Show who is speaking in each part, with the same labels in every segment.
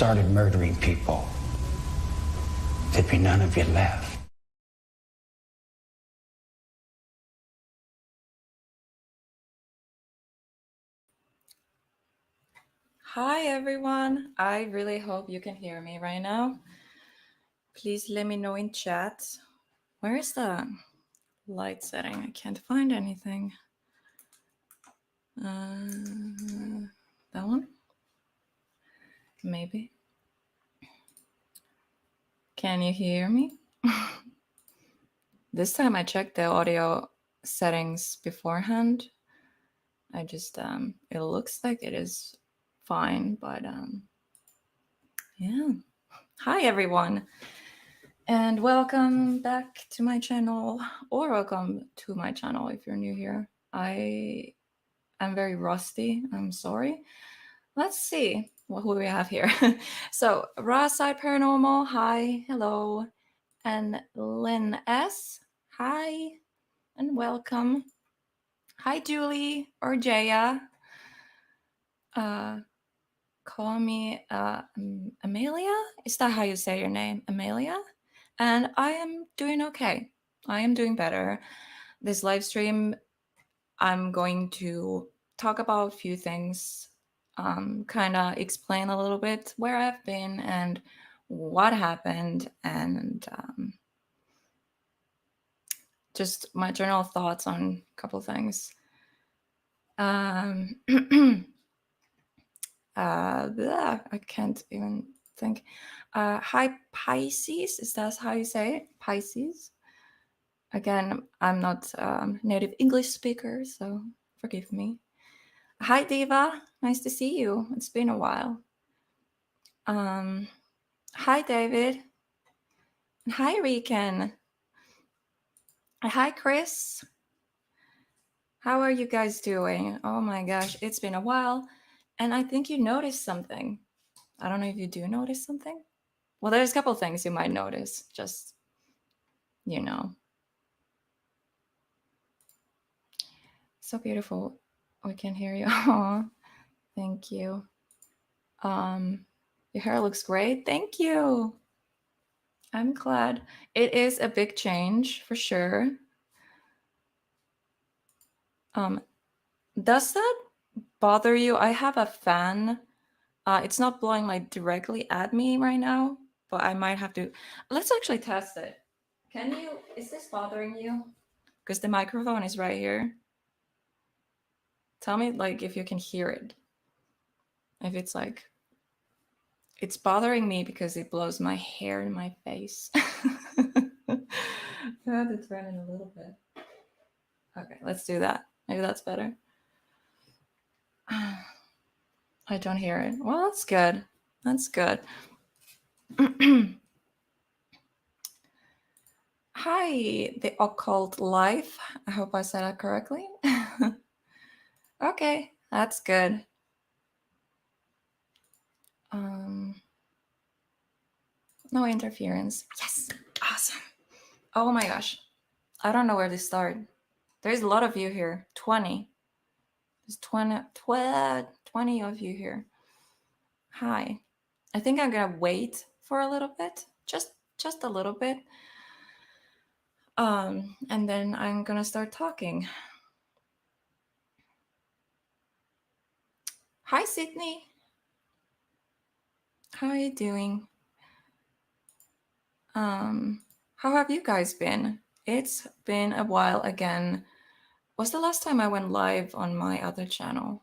Speaker 1: started murdering people, there'd be none of you left.
Speaker 2: Hi everyone, I really hope you can hear me right now. Please let me know in chat. Where is the light setting? I can't find anything. That one? Maybe. Can you hear me? This time I checked the audio settings beforehand. I just, it looks like it is fine, but yeah. Hi everyone, and welcome back to my channel, or welcome to my channel if you're new here. I am very rusty, I'm sorry. Let's see who we have here. So, Raw Side Paranormal, hi, hello. And Lynn S, hi, and welcome. Hi, Julie or Jaya. Call me Amelia. Is that how you say your name, Amelia? And I am doing okay. I am doing better. This live stream, I'm going to talk about a few things, kind of explain a little bit where I've been and what happened, and just my general thoughts on a couple things. I can't even think. Hi, Pisces. Is that how you say it? Pisces. Again, I'm not native English speaker, so forgive me. Hi, Diva. Nice to see you. It's been a while. Hi, David. Hi, Riken. Hi, Chris. How are you guys doing? Oh my gosh, it's been a while. And I think you noticed something. I don't know if you do notice something. Well, there's a couple things you might notice. Just, you know. So beautiful. We can hear you. Aww. Thank you. Your hair looks great. Thank you. I'm glad. It is a big change for sure. Does that bother you? I have a fan. It's not blowing like directly at me right now, but I might have to. Let's actually test it. Can you? Is this bothering you? Because the microphone is right here. Tell me like if you can hear it. If it's like, it's bothering me because it blows my hair in my face. I have to turn it a little bit. Okay, let's do that. Maybe that's better. I don't hear it. Well, that's good. That's good. Hi, the occult life. I hope I said that correctly. Okay, that's good. No interference. Yes, awesome. Oh my gosh. I don't know where to start. There's a lot of you here. 20. There's 20 of you here. Hi. I think I'm gonna wait for a little bit. Just a little bit. And then I'm gonna start talking. Hi, Sydney. How are you doing? How have you guys been? It's been a while again. Was the last time I went live on my other channel?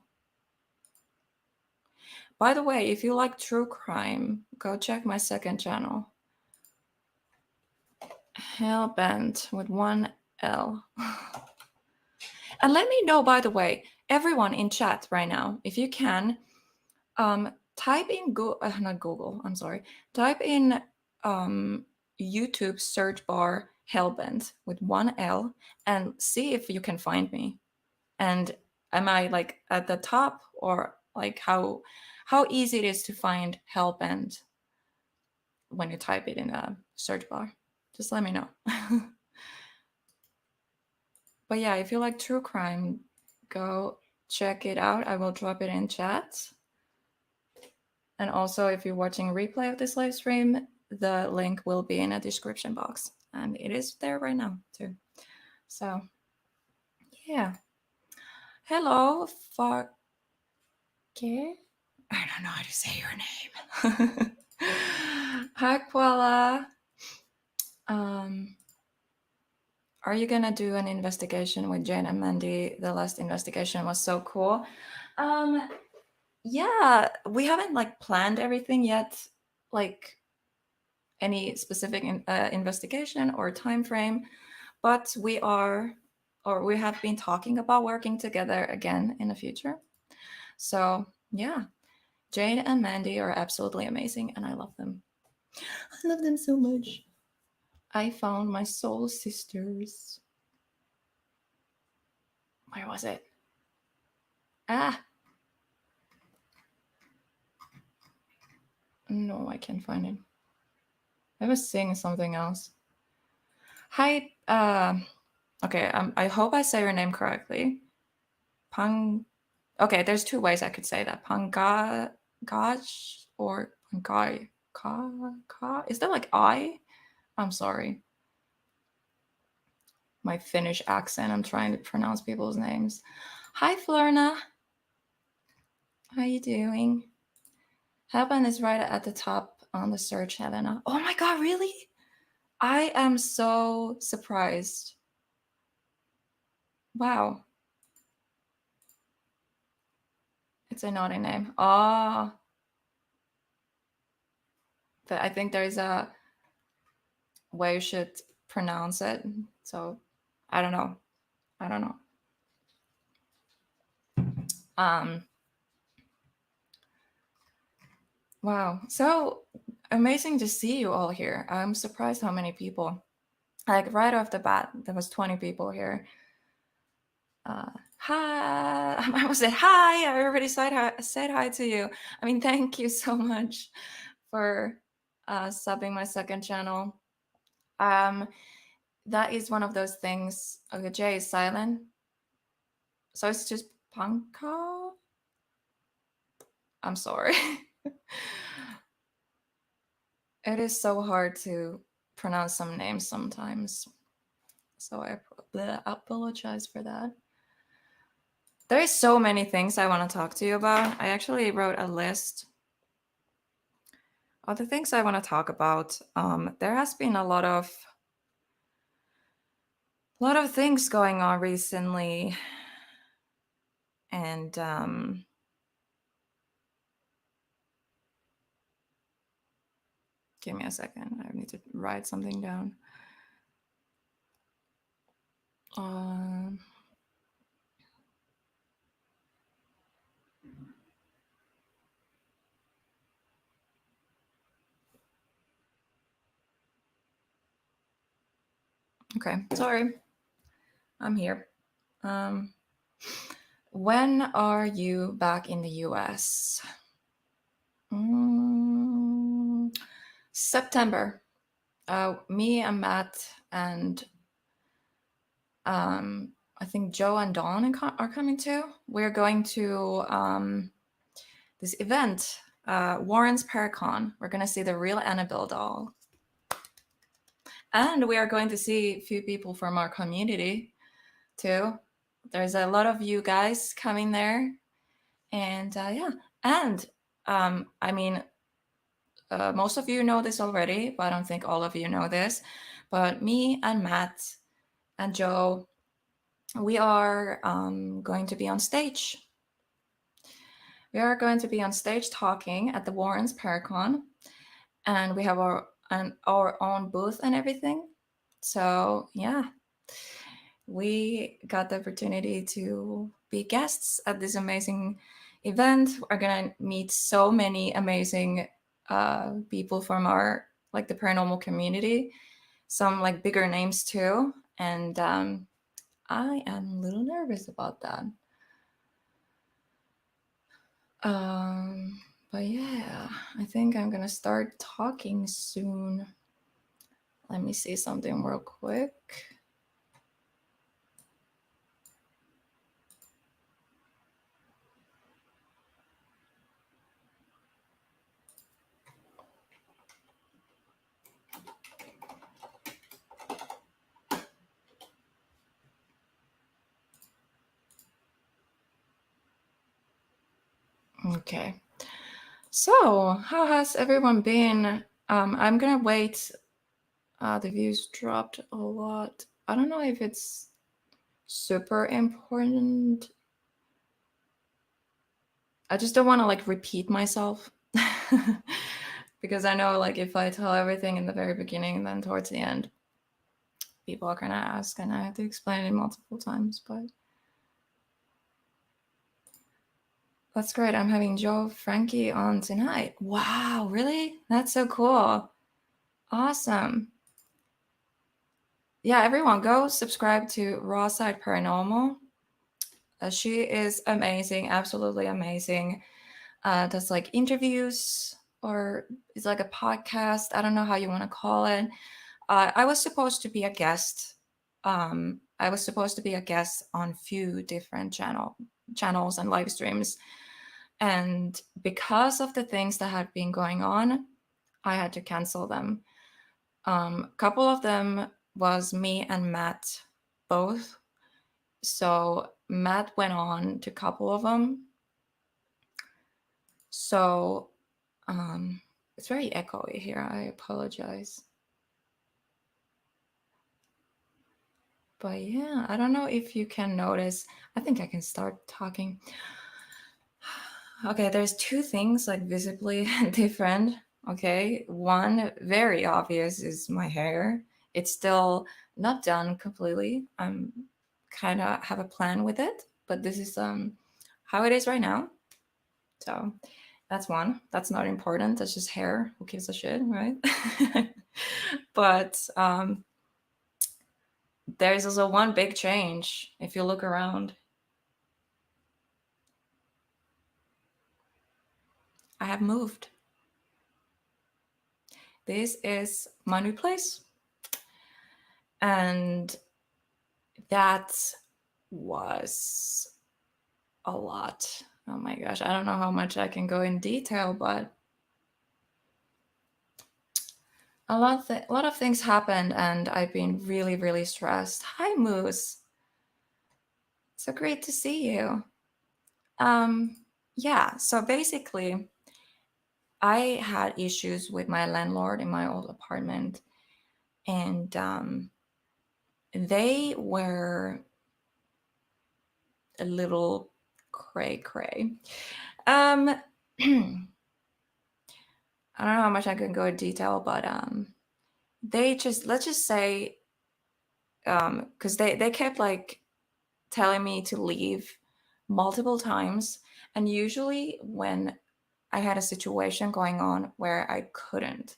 Speaker 2: By the way, if you like true crime, go check my second channel. Hellbent with one L. And let me know, by the way, everyone in chat right now, if you can, type in not Google, I'm sorry. Type in YouTube search bar Hellbent with one L and see if you can find me. And am I like at the top, or like how easy it is to find Hellbent when you type it in a search bar? Just let me know. But yeah, if you like true crime, go check it out. I will drop it in chat. And also, if you're watching a replay of this live stream, the link will be in a description box. And it is there right now, too. So, yeah. Hello, Farke. I don't know how to say your name. Hi, Koala. Are you gonna do an investigation with Jane and Mandy? The last investigation was so cool. Yeah, we haven't like planned everything yet, like any specific investigation or time frame, but we have been talking about working together again in the future. So yeah, Jane and Mandy are absolutely amazing, and I love them. I love them so much. I found my soul sisters. Where was it? Ah! No, I can't find it. I was saying something else. Hi, okay, I hope I say your name correctly. Okay, there's two ways I could say that. Pangaj or Pangai. Ka? Is that like I? I'm sorry. My Finnish accent, I'm trying to pronounce people's names. Hi, Florna. How you doing? Heaven is right at the top on the search, Helena. Oh my god, really? I am so surprised. Wow. It's a naughty name. Ah. But I think there's a way you should pronounce it. So I don't know. Wow. So amazing to see you all here. I'm surprised how many people. Like right off the bat, there was 20 people here. Hi. I was said hi. I already said hi to you. I mean, thank you so much for subbing my second channel. That is one of those things. Okay, J is silent. So it's just Panka. I'm sorry. It is so hard to pronounce some names sometimes. So I apologize for that. There is so many things I want to talk to you about. I actually wrote a list of the things I want to talk about. There has been a lot of things going on recently, and give me a second. I need to write something down. Okay, sorry. I'm here. When are you back in the US? September. Me and Matt and I think Joe and Dawn are coming too. We're going to this event, Warren's Paracon. We're going to see the real Annabelle doll. And we are going to see a few people from our community too. There's a lot of you guys coming there. And yeah, and I mean, most of you know this already, but I don't think all of you know this. But me and Matt and Joe, we are going to be on stage. We are going to be on stage talking at the Warrens Paracon, and we have our own booth and everything. So yeah, we got the opportunity to be guests at this amazing event. We're gonna meet so many amazing people from our the paranormal community, some bigger names too, and I am a little nervous about that. But yeah, I think I'm gonna start talking soon. Let me see something real quick. Okay. So, how has everyone been? I'm gonna wait. The views dropped a lot. I don't know if it's super important. I just don't want to like repeat myself. Because I know like if I tell everything in the very beginning, then towards the end, people are gonna ask and I have to explain it multiple times, but that's great. I'm having Joe Frankie on tonight. Wow, really? That's so cool. Awesome. Yeah, everyone go subscribe to Raw Side Paranormal. She is amazing, absolutely amazing. Does like interviews or it's like a podcast. I don't know how you want to call it. I was supposed to be a guest. I was supposed to be a guest on few different channels and live streams, and because of the things that had been going on, I had to cancel them. A couple of them was me and Matt both. So Matt went on to a couple of them. So it's very echoey here. I apologize. But yeah, I don't know if you can notice. I think I can start talking. Okay, there's two things like visibly different. Okay, one very obvious is my hair. It's still not done completely. I'm kind of have a plan with it, but this is how it is right now. So that's one. That's not important. That's just hair. Who gives a shit, right? But there's also one big change if you look around. I have moved. This is my new place. And that was a lot. Oh my gosh, I don't know how much I can go in detail, but a lot of things happened and I've been really, really stressed. Hi, Moose. So great to see you. Yeah, so basically, I had issues with my landlord in my old apartment, and they were a little cray cray. I don't know how much I can go in detail, but they just let's just say because they kept like telling me to leave multiple times, and usually when I had a situation going on where I couldn't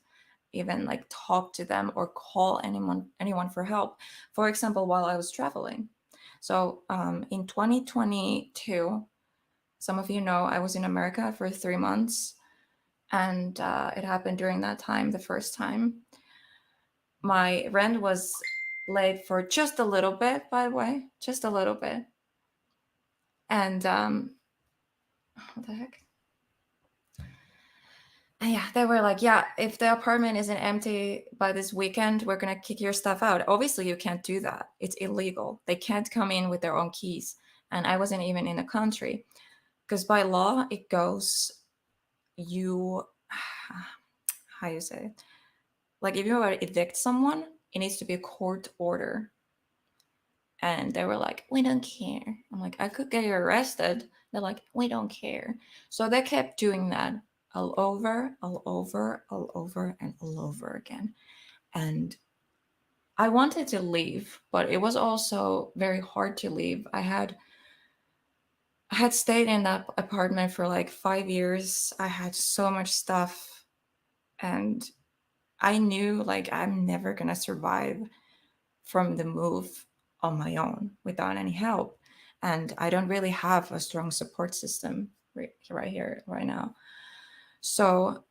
Speaker 2: even like talk to them or call anyone for help. For example, while I was traveling. So in 2022, some of you know I was in America for 3 months, and it happened during that time. The first time, my rent was late for just a little bit. By the way, just a little bit, and what the heck? And yeah, they were like, yeah, if the apartment isn't empty by this weekend, we're going to kick your stuff out. Obviously, you can't do that. It's illegal. They can't come in with their own keys. And I wasn't even in the country because by law, it goes, you, how you say it? Like if you were to evict someone, it needs to be a court order. And they were like, we don't care. I'm like, I could get you arrested. They're like, we don't care. So they kept doing that all over, all over, all over, and all over again. And I wanted to leave, but it was also very hard to leave. I had stayed in that apartment for like 5 years. I had so much stuff, and I knew like I'm never gonna survive from the move on my own without any help. And I don't really have a strong support system right here, right now. So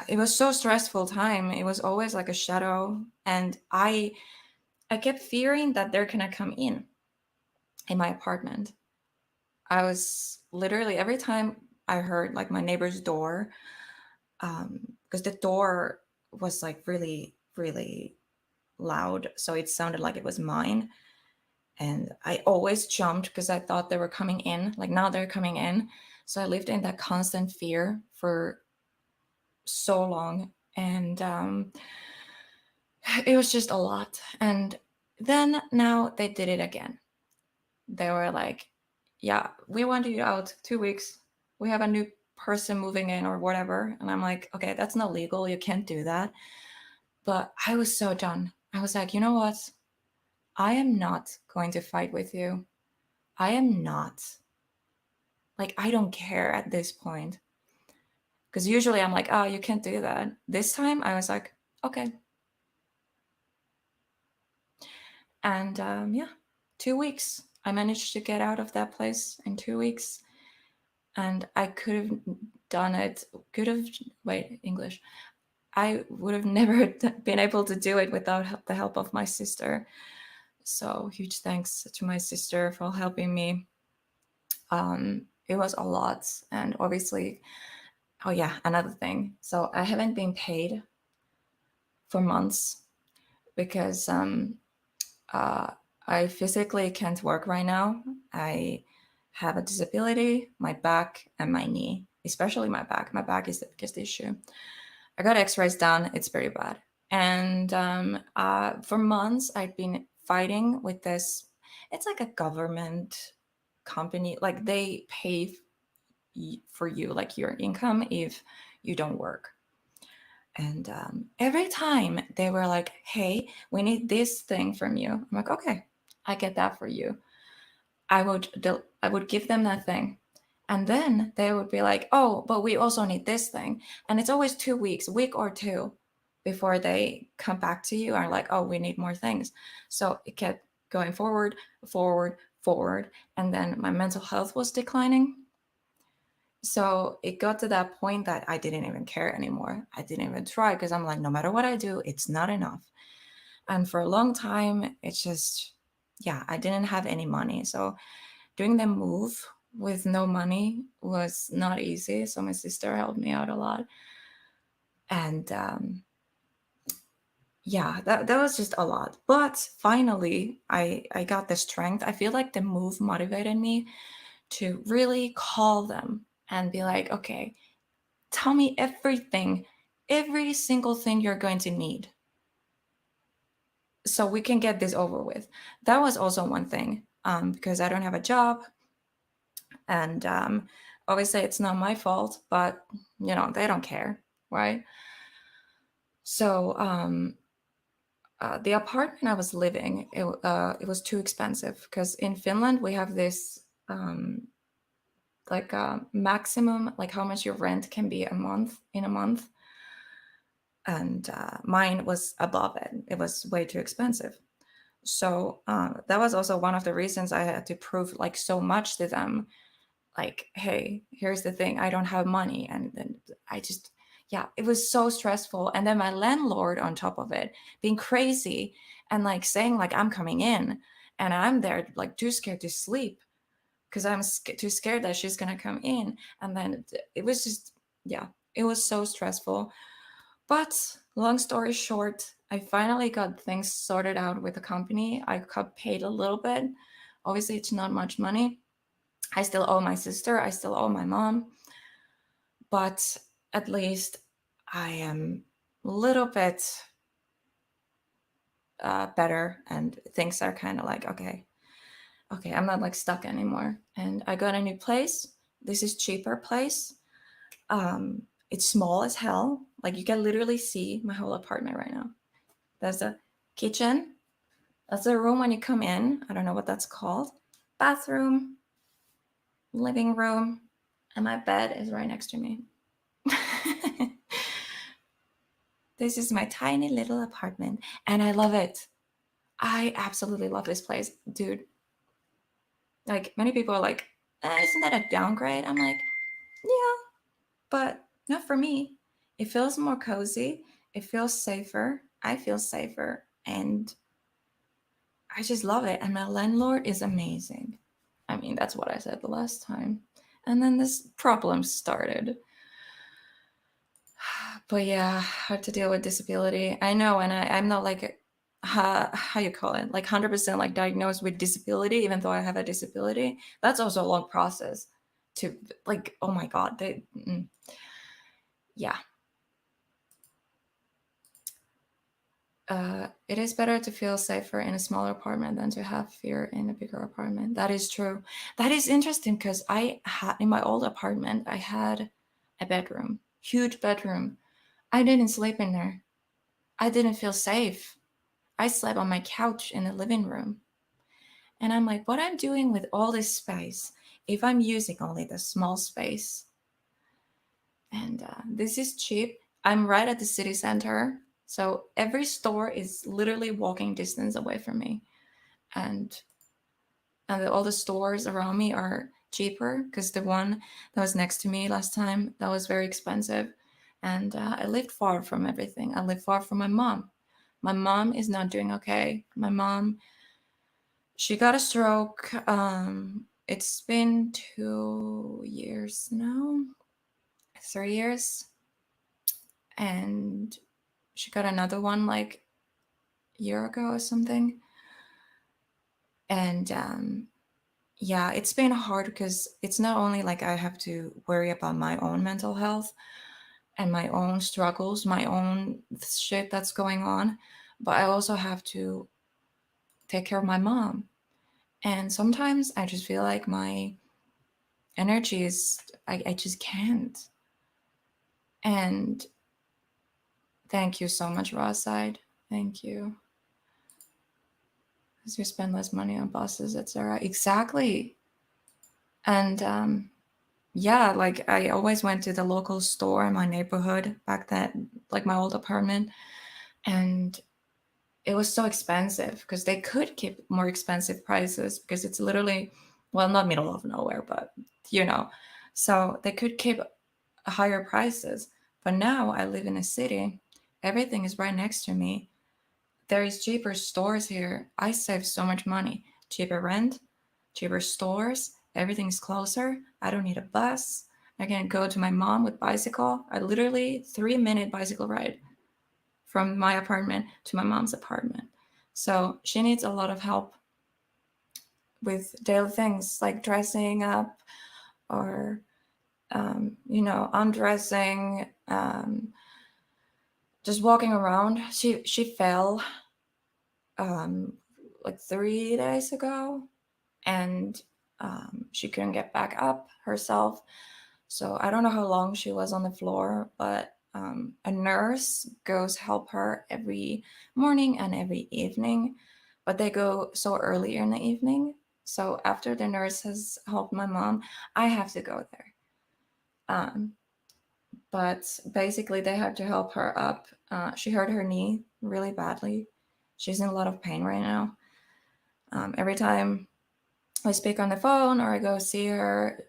Speaker 2: it was so stressful time. It was always like a shadow. And I kept fearing that they're gonna come in my apartment. I was literally every time I heard like my neighbor's door, because the door was like really, really loud. So it sounded like it was mine. And I always jumped because I thought they were coming in. Like now they're coming in. So I lived in that constant fear for so long, and it was just a lot. And then now they did it again. They were like, yeah, we want you out 2 weeks. We have a new person moving in or whatever. And I'm like, okay, that's not legal. You can't do that. But I was so done. I was like, you know what? I am not going to fight with you. I am not. Like, I don't care at this point. Because usually I'm like, oh, you can't do that. This time I was like, okay. And yeah, 2 weeks. I managed to get out of that place in 2 weeks. And I could have done it, English. I would have never been able to do it without the help of my sister. So huge thanks to my sister for helping me. It was a lot. And obviously, oh yeah, another thing. So I haven't been paid for months because I physically can't work right now. I have a disability, my back and my knee, especially my back. My back is the biggest issue. I got x-rays done. It's very bad. And for months, I'd been fighting with this. It's like a government company. Like they pay for you, like your income, if you don't work. And every time they were like, hey, we need this thing from you. I'm like, okay, I get that for you. I would give them that thing. And then they would be like, oh, but we also need this thing. And it's always 2 weeks, a week or two before they come back to you and are like, oh, we need more things. So it kept going forward, forward, forward. And then my mental health was declining. So it got to that point that I didn't even care anymore. I didn't even try because I'm like, no matter what I do, it's not enough. And for a long time, it's just, yeah, I didn't have any money. So doing the move with no money was not easy. So my sister helped me out a lot. And yeah, that was just a lot. But finally, I got the strength. I feel like the move motivated me to really call them and be like, okay, tell me everything, every single thing you're going to need, so we can get this over with. That was also one thing, because I don't have a job. And obviously it's not my fault, but they don't care, right? So the apartment I was living, it was too expensive, because in Finland we have this like a maximum, like how much your rent can be in a month. And mine was above it. It was way too expensive. So that was also one of the reasons I had to prove like so much to them. Like, hey, here's the thing, I don't have money. And then I just, yeah, it was so stressful. And then my landlord on top of it being crazy and like saying like I'm coming in, and I'm there like too scared to sleep because I'm too scared that she's gonna come in. And then it was just, yeah, it was so stressful. But long story short, I finally got things sorted out with the company. I got paid a little bit. Obviously, it's not much money. I still owe my sister, I still owe my mom. But at least I am a little bit better, and things are kind of like, okay, I'm not like stuck anymore. And I got a new place. This is cheaper place. It's small as hell. Like you can literally see my whole apartment right now. There's a kitchen. That's a room when you come in. I don't know what that's called. Bathroom, living room, and my bed is right next to me. This is my tiny little apartment, and I love it. I absolutely love this place, dude. Like many people are like, isn't that a downgrade? I'm like, yeah, but not for me. It feels more cozy. It feels safer. I feel safer, and I just love it. And my landlord is amazing. I mean, that's what I said the last time. And then this problem started. But yeah, hard to deal with disability. I know, and I'm not like, how you call it, like 100% like diagnosed with disability, even though I have a disability. That's also a long process to like, oh my god, yeah. It is better to feel safer in a smaller apartment than to have fear in a bigger apartment. That is true. That is interesting because I had in my old apartment, I had a bedroom, huge bedroom. I didn't sleep in there. I didn't feel safe. I slept on my couch in the living room. And I'm like, what I'm doing with all this space if I'm using only the small space? And this is cheap. I'm right at the city center. So every store is literally walking distance away from me. And all the stores around me are cheaper because the one that was next to me last time, that was very expensive. And I lived far from everything. I lived far from my mom. My mom is not doing okay. My mom, she got a stroke. It's been 2 years now, 3 years. And she got another one like a year ago or something. And yeah, it's been hard because it's not only like I have to worry about my own mental health and my own struggles, my own shit that's going on, but I also have to take care of my mom. And sometimes I just feel like my energy is, I just can't. And thank you so much, Rawside. Thank you. Because you spend less money on buses, etc. Exactly. And yeah, like I always went to the local store in my neighborhood back then, like my old apartment, and it was so expensive because they could keep more expensive prices because it's literally, well, not middle of nowhere, but you know, so they could keep higher prices. But now I live in a city, everything is right next to me. There is cheaper stores here. I save so much money. Cheaper rent, cheaper stores, everything's closer. I don't need a bus. I can go to my mom with bicycle. I literally 3-minute bicycle ride from my apartment to my mom's apartment. So she needs a lot of help with daily things like dressing up or undressing, just walking around. She fell like 3 days ago, and she couldn't get back up herself. So I don't know how long she was on the floor, but a nurse goes help her every morning and every evening, but they go so early in the evening. So after the nurse has helped my mom, I have to go there. But basically, they have to help her up. She hurt her knee really badly. She's in a lot of pain right now. Every time I speak on the phone or I go see her,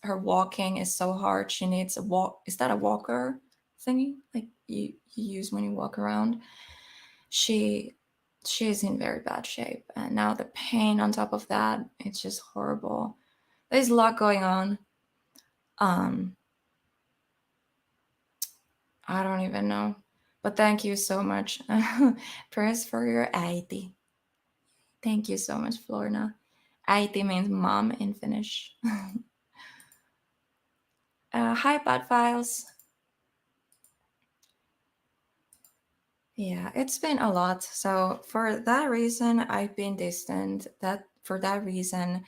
Speaker 2: her walking is so hard. She needs a walk. Is that a walker thingy? Like you use when you walk around? She is in very bad shape. And now the pain on top of that, it's just horrible. There's a lot going on. I don't even know. But thank you so much. Prayers for your äiti. Thank you so much, Florna. Äiti means mom in Finnish. Hi, Bad Files. Yeah, it's been a lot. So for that reason, I've been distant. For that reason,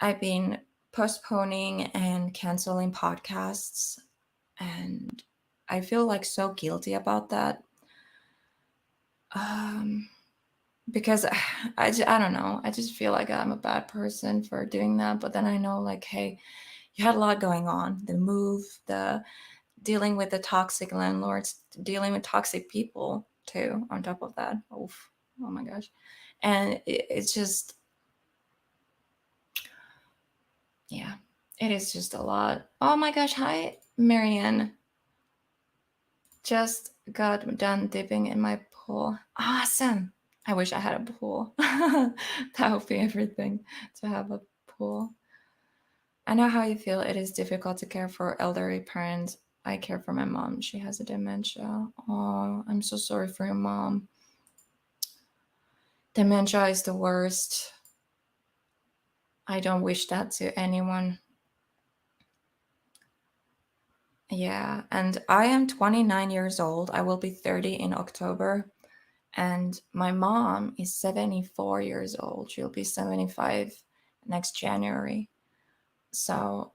Speaker 2: I've been postponing and canceling podcasts, and I feel like so guilty about that. Because I don't know. I just feel like I'm a bad person for doing that. But then I know, like, hey, you had a lot going on. The move, the dealing with the toxic landlords, dealing with toxic people too, on top of that. Oof. Oh my gosh. And it's just, yeah, it is just a lot. Oh my gosh. Hi, Marianne. Just got done dipping in my pool. Awesome. I wish I had a pool. That would be everything, to have a pool. I know how you feel. It is difficult to care for elderly parents. I care for my mom. She has a dementia. Oh, I'm so sorry for your mom. Dementia is the worst. I don't wish that to anyone. Yeah, and I am 29 years old. I will be 30 in October. And my mom is 74 years old. She'll be 75 next January. So,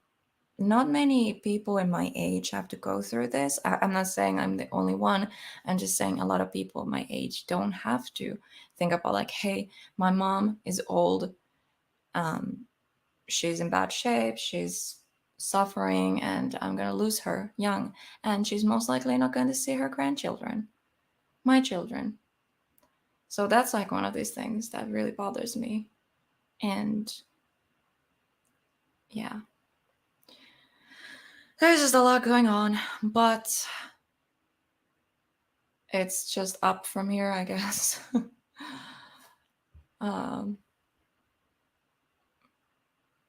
Speaker 2: not many people in my age have to go through this. I'm not saying I'm the only one. I'm just saying a lot of people my age don't have to think about, like, hey, my mom is old. She's in bad shape. She's suffering, and I'm going to lose her young. And she's most likely not going to see her grandchildren, my children. So that's like one of these things that really bothers me. And yeah, there's just a lot going on, but it's just up from here, I guess. um,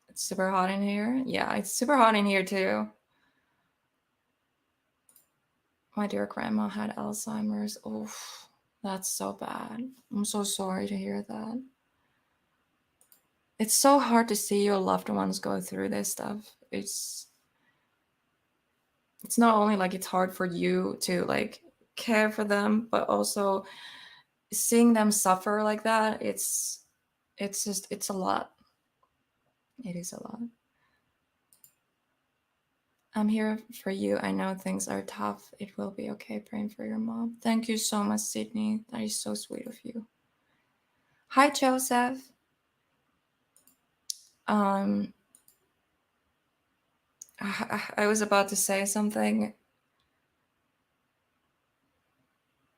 Speaker 2: it's super hot in here. Yeah, it's super hot in here too. My dear grandma had Alzheimer's. Oof, that's so bad. I'm so sorry to hear that. It's so hard to see your loved ones go through this stuff. It's not only like it's hard for you to like care for them, but also seeing them suffer like that, it's just, it's a lot. It is a lot. I'm here for you. I know things are tough. It will be okay. Praying for your mom. Thank you so much, Sydney. That is so sweet of you. Hi, Joseph. um I was about to say something.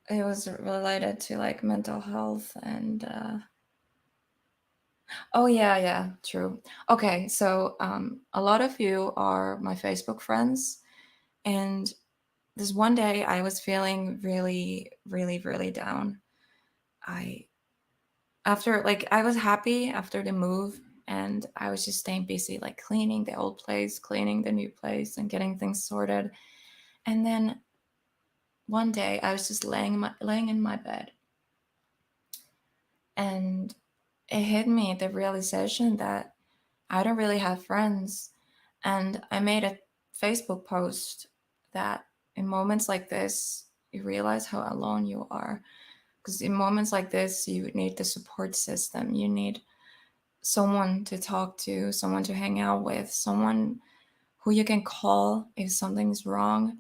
Speaker 2: It was related to like mental health and oh yeah, true. Okay, so a lot of you are my Facebook friends, and this one day I was feeling really, really, really down. I after like I was happy after the move, and I was just staying busy, like cleaning the old place, cleaning the new place, and getting things sorted. And then one day I was just laying in my bed, and it hit me the realization that I don't really have friends. And I made a Facebook post that in moments like this, you realize how alone you are. Because in moments like this, you need the support system. You need someone to talk to, someone to hang out with, someone who you can call if something's wrong.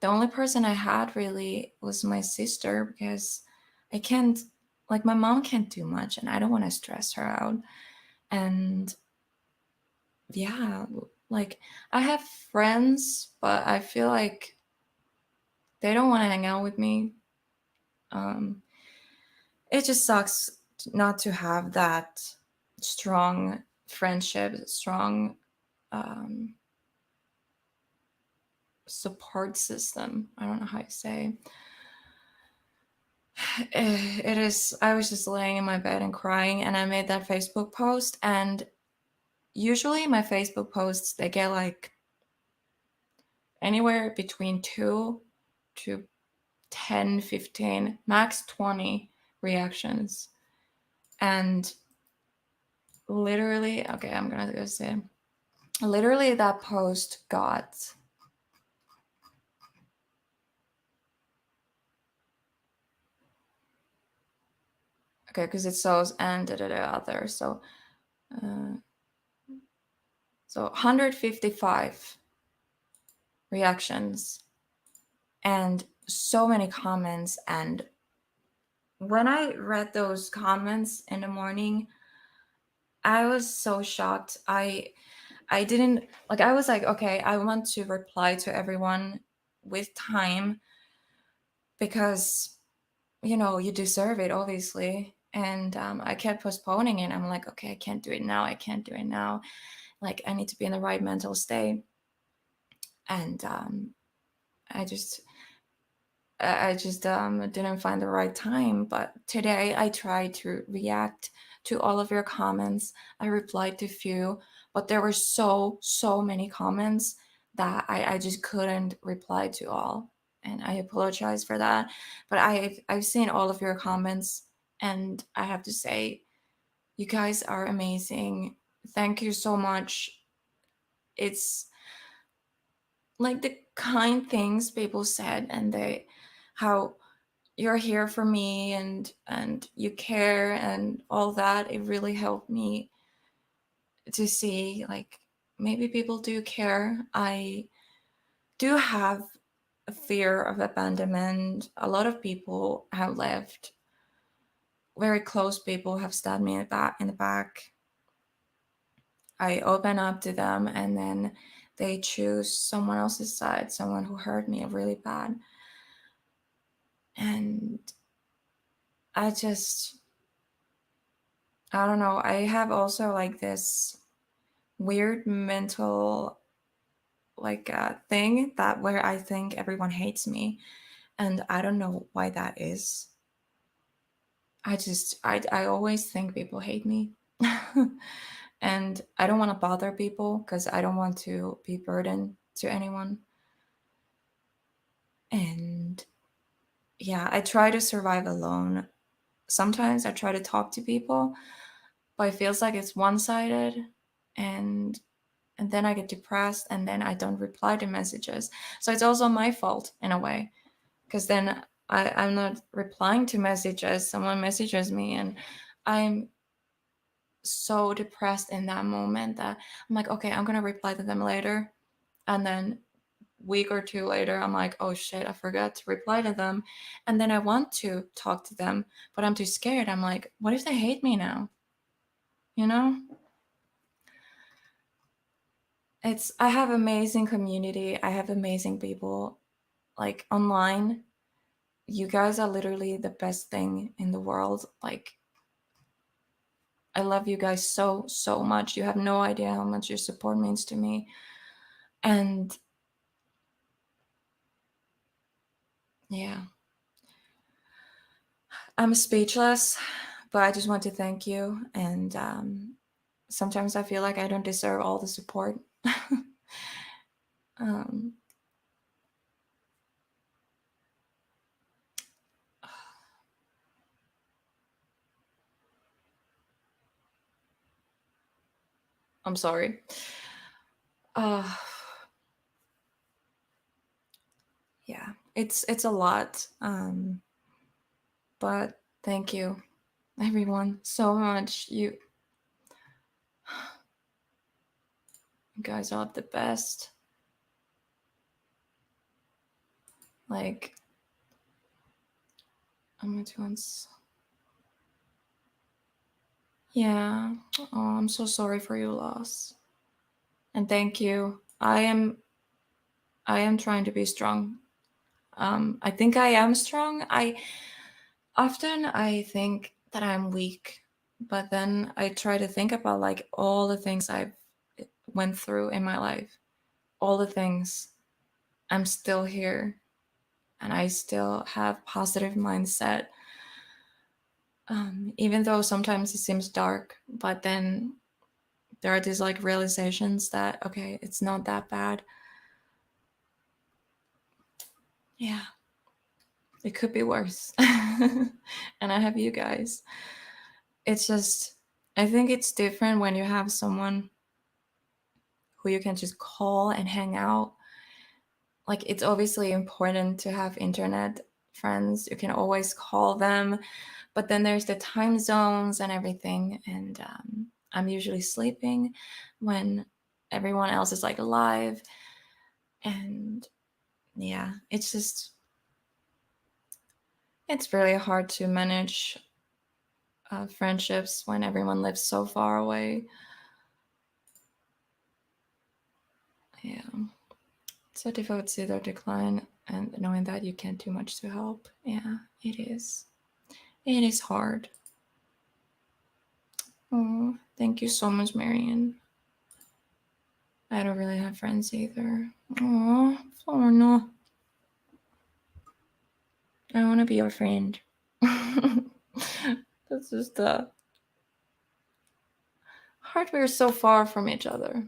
Speaker 2: The only person I had really was my sister, because I can't, like, my mom can't do much and I don't want to stress her out. And yeah, like, I have friends, but I feel like they don't want to hang out with me. Um, it just sucks not to have that strong friendship, strong um, support system. I don't know how you say. It is. I was just laying in my bed and crying, and I made that Facebook post. And usually, my Facebook posts, they get like anywhere between 2 to 10, 15, max 20 reactions. And literally, okay, I'm gonna go say, literally, that post got, okay, because it shows and other. So, 155 reactions and so many comments. And when I read those comments in the morning, I was so shocked. I didn't, like, I was like, okay, I want to reply to everyone with time, because you deserve it, obviously. And I kept postponing it. I'm like, okay, I can't do it now. I can't do it now. Like, I need to be in the right mental state. And I just didn't find the right time. But today I tried to react to all of your comments. I replied to few, but there were so many comments that I just couldn't reply to all. And I apologize for that. But I've seen all of your comments, and I have to say, you guys are amazing. Thank you so much. It's like the kind things people said, and how you're here for me and you care and all that. It really helped me to see like maybe people do care. I do have a fear of abandonment. A lot of people have left. Very close people have stabbed me in the back. I open up to them and then they choose someone else's side, someone who hurt me really bad. And I don't know. I have also like this weird mental like thing that where I think everyone hates me, and I don't know why that is. I always think people hate me. And I don't want to bother people because I don't want to be burden to anyone. And yeah, I try to survive alone. Sometimes I try to talk to people, but it feels like it's one-sided, and then I get depressed, and then I don't reply to messages. So it's also my fault in a way, because then I'm not replying to messages. Someone messages me, and I'm so depressed in that moment that I'm like, okay, I'm gonna reply to them later, and then week or two later I'm like, oh shit, I forgot to reply to them, and then I want to talk to them, but I'm too scared. I'm like, what if they hate me now? You know? I have amazing community. I have amazing people like online. You guys are literally the best thing in the world. Like, I love you guys so, so much. You have no idea how much your support means to me. And yeah, I'm speechless, but I just want to thank you. And sometimes I feel like I don't deserve all the support. um, I'm sorry. Uh, yeah, it's a lot. But thank you, everyone, so much. You guys are the best. Like, I'm going to yeah. Oh, I'm so sorry for your loss. And thank you. I am trying to be strong. I think I am strong. I think that I'm weak, but then I try to think about like all the things I've went through in my life. All the things. I'm still here and I still have positive mindset. Even though sometimes it seems dark, but then there are these like realizations that okay, it's not that bad. Yeah, it could be worse. And I have you guys. It's just, I think it's different when you have someone who you can just call and hang out. Like, it's obviously important to have internet friends. You can always call them, but then there's the time zones and everything. And I'm usually sleeping when everyone else is like alive. And yeah, it's really hard to manage friendships when everyone lives so far away. Yeah. So difficult to see their decline and knowing that you can't do much to help. Yeah, it is. It is hard. Oh, thank you so much, Marion. I don't really have friends either. Oh, Florna. I want to be your friend. That's just hard. We're so far from each other.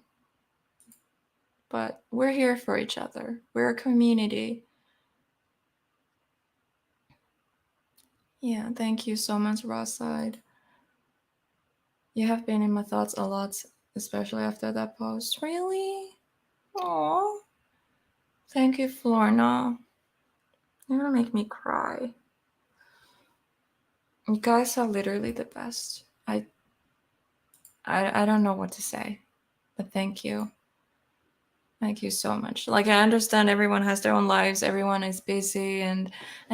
Speaker 2: But we're here for each other. We're a community. Yeah, thank you so much, Rawside. You have been in my thoughts a lot, especially after that post. Really? Aww. Thank you, Florna. You're gonna make me cry. You guys are literally the best. I don't know what to say, but thank you. Thank you so much. Like, I understand everyone has their own lives, everyone is busy and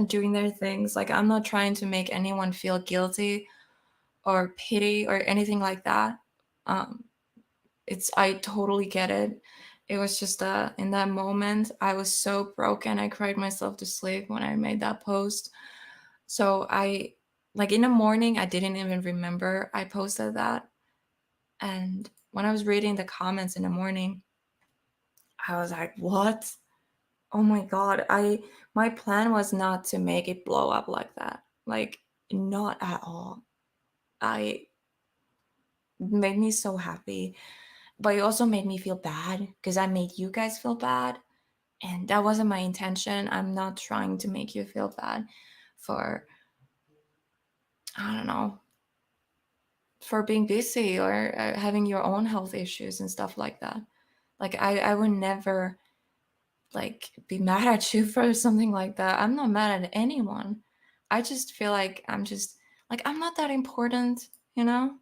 Speaker 2: doing their things. Like, I'm not trying to make anyone feel guilty or pity or anything like that. I totally get it. It was just in that moment I was so broken. I cried myself to sleep when I made that post. So I, like, in the morning I didn't even remember I posted that. And when I was reading the comments in the morning, I was like, what? Oh my god. My plan was not to make it blow up like that. Like, not at all. I made me so happy, but it also made me feel bad because I made you guys feel bad, and that wasn't my intention. I'm not trying to make you feel bad for, I don't know, for being busy or having your own health issues and stuff like that. Like, I would never, like, be mad at you for something like that. I'm not mad at anyone. I just feel like I'm just, like, I'm not that important, you know?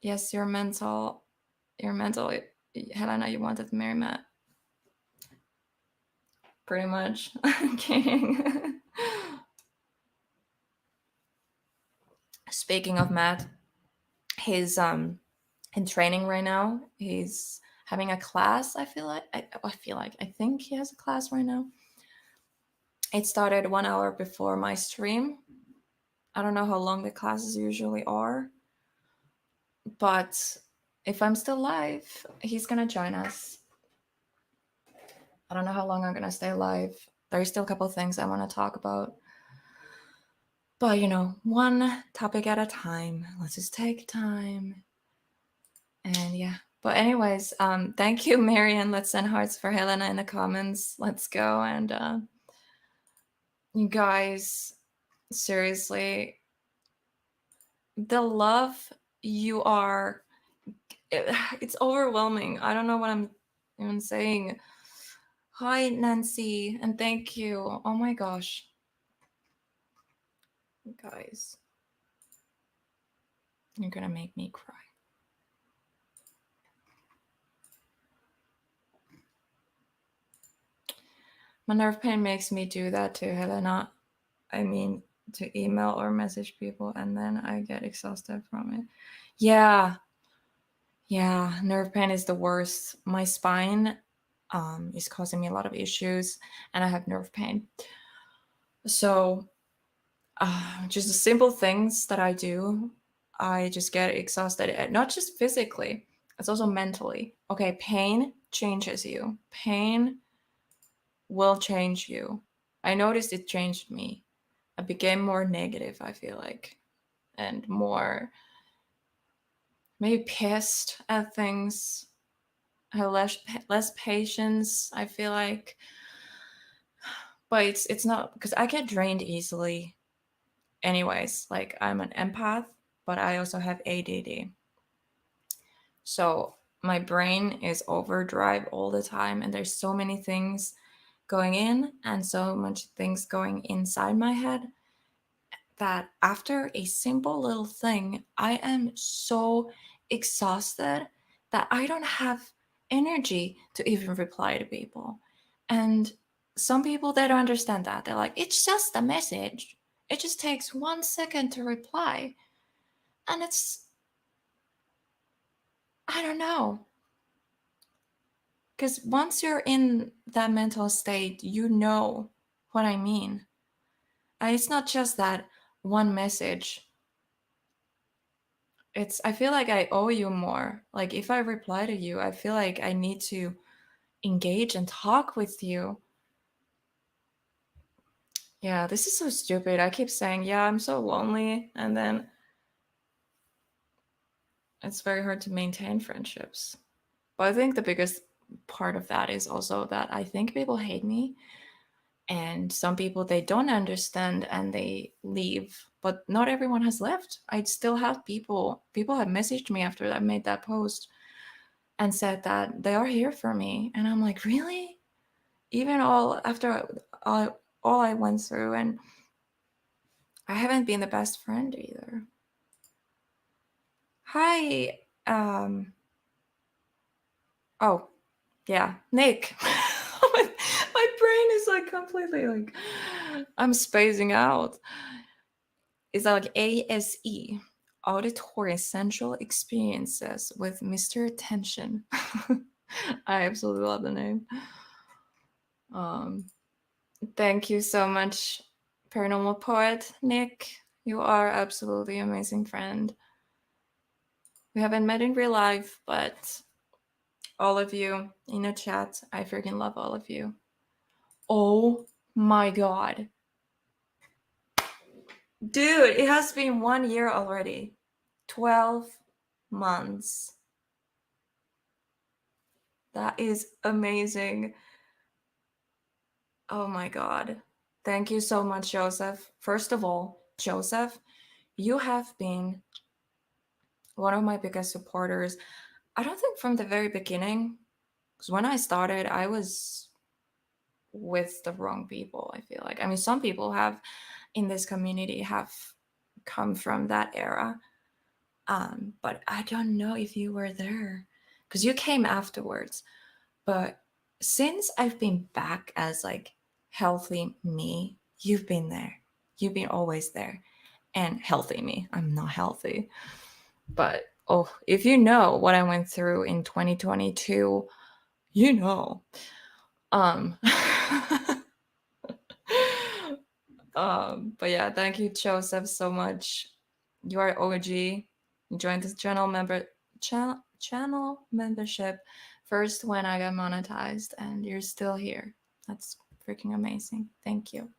Speaker 2: Yes, you're mental. You're mental. Helena, you wanted to marry Matt. Pretty much. I'm kidding. Speaking of Matt, he's in training right now. He's having a class. I think he has a class right now. It started 1 hour before my stream. I don't know how long the classes usually are, but if I'm still live, he's gonna join us. I don't know how long I'm gonna stay live. There's still a couple things I want to talk about, but one topic at a time. Let's just take time. And yeah. But anyways, thank you, Marian. Let's send hearts for Helena in the comments. Let's go. And you guys, seriously, the love you are, it's overwhelming. I don't know what I'm even saying. Hi, Nancy, and thank you. Oh my gosh. You guys, you're gonna make me cry. My nerve pain makes me do that too, Helena. I mean, to email or message people, and then I get exhausted from it. Yeah, nerve pain is the worst. My spine is causing me a lot of issues, and I have nerve pain. So just the simple things that I do, I just get exhausted. Not just physically, it's also mentally. Okay, pain changes you. Pain will change you. I noticed it changed me. I became more negative, I feel like, and more maybe pissed at things. I have less patience, I feel like. But it's not because I get drained easily. Anyways, like, I'm an empath, but I also have ADD. So my brain is overdrive all the time, and there's so many things going in and so much things going inside my head that after a simple little thing, I am so exhausted that I don't have energy to even reply to people. And some people, they don't understand that. They're like, it's just a message. It just takes 1 second to reply. And it's, I don't know. Because once you're in that mental state, you know what I mean. And it's not just that one message. I feel like I owe you more. Like, if I reply to you, I feel like I need to engage and talk with you. Yeah, this is so stupid. I keep saying, yeah, I'm so lonely, and then it's very hard to maintain friendships. But I think the biggest part of that is also that I think people hate me, and some people, they don't understand and they leave. But not everyone has left. I still have people have messaged me after I made that post, and said that they are here for me. And I'm like, really? Even after all I went through, and I haven't been the best friend either. Hi. Oh, yeah, Nick. My brain is like completely like, I'm spacing out. Is that like ASE, auditory sensual experiences with Mr. Attention. I absolutely love the name. Thank you so much, Paranormal Poet Nick. You are absolutely amazing friend. We haven't met in real life, but all of you in the chat, I freaking love all of you. Oh my god. Dude, it has been 1 year already. 12 months. That is amazing. Oh my god. Thank you so much, Joseph. First of all, Joseph, you have been one of my biggest supporters. I don't think from the very beginning, because when I started, I was with the wrong people, I feel like. I mean, some people have in this community have come from that era. But I don't know if you were there because you came afterwards. But since I've been back as like healthy me, you've been there. You've been always there. And healthy me. I'm not healthy. But oh, if you know what I went through in 2022, you know. But yeah, thank you, Joseph, so much. You are OG. You joined this channel membership first when I got monetized, and you're still here. That's freaking amazing. Thank you.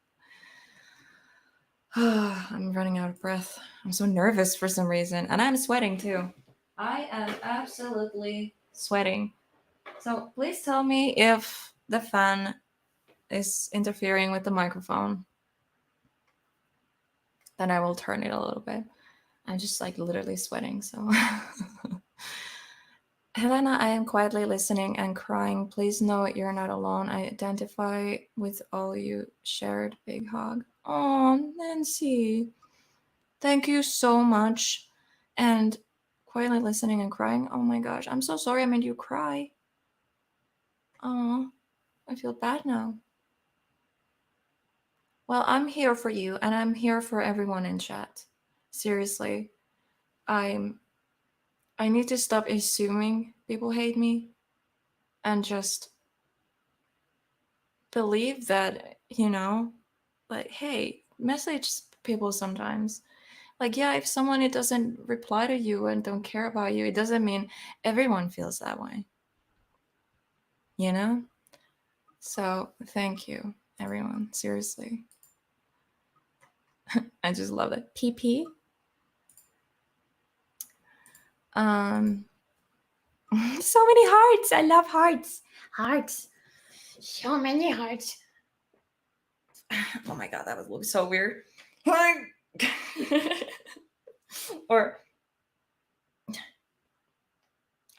Speaker 2: I'm running out of breath. I'm so nervous for some reason, and I'm sweating too. I am absolutely sweating. So please tell me if the fan is interfering with the microphone. Then I will turn it a little bit. I'm just like literally sweating, so. Helena, I am quietly listening and crying. Please know you're not alone. I identify with all you shared. Big hug. Oh, Nancy. Thank you so much. And quietly listening and crying. Oh my gosh, I'm so sorry I made you cry. Oh, I feel bad now. Well, I'm here for you, and I'm here for everyone in chat. Seriously. I need to stop assuming people hate me and just believe that, like, hey, message people sometimes. Like, yeah, if someone doesn't reply to you and don't care about you, it doesn't mean everyone feels that way. So thank you, everyone. Seriously. I just love it. PP. So many hearts. I love hearts. Hearts. So many hearts. Oh my god, that was so weird. Or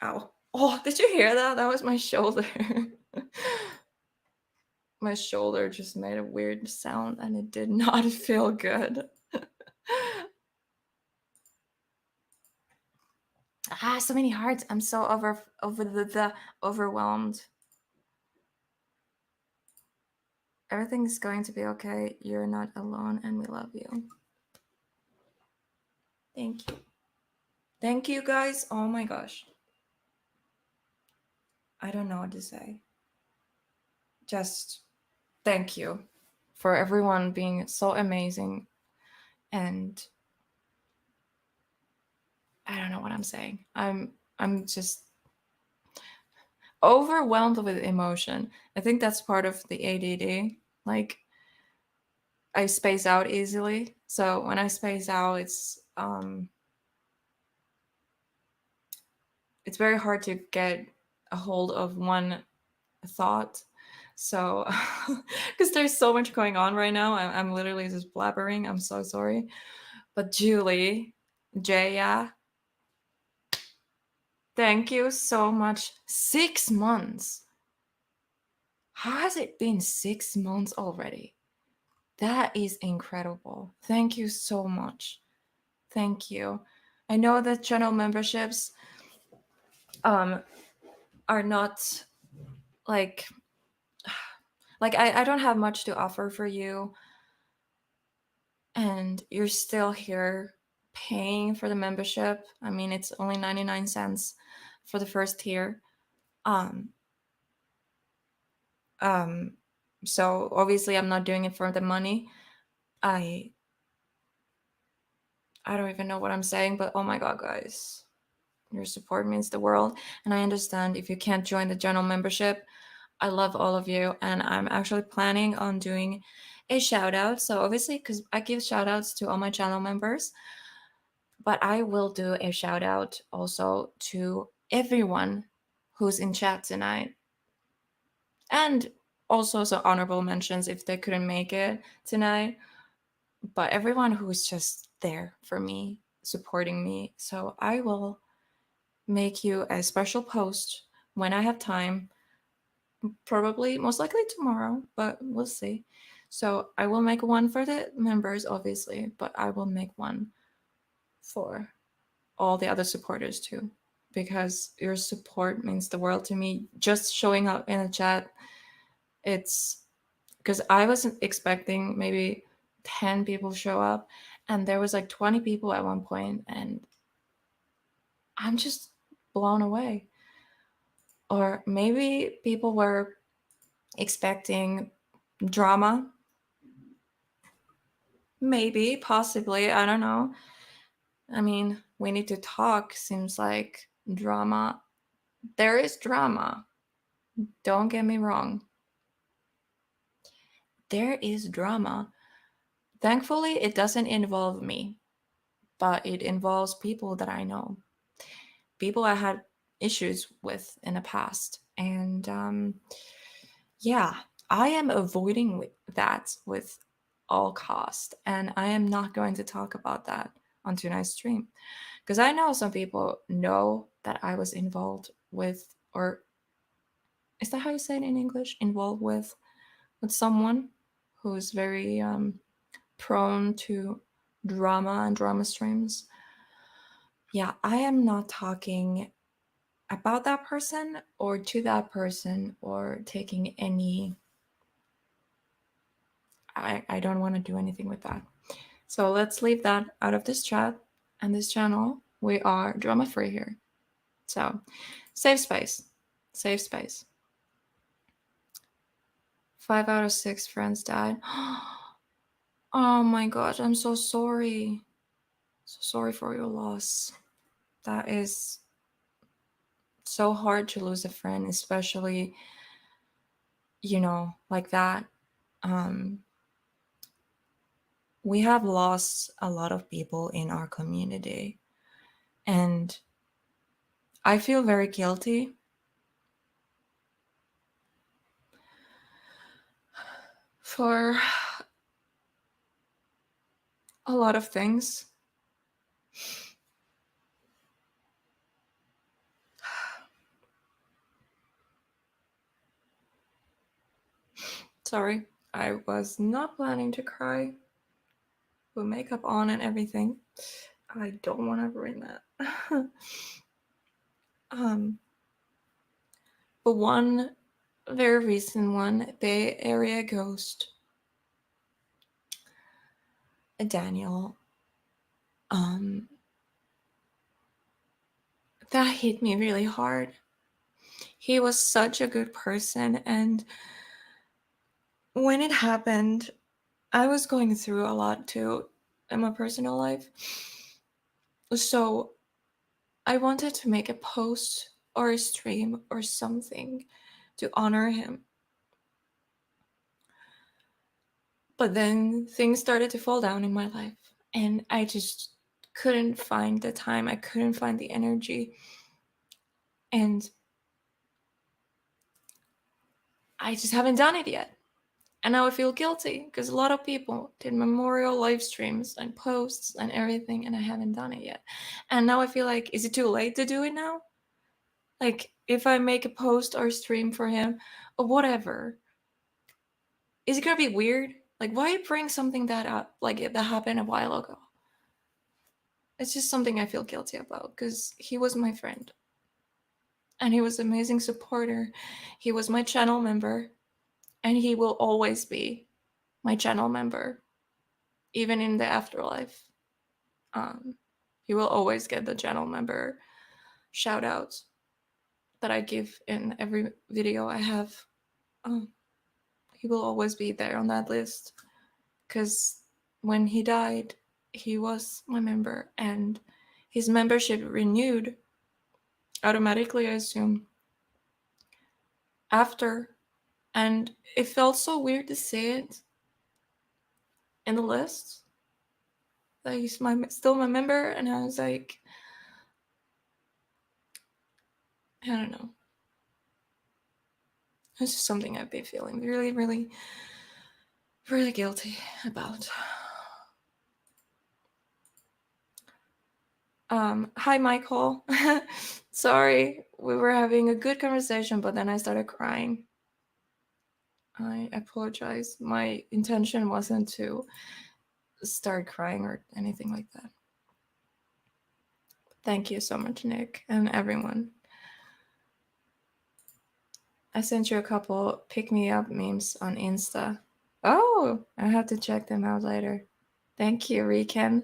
Speaker 2: ow. Oh, did you hear that? That was my shoulder. My shoulder just made a weird sound and it did not feel good. So many hearts. I'm so overwhelmed. Everything's going to be okay. You're not alone and we love you. Thank you. Thank you, guys. Oh my gosh. I don't know what to say. Just thank you for everyone being so amazing. And I don't know what I'm saying. I'm just overwhelmed with emotion. I think that's part of the ADD. Like, I space out easily. So when I space out, it's very hard to get a hold of one thought. So, because there's so much going on right now, I'm literally just blabbering. I'm so sorry. But Julie, Jaya, Thank you so much. 6 months. How has it been 6 months already? That is incredible. Thank you so much. Thank you. I know that channel memberships are not like I don't have much to offer for you, and you're still here paying for the membership. I mean, it's only 99 cents for the first tier. Um so obviously I'm not doing it for the money. I don't even know what I'm saying, but oh my god, guys. Your support means the world, and I understand if you can't join the general membership. I love all of you, and I'm actually planning on doing a shout out. So obviously, because I give shout outs to all my channel members, but I will do a shout out also to everyone who's in chat tonight, and also some honorable mentions if they couldn't make it tonight, but everyone who's just there for me, supporting me. So I will make you a special post when I have time, probably most likely tomorrow, but we'll see. So I will make one for the members, obviously, but I will make one for all the other supporters too, because your support means the world to me. Just showing up in a chat, it's because I wasn't expecting maybe 10 people show up, and there was like 20 people at one point, and I'm just blown away. Or maybe people were expecting drama. Maybe, possibly, I don't know. I mean, we need to talk seems like drama. There is drama. Don't get me wrong. There is drama. Thankfully, it doesn't involve me, but it involves people that I know, people I had issues with in the past. And yeah, I am avoiding that with all cost, and I am not going to talk about that on tonight's stream, because I know some people know that I was involved with, or is that how you say it in English? Involved with someone who's very prone to drama and drama streams. Yeah, I am not talking about that person or to that person or taking any. I don't want to do anything with that. So let's leave that out of this chat and this channel. We are drama free here. So safe space. Safe space. 5 out of 6 friends died. Oh my gosh, I'm so sorry. So sorry for your loss. That is so hard to lose a friend, especially, like that. We have lost a lot of people in our community, and I feel very guilty for a lot of things. Sorry, I was not planning to cry with makeup on and everything. I don't want to ruin that. But one very recent one, Bay Area ghost, Daniel, that hit me really hard. He was such a good person, and when it happened, I was going through a lot too in my personal life. So I wanted to make a post or a stream or something to honor him. But then things started to fall down in my life, and I just couldn't find the time. I couldn't find the energy. And I just haven't done it yet. And now I feel guilty because a lot of people did memorial live streams and posts and everything, and I haven't done it yet. And now I feel like, is it too late to do it now? Like, if I make a post or stream for him or whatever, is it gonna be weird? Like, why bring something that up, like that happened a while ago? It's just something I feel guilty about because he was my friend. And he was an amazing supporter. He was my channel member. And he will always be my channel member, even in the afterlife. He will always get the channel member shout outs that I give in every video I have. He will always be there on that list because when he died, he was my member and his membership renewed automatically, I assume, after. And it felt so weird to see it in the list that he's still my member, and I was like, I don't know. It's just something I've been feeling really, really, really guilty about. Hi, Michael. Sorry, we were having a good conversation, but then I started crying. I apologize. My intention wasn't to start crying or anything like that. Thank you so much, Nick, and everyone. I sent you a couple pick-me-up memes on Insta. Oh, I have to check them out later. Thank you, Riken.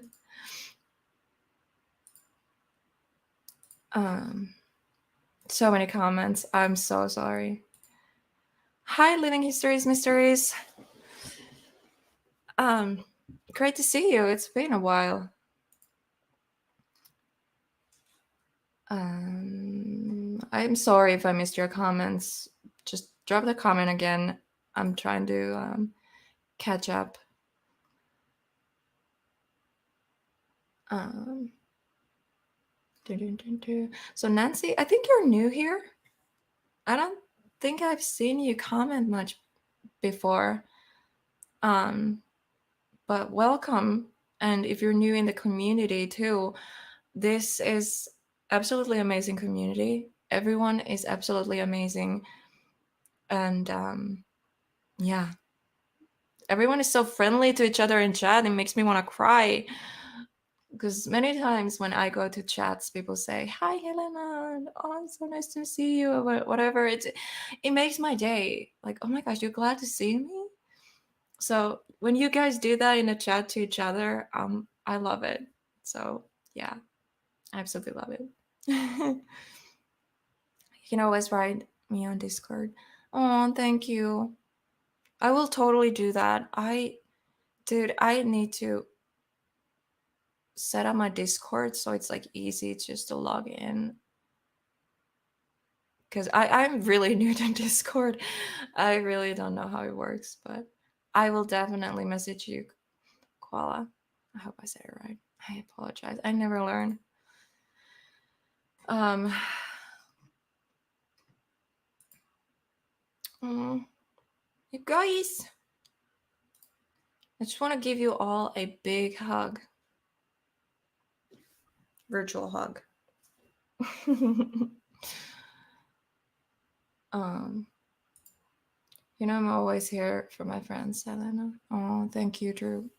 Speaker 2: So many comments. I'm so sorry. Hi, Living Histories Mysteries. Great to see you. It's been a while. I'm sorry if I missed your comments. Just drop the comment again. I'm trying to catch up. So Nancy, I think you're new here. I don't think I've seen you comment much before. But welcome. And if you're new in the community too, this is absolutely amazing community. Everyone is absolutely amazing. And yeah, everyone is so friendly to each other in chat. It makes me want to cry. Because many times when I go to chats, people say, "Hi, Helena. Oh, it's so nice to see you," or whatever. It makes my day. Like, oh my gosh, you're glad to see me? So when you guys do that in a chat to each other, I love it. So yeah, I absolutely love it. You can always write me on Discord. Oh, thank you. I will totally do that. Dude, I need to set up my Discord so it's like easy just to log in. Because I'm really new to Discord. I really don't know how it works, but I will definitely message you, Koala. I hope I said it right. I apologize. I never learn. You guys, I just want to give you all a big hug. Virtual hug. You know, I'm always here for my friends, Helena. Oh, thank you, Drew.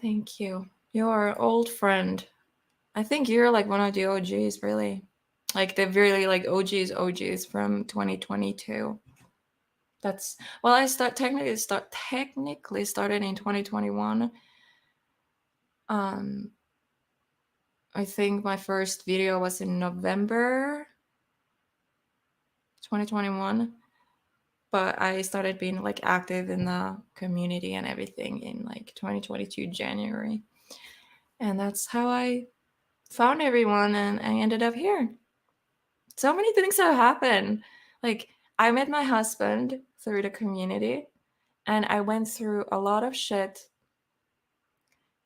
Speaker 2: Thank you. You're an old friend. I think you're like one of the OGs, really. Like the really like OGs from 2022. That's well, I technically started in 2021. I think my first video was in November 2021, but I started being like active in the community and everything in like 2022 January. And that's how I found everyone and I ended up here. So many things have happened. Like I met my husband through the community and I went through a lot of shit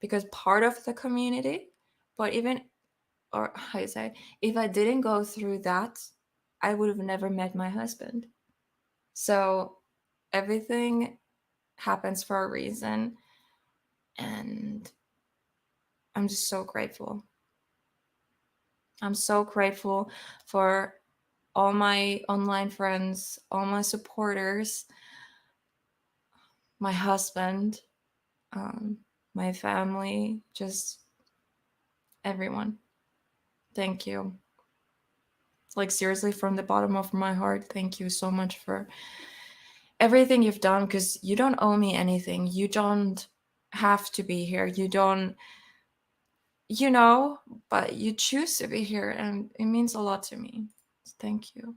Speaker 2: because part of the community, but even, or how you say, if I didn't go through that, I would have never met my husband. So everything happens for a reason. And I'm just so grateful. I'm so grateful for all my online friends, all my supporters, my husband, my family, just everyone. Thank you. Like, seriously, from the bottom of my heart, thank you so much for everything you've done, because you don't owe me anything. You don't have to be here. You don't, but you choose to be here, and it means a lot to me. Thank you.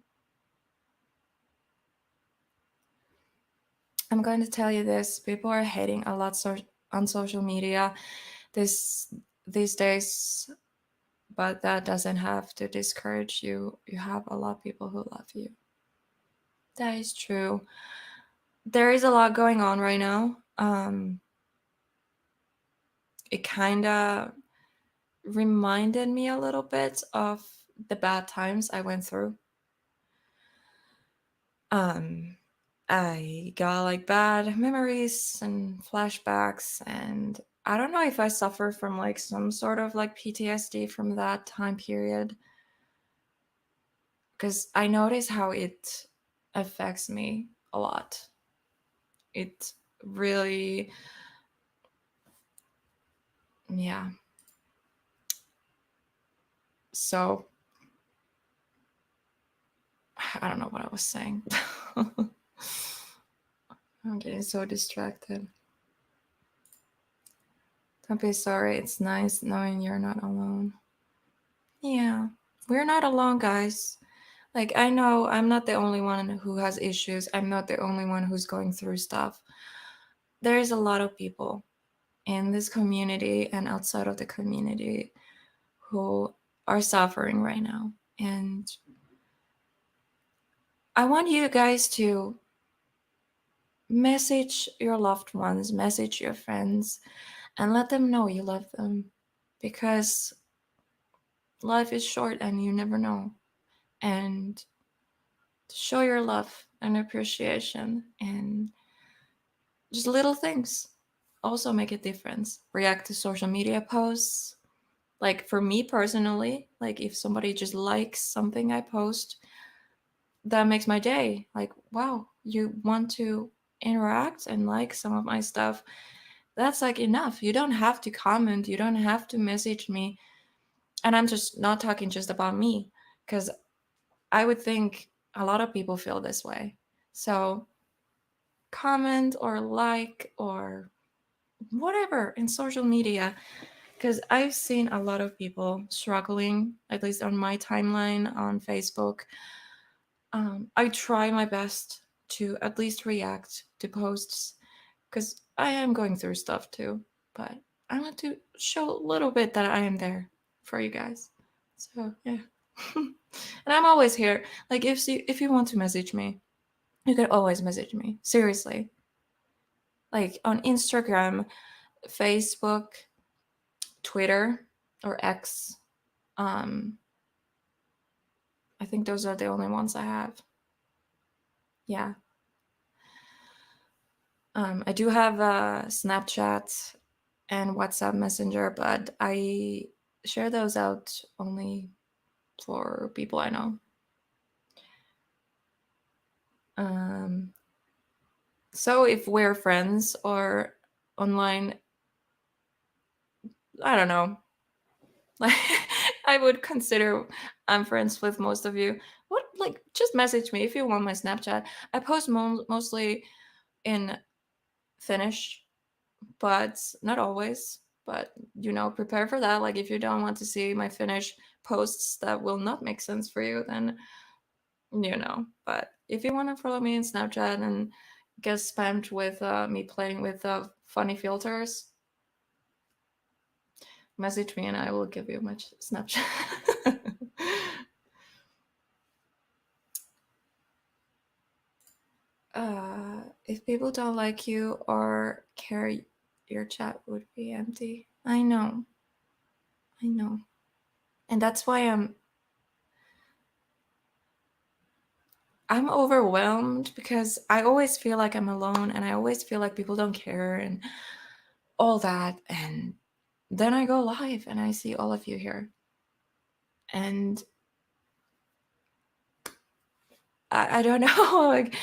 Speaker 2: I'm going to tell you this. People are hating a lot on social media these days, but that doesn't have to discourage you. You have a lot of people who love you. That is true. There is a lot going on right now. It kind of reminded me a little bit of the bad times I went through. I got like bad memories and flashbacks, and I don't know if I suffer from like some sort of like PTSD from that time period, because I notice how it affects me a lot. It really, yeah. So I don't know what I was saying. I'm getting so distracted. Don't be sorry. It's nice knowing you're not alone. Yeah, we're not alone, guys. Like, I know I'm not the only one who has issues. I'm not the only one who's going through stuff. There's a lot of people in this community and outside of the community who are suffering right now. And I want you guys to message your loved ones, message your friends, and let them know you love them, because life is short and you never know. And show your love and appreciation, and just little things also make a difference. React to social media posts. Like, for me personally, like if somebody just likes something I post, that makes my day. Like, wow, you want to interact and like some of my stuff. That's like enough. You don't have to comment, you don't have to message me. And I'm just not talking just about me, because I would think a lot of people feel this way. So comment or like or whatever in social media, because I've seen a lot of people struggling, at least on my timeline on Facebook. I try my best to at least react to posts, because I am going through stuff too, but I want to show a little bit that I am there for you guys. So yeah. And I'm always here. Like, if you want to message me, you can always message me. Seriously. Like on Instagram, Facebook, Twitter, or X. I think those are the only ones I have. Yeah. I do have Snapchat and WhatsApp Messenger, but I share those out only for people I know. So if we're friends or online, I don't know. Like, I would consider I'm friends with most of you. What, like, just message me if you want my Snapchat. I post mostly in Finnish, but not always. But prepare for that. Like, if you don't want to see my Finnish posts that will not make sense for you, then But if you want to follow me in Snapchat and get spammed with me playing with funny filters, message me and I will give you my Snapchat. If people don't like you or care, your chat would be empty. I know. And that's why I'm overwhelmed, because I always feel like I'm alone, and I always feel like people don't care and all that. And then I go live and I see all of you here. And I don't know, like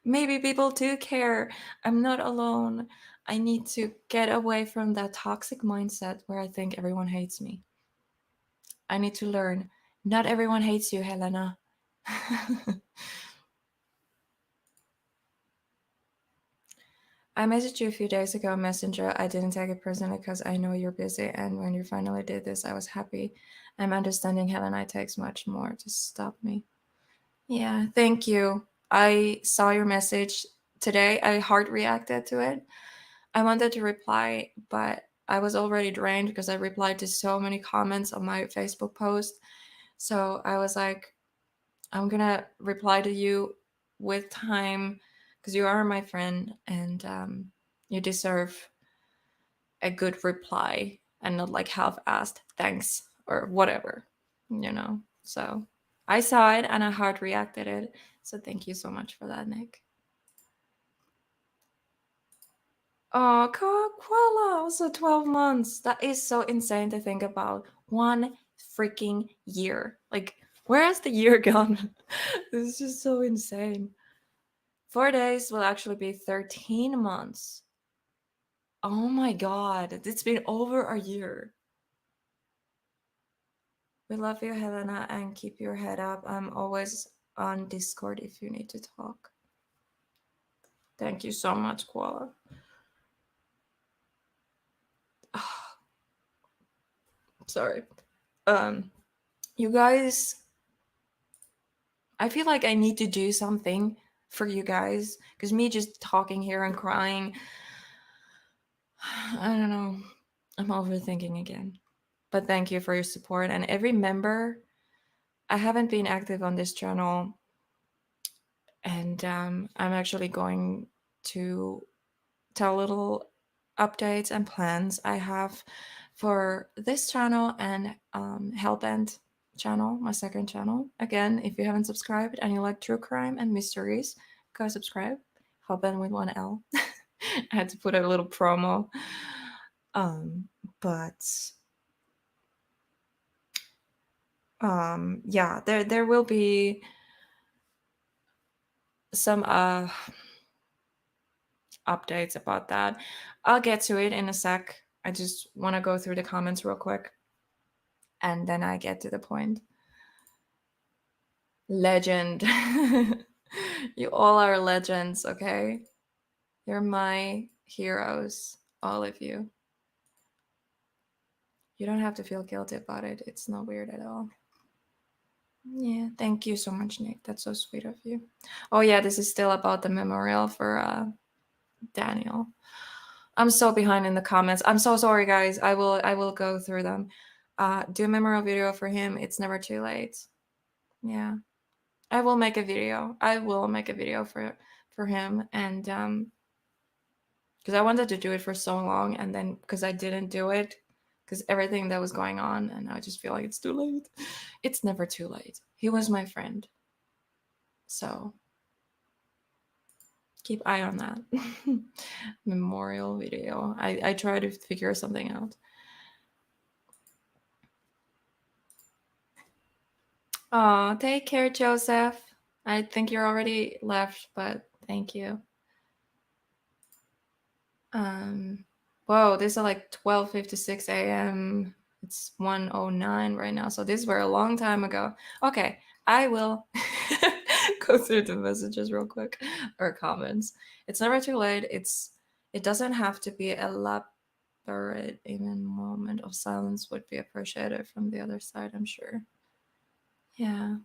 Speaker 2: maybe people do care. I'm not alone. I need to get away from that toxic mindset where I think everyone hates me. I need to learn. Not everyone hates you, Helena. I messaged you a few days ago on Messenger. I didn't take it personally because I know you're busy, and when you finally did this, I was happy. I'm understanding Helena takes much more to stop me. Yeah, thank you. I saw your message today. I hard reacted to it. I wanted to reply, but I was already drained because I replied to so many comments on my Facebook post. So I was like, I'm gonna reply to you with time because you are my friend, and you deserve a good reply and not like half-assed thanks or whatever, you know. So I saw it and I hard reacted it. So thank you so much for that, Nick. Oh, koala! Also 12 months. That is so insane to think about. 1 freaking year. Like, where has the year gone? This is just so insane. 4 days will actually be 13 months. Oh my god, it's been over a year. We love you, Helena, and keep your head up. I'm always on Discord if you need to talk. Thank you so much, Koala. Sorry. You guys, I feel like I need to do something for you guys because me just talking here and crying, I don't know. I'm overthinking again. But thank you for your support and every member. I haven't been active on this channel, and I'm actually going to tell little updates and plans I have for this channel and Hellbent channel, my second channel. Again, if you haven't subscribed and you like true crime and mysteries, go subscribe. Hellbent with 1L. I had to put a little promo. But yeah, there will be some updates about that. I'll get to it in a sec. I just want to go through the comments real quick and then I get to the point. Legend. You all are legends, okay? You're my heroes, all of you. You don't have to feel guilty about it. It's not weird at all. Yeah, thank you so much, Nick. That's so sweet of you. Oh yeah, this is still about the memorial for Daniel. I'm so behind in the comments. I'm so sorry, guys. I will go through them. Do a memorial video for him. It's never too late. Yeah, I will make a video. I will make a video for him, and because I wanted to do it for so long, and then because I didn't do it because everything that was going on, and I just feel like it's too late. It's never too late. He was my friend, so keep eye on that memorial video. I try to figure something out. Oh, take care, Joseph. I think you're already left, but thank you. Whoa, this is like 12:56 a.m. It's 1:09 right now, so these were a long time ago. Okay, I will go through the messages real quick or comments. It's never too late. It doesn't have to be elaborate. Even moment of silence would be appreciated from the other side, I'm sure. Yeah.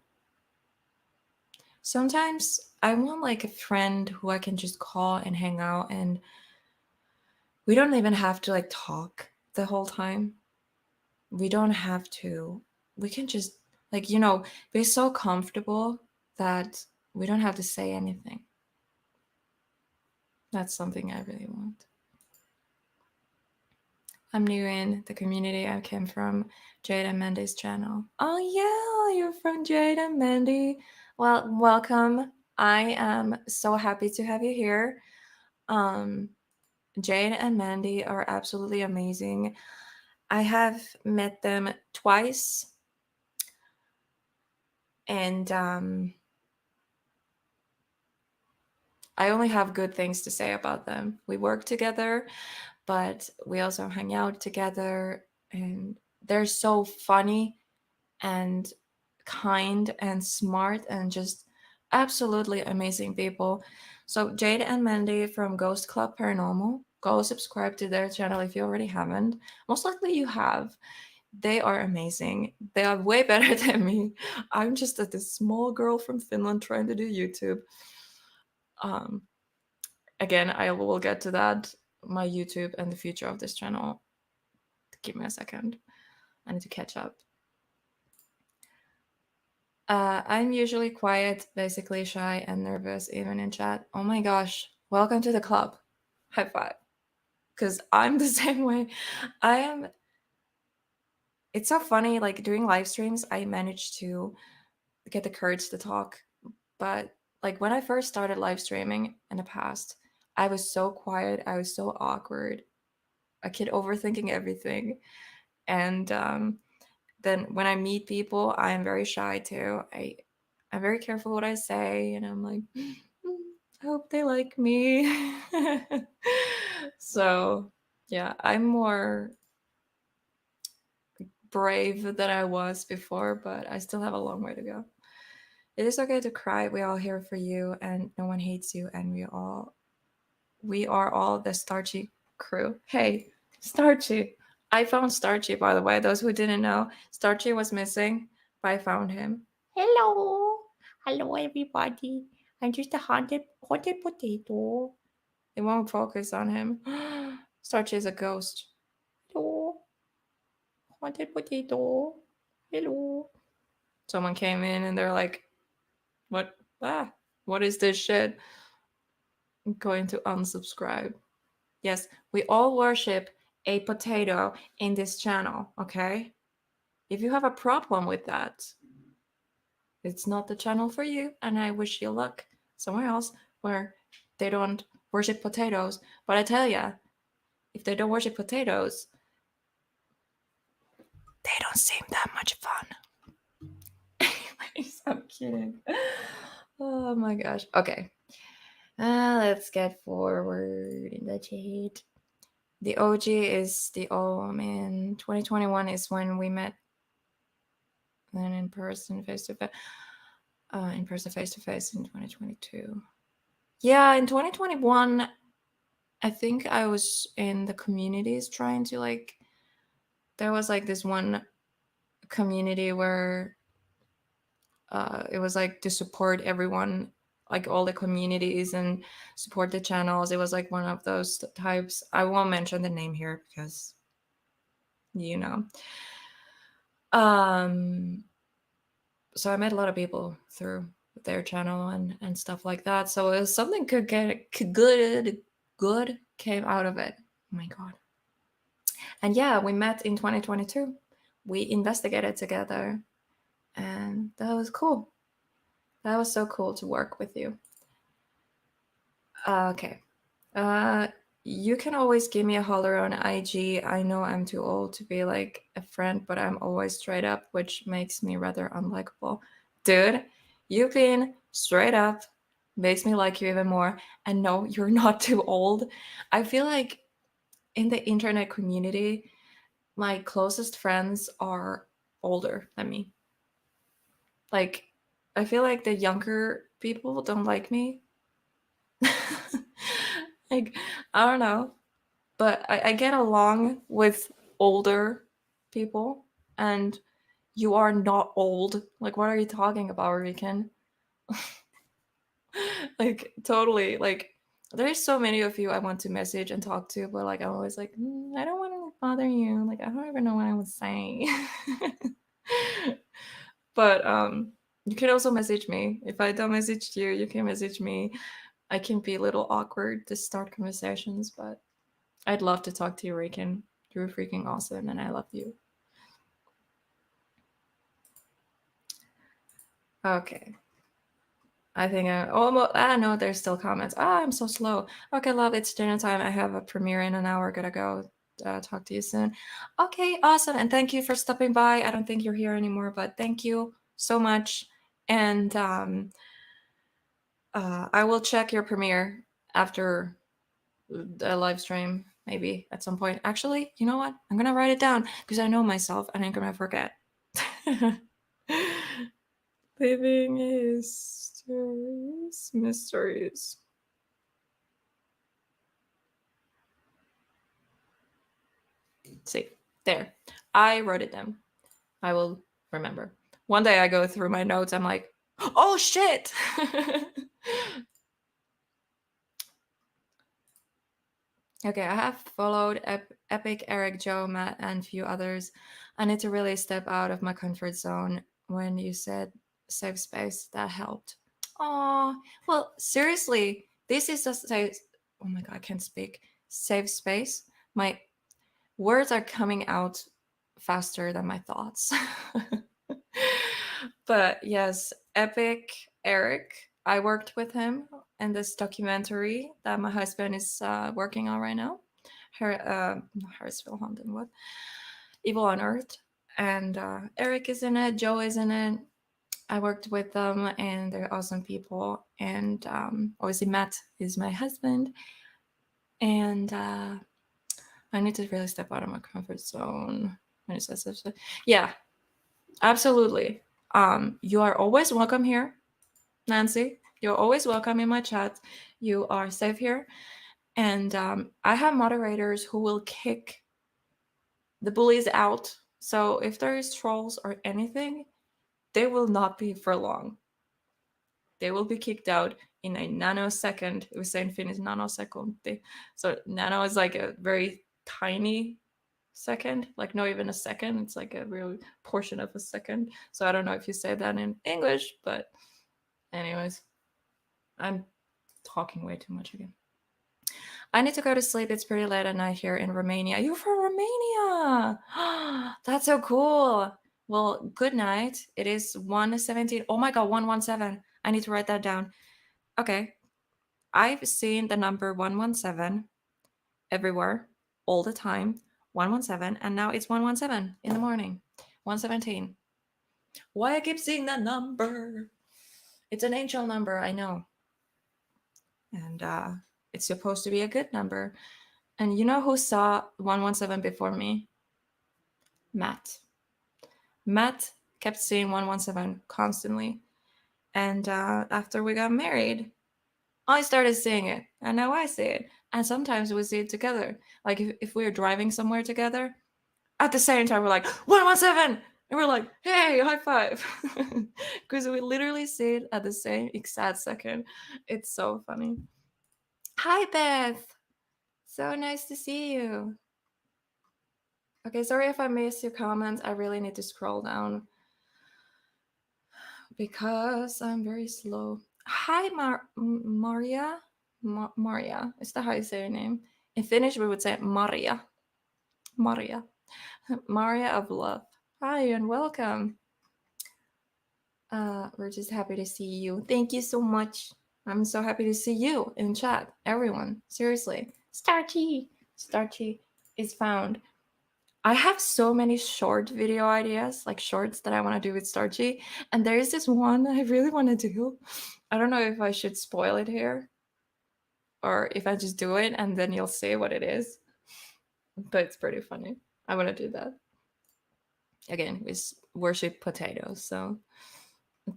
Speaker 2: Sometimes I want like a friend who I can just call and hang out, and we don't even have to like talk the whole time. We don't have to. We can just like, be so comfortable that we don't have to say anything. That's something I really want. I'm new in the community. I came from Jade and Mandy's channel. Oh yeah, you're from Jade and Mandy. Well, welcome. I am so happy to have you here. Jade and Mandy are absolutely amazing. I have met them twice. And I only have good things to say about them. We work together, but we also hang out together, and they're so funny and kind and smart and just absolutely amazing people. So Jade and Mandy from Ghost Club Paranormal, go subscribe to their channel if you already haven't. Most likely you have. They are amazing. They are way better than me. I'm just this small girl from Finland trying to do YouTube. Um, Again, I will get to that, my YouTube and the future of this channel. Give me a second. I need to catch up. I'm usually quiet, basically shy and nervous, even in chat. Oh my gosh, welcome to the club. High five. Because I'm the same way. I am. It's so funny, like doing live streams, I managed to get the courage to talk. But like when I first started live streaming in the past, I was so quiet, I was so awkward, a kid overthinking everything. And then when I meet people, I am very shy too. I'm very careful what I say, and I'm like, I hope they like me. So yeah, I'm more brave than I was before, but I still have a long way to go. It is okay to cry. We're all here for you, and no one hates you, and we are all the Starchy crew. Hey, Starchy. I found Starchy, by the way. Those who didn't know, Starchy was missing, but I found him. Hello. Hello, everybody. I'm just a haunted potato. It won't focus on him. Starchy is a ghost. Hello. Haunted potato. Hello. Someone came in and they're like, what? Ah, what is this shit? I'm going to unsubscribe. Yes, we all worship a potato in this channel, okay? If you have a problem with that, it's not the channel for you, and I wish you luck somewhere else where they don't worship potatoes. But I tell ya, if they don't worship potatoes, they don't seem that much fun. Anyways, I'm kidding. Oh my gosh. Okay. Let's get forward in the chat. The OG is the in 2021 is when we met. Then in person, face to face. In person, face to face in 2022. Yeah, in 2021, I think I was in the communities trying to like. There was like this one community where it was like to support everyone, like all the communities and support the channels. It was like one of those types. I won't mention the name here because, you know. So I met a lot of people through their channel and stuff like that. So if something could get good came out of it. Oh my god. And yeah, we met in 2022. We investigated together, and that was cool. That was so cool to work with you. Okay. You can always give me a holler on IG. I know I'm too old to be like a friend, but I'm always straight up, which makes me rather unlikable. Dude, you being straight up makes me like you even more. And no, you're not too old. I feel like in the internet community, my closest friends are older than me. Like, I feel like the younger people don't like me. Like, I don't know. But I get along with older people, and you are not old. Like, what are you talking about, Rican? Like, totally. Like, there's so many of you I want to message and talk to, but like, I'm always like, I don't want to bother you. Like, I don't even know what I would say. But you can also message me. If I don't message you, you can message me. I can be a little awkward to start conversations, but I'd love to talk to you, Rican. You're freaking awesome, and I love you. Okay. I think I almost. I know there's still comments. I'm so slow. Okay, love. It's dinner time. I have a premiere in an hour. Gotta go. Talk to you soon. Okay, awesome. And thank you for stopping by. I don't think you're here anymore, but thank you so much. And I will check your premiere after the live stream, maybe at some point. Actually, you know what? I'm gonna write it down because I know myself and I'm gonna forget. Living histories, mysteries. See, there. I wrote it down. I will remember. One day I go through my notes, I'm like, oh shit! Okay, I have followed Epic, Eric, Joe, Matt, and few others. I need to really step out of my comfort zone. When you said safe space, that helped. Oh, well, seriously, this is just a, oh my god, I can't speak. Safe space. My words are coming out faster than my thoughts. But yes, Epic Eric, I worked with him in this documentary that my husband is working on right now. Harrisville Haunted, what? Evil on Earth. And Eric is in it, Joe is in it. I worked with them and they're awesome people. And obviously, Matt is my husband. And I need to really step out of my comfort zone. Yeah, absolutely. You are always welcome here, Nancy. You're always welcome in my chat. You are safe here. And I have moderators who will kick the bullies out. So if there is trolls or anything, they will not be for long. They will be kicked out in a nanosecond. We say in Finnish nanosecond. So nano is like a very tiny second, like not even a second. It's like a real portion of a second. So I don't know if you say that in English, but anyways, I'm talking way too much again. I need to go to sleep. It's pretty late at night here in Romania. You're from Romania. That's so cool. Well, good night. It is 1:17. Oh my god, 117. I need to write that down. Okay. I've seen the number 117 everywhere all the time. 117, and now it's 117 in the morning. 117. Why I keep seeing that number? It's an angel number, I know. And it's supposed to be a good number. And you know who saw 117 before me? Matt. Matt kept seeing 117 constantly. And after we got married, I started seeing it. And now I see it. And sometimes we see it together. Like if we're driving somewhere together, at the same time, we're like, 117! And we're like, hey, high five. Because we literally see it at the same exact second. It's so funny. Hi, Beth. So nice to see you. Okay, sorry if I missed your comments. I really need to scroll down because I'm very slow. Hi, Maria. Maria. Is that how you say your name? In Finnish, we would say Maria. Maria. Maria of Love. Hi, and welcome. We're just happy to see you. Thank you so much. I'm so happy to see you in chat. Everyone, seriously. Starchy. Starchy is found. I have so many short video ideas, like shorts that I want to do with Starchy. And there is this one I really want to do. I don't know if I should spoil it here or if I just do it and then you'll see what it is. But it's pretty funny. I want to do that. Again, we worship potatoes. So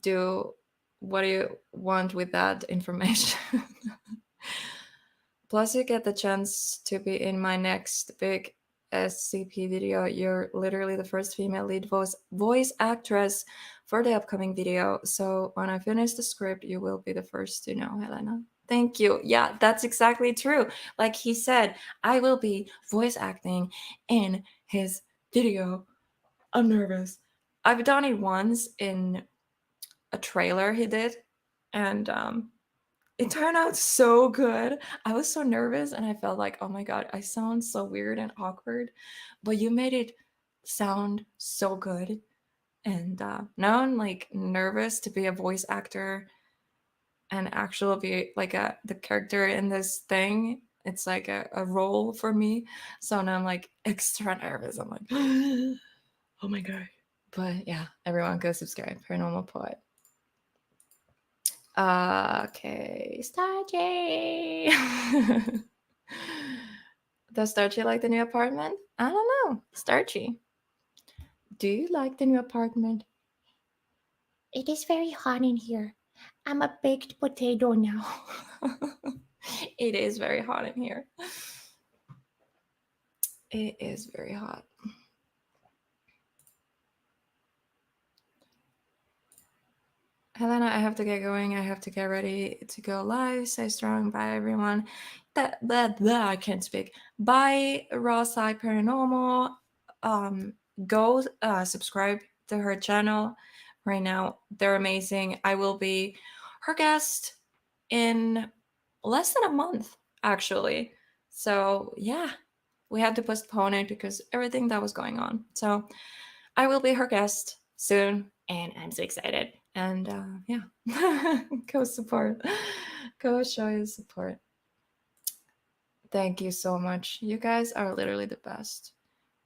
Speaker 2: do what do you want with that information? Plus, you get the chance to be in my next big SCP video. You're literally the first female lead voice actress for the upcoming video. So when I finish the script, you will be the first to know, Helena. Thank you. Yeah, that's exactly true. Like he said, I will be voice acting in his video. I'm nervous. I've done it once in a trailer he did, and it turned out so good. I was so nervous and I felt like, oh my god, I sound so weird and awkward, but you made it sound so good. And now I'm like nervous to be a voice actor and actually be like the character in this thing. It's like a role for me. So now I'm like extra nervous. I'm like, oh my god. But yeah, everyone go subscribe. Paranormal Poet. Okay, Starchy. Does Starchy like the new apartment? I don't know. Starchy, do you like the new apartment? It is very hot in here. I'm a baked potato now. It is very hot in here. It is very hot. Helena, I have to get going. I have to get ready to go live. Stay strong. Bye, everyone. That I can't speak. Bye, Raw Side Paranormal. Go subscribe to her channel right now. They're amazing. I will be her guest in less than a month, actually. So yeah, we had to postpone it because everything that was going on. So I will be her guest soon, and I'm so excited. And yeah, go support, go show your support. Thank you so much. You guys are literally the best.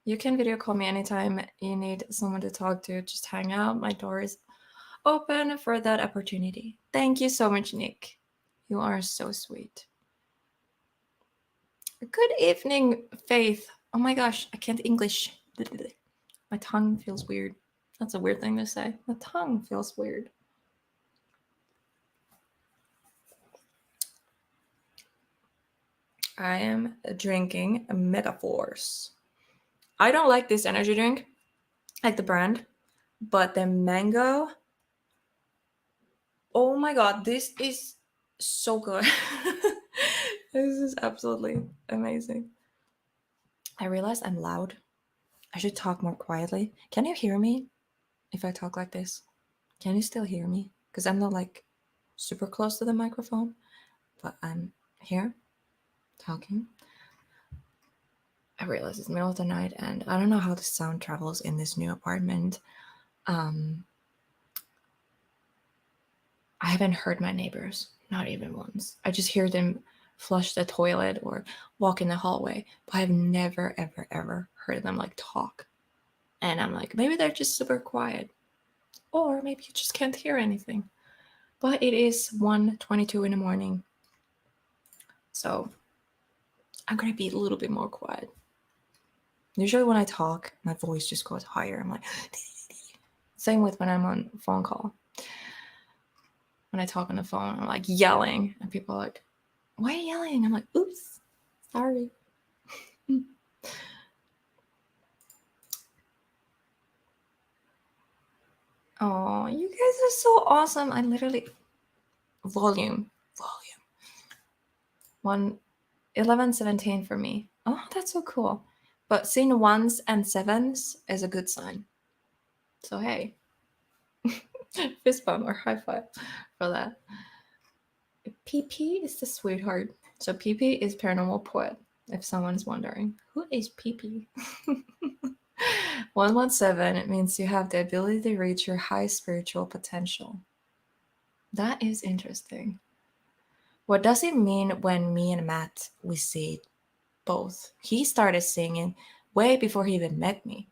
Speaker 2: You can video call me anytime you need someone to talk to. Just hang out. My door is open for that opportunity. Thank you so much, Nick. You are so sweet. Good evening, Faith. Oh my gosh, I can't English. My tongue feels weird. That's a weird thing to say. My tongue feels weird. I am drinking Megaforce. I don't like this energy drink, like the brand, but the mango. Oh my god, this is so good. This is absolutely amazing. I realize I'm loud. I should talk more quietly. Can you hear me if I talk like this? Can you still hear me? Because I'm not like super close to the microphone, but I'm here talking. I realize it's the middle of the night and I don't know how the sound travels in this new apartment. I haven't heard my neighbors, not even once. I just hear them flush the toilet or walk in the hallway, but I've never, ever, ever heard them like talk. And I'm like, maybe they're just super quiet, or maybe you just can't hear anything. But it is 1:22 in the morning, so I'm gonna be a little bit more quiet. Usually when I talk, my voice just goes higher. I'm like, same with when I'm on phone call. When I talk on the phone, I'm like yelling, and people are like, why are you yelling? I'm like, oops, sorry. Oh, you guys are so awesome. I literally volume. 11:17 for me. Oh, that's so cool. But seeing ones and sevens is a good sign. So hey. Fist bump or high five for that. PP is the sweetheart. So PP is paranormal poet, if someone's wondering. Who is PP? 117, it means you have the ability to reach your high spiritual potential. That is interesting. What does it mean when me and Matt, we see both? He started singing way before he even met me.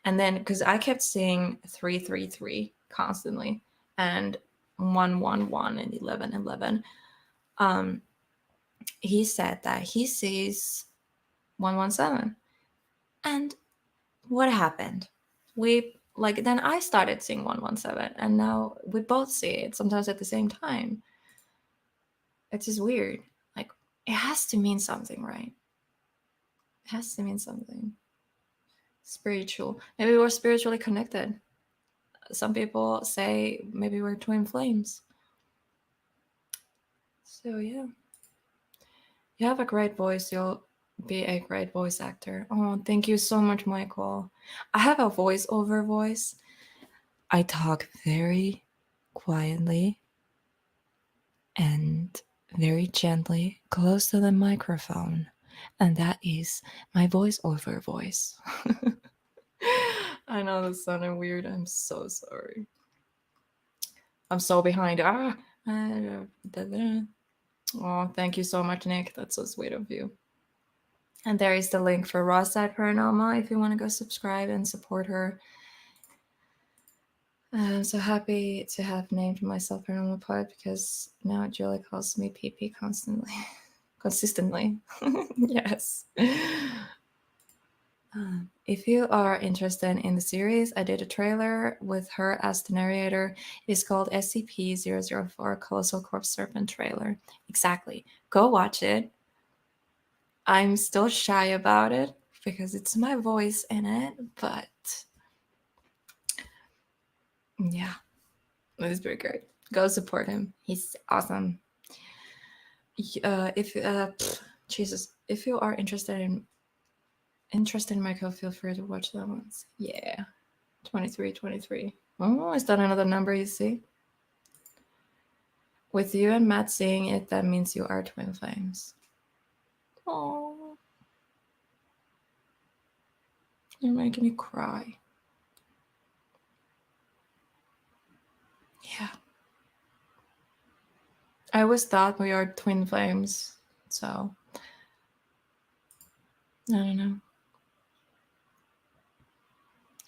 Speaker 2: And then, because I kept seeing 333 constantly and 111 and 1111, he said that he sees 117. And what happened? Then I started seeing 117, and now we both see it sometimes at the same time. It's just weird. Like, it has to mean something, right? It has to mean something. Spiritual. Maybe we're spiritually connected. Some people say maybe we're twin flames. So yeah. You have a great voice. You'll be a great voice actor. Oh, thank you so much, Michael. I have a voiceover voice. I talk very quietly and very gently close to the microphone. And that is my voiceover voice. I know this sounded weird. I'm so sorry. I'm so behind. Oh, thank you so much, Nick. That's so sweet of you. And there is the link for Raw Side Paranormal if you want to go subscribe and support her. I'm so happy to have named myself Paranormal Pod because now Julie calls me PP constantly. Consistently. Yes. If you are interested in the series, I did a trailer with her as the narrator. It is called SCP-004 Colossal Corpse Serpent Trailer. Exactly. Go watch it. I'm still shy about it because it's my voice in it, but yeah, it's pretty great. Go support him. He's awesome. Jesus, if you are interested in Michael, feel free to watch that ones. Yeah, 23. Oh, is that another number you see? With you and Matt seeing it, that means you are twin flames. Oh, you're making me cry. Yeah. I always thought we are twin flames, so I don't know.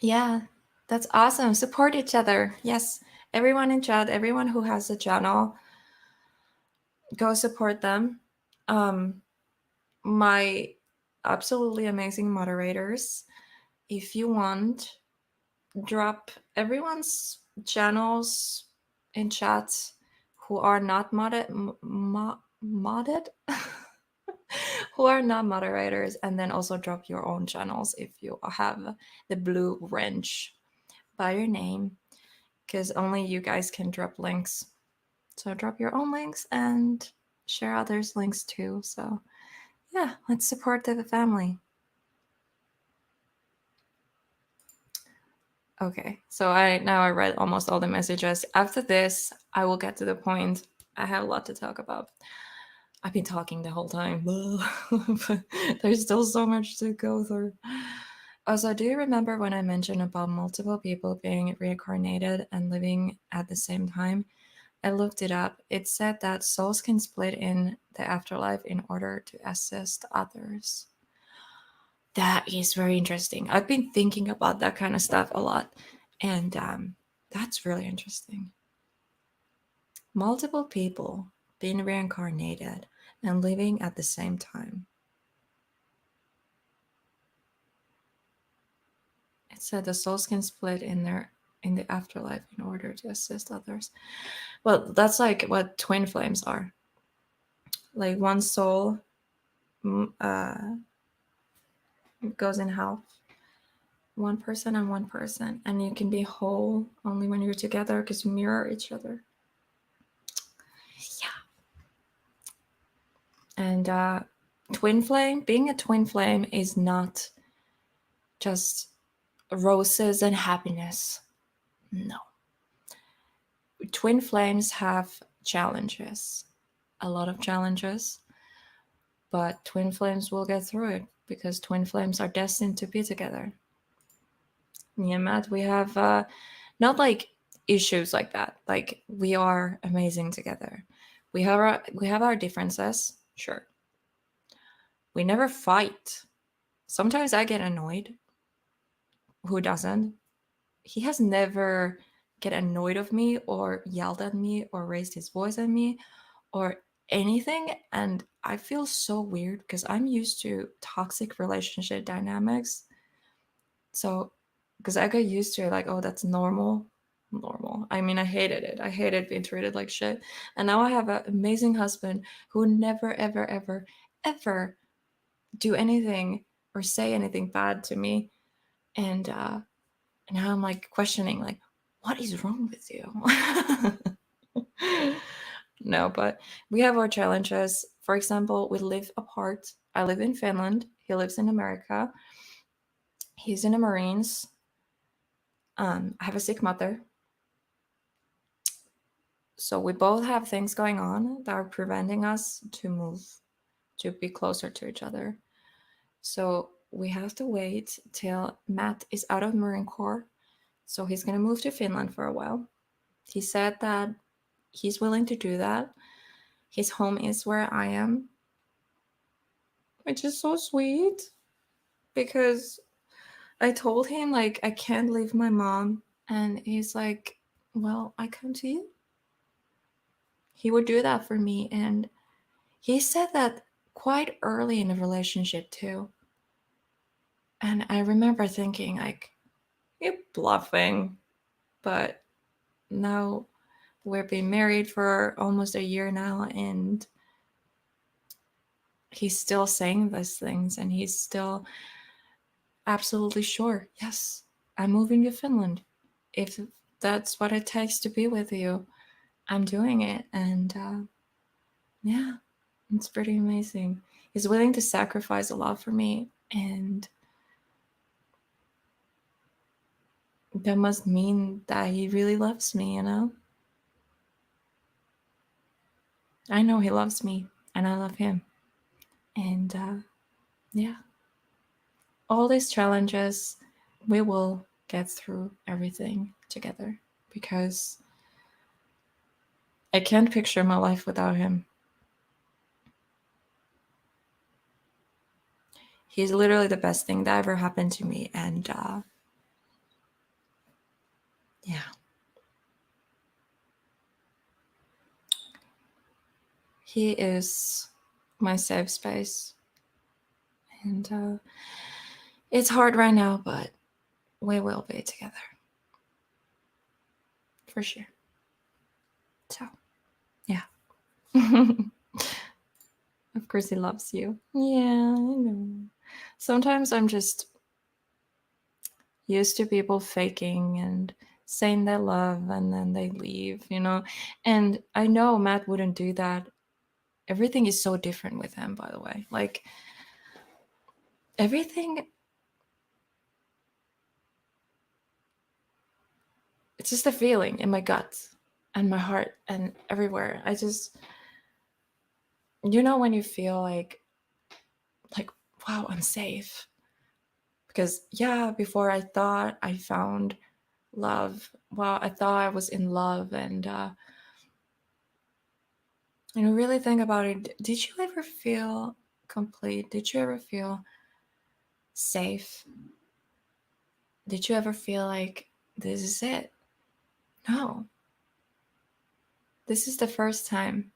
Speaker 2: Yeah, that's awesome. Support each other. Yes, everyone in chat, everyone who has a channel, go support them. My absolutely amazing moderators. If you want, drop everyone's channels in chat who are not modded who are not moderators, and then also drop your own channels if you have the blue wrench by your name, because only you guys can drop links. So drop your own links and share others' links too. So yeah, let's support the family. Okay, so I read almost all the messages. After this, I will get to the point. I have a lot to talk about. I've been talking the whole time, but there's still so much to go through. Also, do you remember when I mentioned about multiple people being reincarnated and living at the same time? I looked it up. It said that souls can split in the afterlife in order to assist others. That is very interesting. I've been thinking about that kind of stuff a lot, and that's really interesting. Multiple people being reincarnated and living at the same time. It said the souls can split in the afterlife in order to assist others. Well, that's like what twin flames are. Like one soul goes in half. One person and one person, and you can be whole only when you're together because you mirror each other. Yeah. And twin flame, being a twin flame is not just roses and happiness. No. Twin flames have challenges, a lot of challenges, but twin flames will get through it because twin flames are destined to be together. Me and Matt, we have not like issues like that. Like we are amazing together. We have our differences, sure. We never fight. Sometimes I get annoyed. Who doesn't? He has never get annoyed of me or yelled at me or raised his voice at me or anything, and I feel so weird because I'm used to toxic relationship dynamics. So because I got used to it, like, oh, that's normal. I mean, I hated it. I hated being treated like shit. And now I have an amazing husband who never, ever, ever, ever do anything or say anything bad to me. And now I'm like questioning, like, what is wrong with you? No, but we have our challenges. For example, we live apart. I live in Finland. He lives in America. He's in the Marines. I have a sick mother. So we both have things going on that are preventing us to move, to be closer to each other. So we have to wait till Matt is out of Marine Corps. So he's going to move to Finland for a while. He said that he's willing to do that. His home is where I am, which is so sweet because I told him, like, I can't leave my mom. And he's like, well, I come to you. He would do that for me. And he said that quite early in the relationship too. And I remember thinking, like, you're bluffing. But now we've been married for almost a year now, and he's still saying these things, and he's still absolutely sure. Yes, I'm moving to Finland. If that's what it takes to be with you, I'm doing it. And yeah, it's pretty amazing. He's willing to sacrifice a lot for me, and that must mean that he really loves me, you know? I know he loves me, and I love him. And yeah, all these challenges, we will get through everything together, because I can't picture my life without him. He's literally the best thing that ever happened to me. And yeah. He is my safe space. And it's hard right now, but we will be together. For sure. So, yeah. Of course he loves you. Yeah, I know. Sometimes I'm just used to people faking and saying they love and then they leave, you know? And I know Matt wouldn't do that. Everything is so different with him, by the way. Like, everything, it's just a feeling in my gut and my heart and everywhere. I just, you know, when you feel like, wow, I'm safe. Because yeah, before I thought I found love. Wow, I thought I was in love. And really think about it. Did you ever feel complete? Did you ever feel safe? Did you ever feel like this is it? No. This is the first time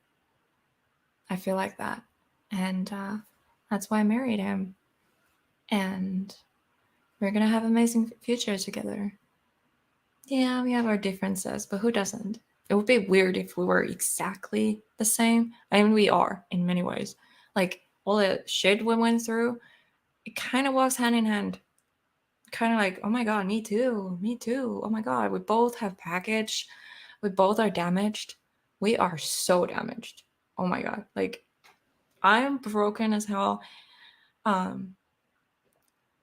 Speaker 2: I feel like that. And that's why I married him. And we're going to have an amazing future together. Yeah, we have our differences, but who doesn't? It would be weird if we were exactly the same. I mean, we are in many ways. Like, all the shit we went through, it kind of walks hand in hand. Kind of like, oh my god, me too, me too. Oh my god, we both have package. We both are damaged. We are so damaged. Oh my god, like, I'm broken as hell. Um,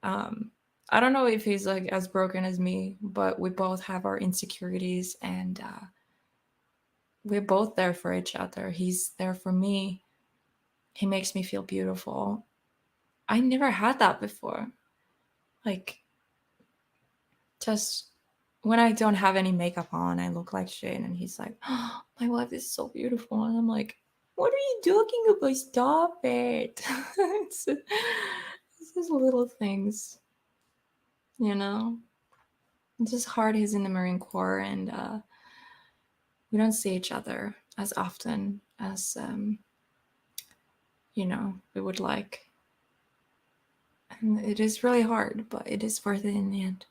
Speaker 2: I don't know if he's like as broken as me, but we both have our insecurities, and we're both there for each other. He's there for me. He makes me feel beautiful. I never had that before. Like, just when I don't have any makeup on, I look like shit, and he's like, oh, my wife is so beautiful. And I'm like, what are you talking about? Stop it. it's just little things, you know? It's just hard he's in the Marine Corps, and we don't see each other as often as, we would like. And it is really hard, but it is worth it in the end.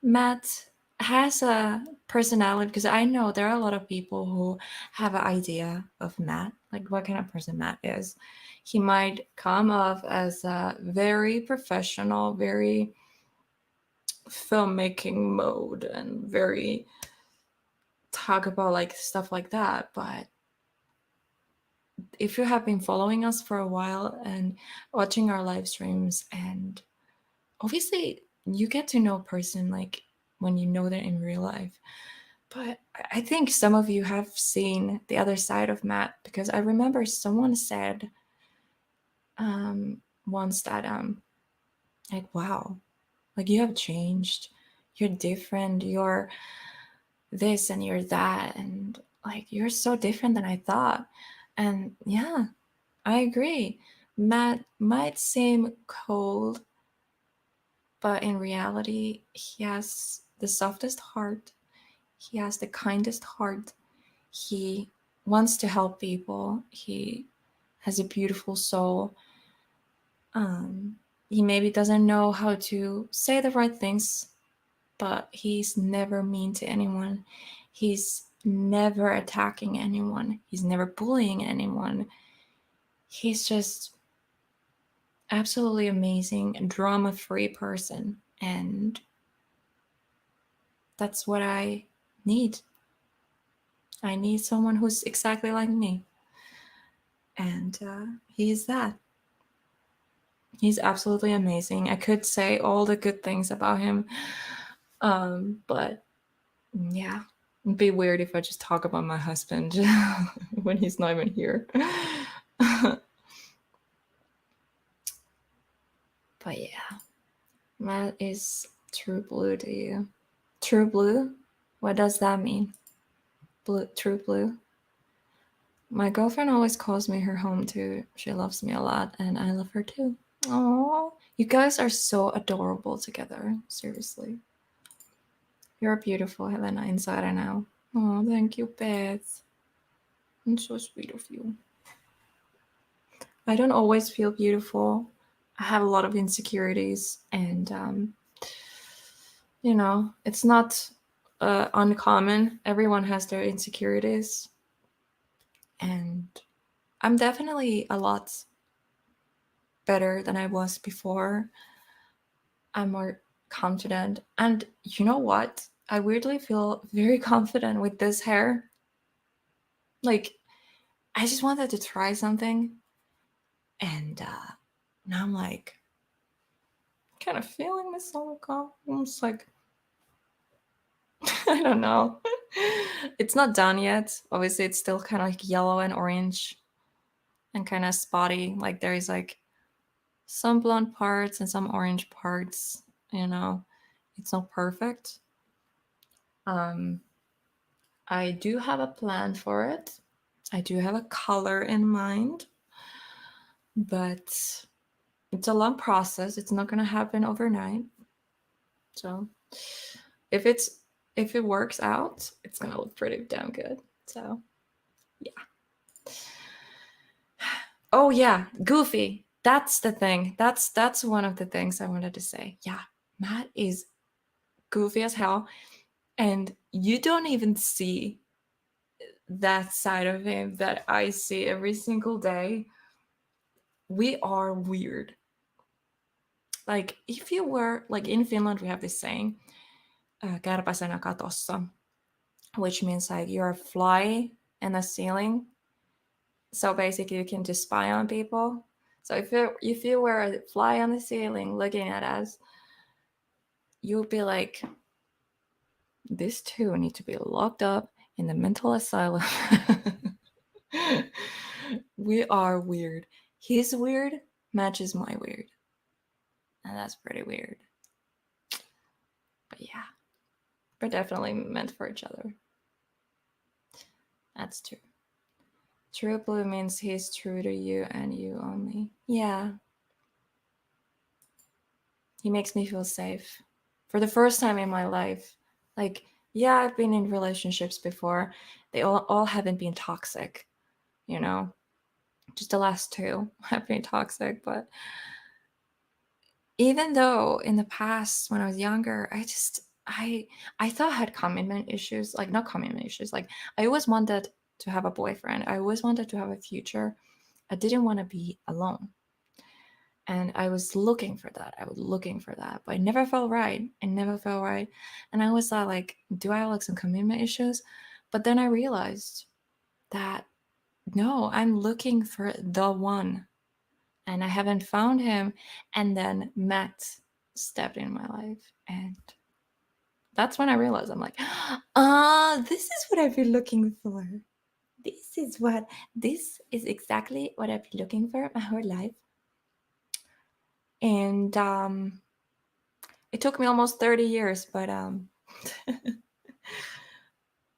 Speaker 2: Matt has a personality, because I know there are a lot of people who have an idea of Matt, like what kind of person Matt is. He might come off as a very professional, very filmmaking mode, and very talk about like stuff like that. But if you have been following us for a while and watching our live streams, and obviously you get to know a person like when you know them in real life. But I think some of you have seen the other side of Matt, because I remember someone said once that like, wow, like, you have changed, you're different, you're this and you're that, and like, you're so different than I thought. And yeah, I agree. Matt might seem cold, but in reality, he has the softest heart. He has the kindest heart. He wants to help people. He has a beautiful soul. He maybe doesn't know how to say the right things, but he's never mean to anyone. He's never attacking anyone. He's never bullying anyone. He's just absolutely amazing, drama-free person. And that's what I need. I need someone who's exactly like me. And he's that. He's absolutely amazing. I could say all the good things about him. But yeah, it'd be weird if I just talk about my husband when he's not even here. But yeah, that is true blue to you. True blue? What does that mean? Blue, true blue? My girlfriend always calls me her home too. She loves me a lot, and I love her too. Oh, you guys are so adorable together. Seriously. You're beautiful, Helena, inside and out. Oh, thank you, Beth. It's so sweet of you. I don't always feel beautiful. I have a lot of insecurities, and you know, it's not uncommon. Everyone has their insecurities, and I'm definitely a lot better than I was before. I'm more confident, and you know what? I weirdly feel very confident with this hair. Like, I just wanted to try something, and now I'm like, kind of feeling myself almost like I don't know. It's not done yet. Obviously, it's still kind of like yellow and orange and kind of spotty. Like there is like some blonde parts and some orange parts. You know, it's not perfect. I do have a plan for it. I do have a color in mind, but it's a long process. It's not going to happen overnight. So if it works out, it's going to look pretty damn good. So yeah. Oh yeah, goofy. That's the thing. That's one of the things I wanted to say. Yeah, Matt is goofy as hell, and you don't even see that side of him that I see every single day. We are weird. Like if you were like in Finland, we have this saying, "Kärpäsenä katossa," which means like you're a fly in the ceiling. So basically, you can just spy on people. So if you were a fly on the ceiling looking at us, you'll be like, these two need to be locked up in the mental asylum. We are weird. His weird matches my weird. And that's pretty weird. But yeah, we're definitely meant for each other. That's true. True blue means he's true to you and you only. Yeah. He makes me feel safe. For the first time in my life. Like, yeah, I've been in relationships before. They all haven't been toxic, you know? Just the last two have been toxic. But even though in the past, when I was younger, I thought I had commitment issues. Like, not commitment issues. Like, I always wanted to have a boyfriend. I always wanted to have a future. I didn't want to be alone. And I was looking for that. But it never felt right. And I always thought, like, do I have like some commitment issues? But then I realized that no, I'm looking for the one. And I haven't found him. And then Matt stepped in my life. And that's when I realized I'm like, this is what I've been looking for. This is exactly what I've been looking for my whole life. And it took me almost 30 years, but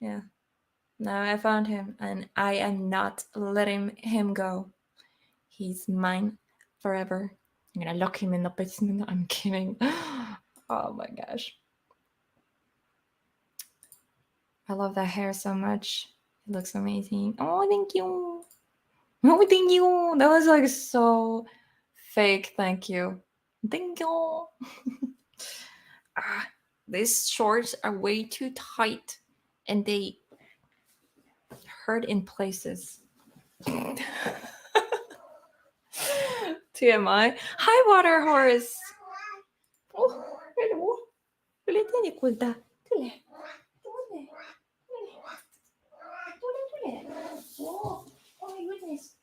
Speaker 2: yeah. Now I found him, and I am not letting him go. He's mine forever. I'm gonna lock him in the basement. I'm kidding. Oh my gosh. I love that hair so much. It looks amazing. Oh, thank you. Oh, thank you. That was like so fake. Thank you. Thank you. These shorts are way too tight and they hurt in places. TMI. Hi, water horse. Oh, hello. Tule tieni kulta. Tule. Tule. Tule. Oh my goodness.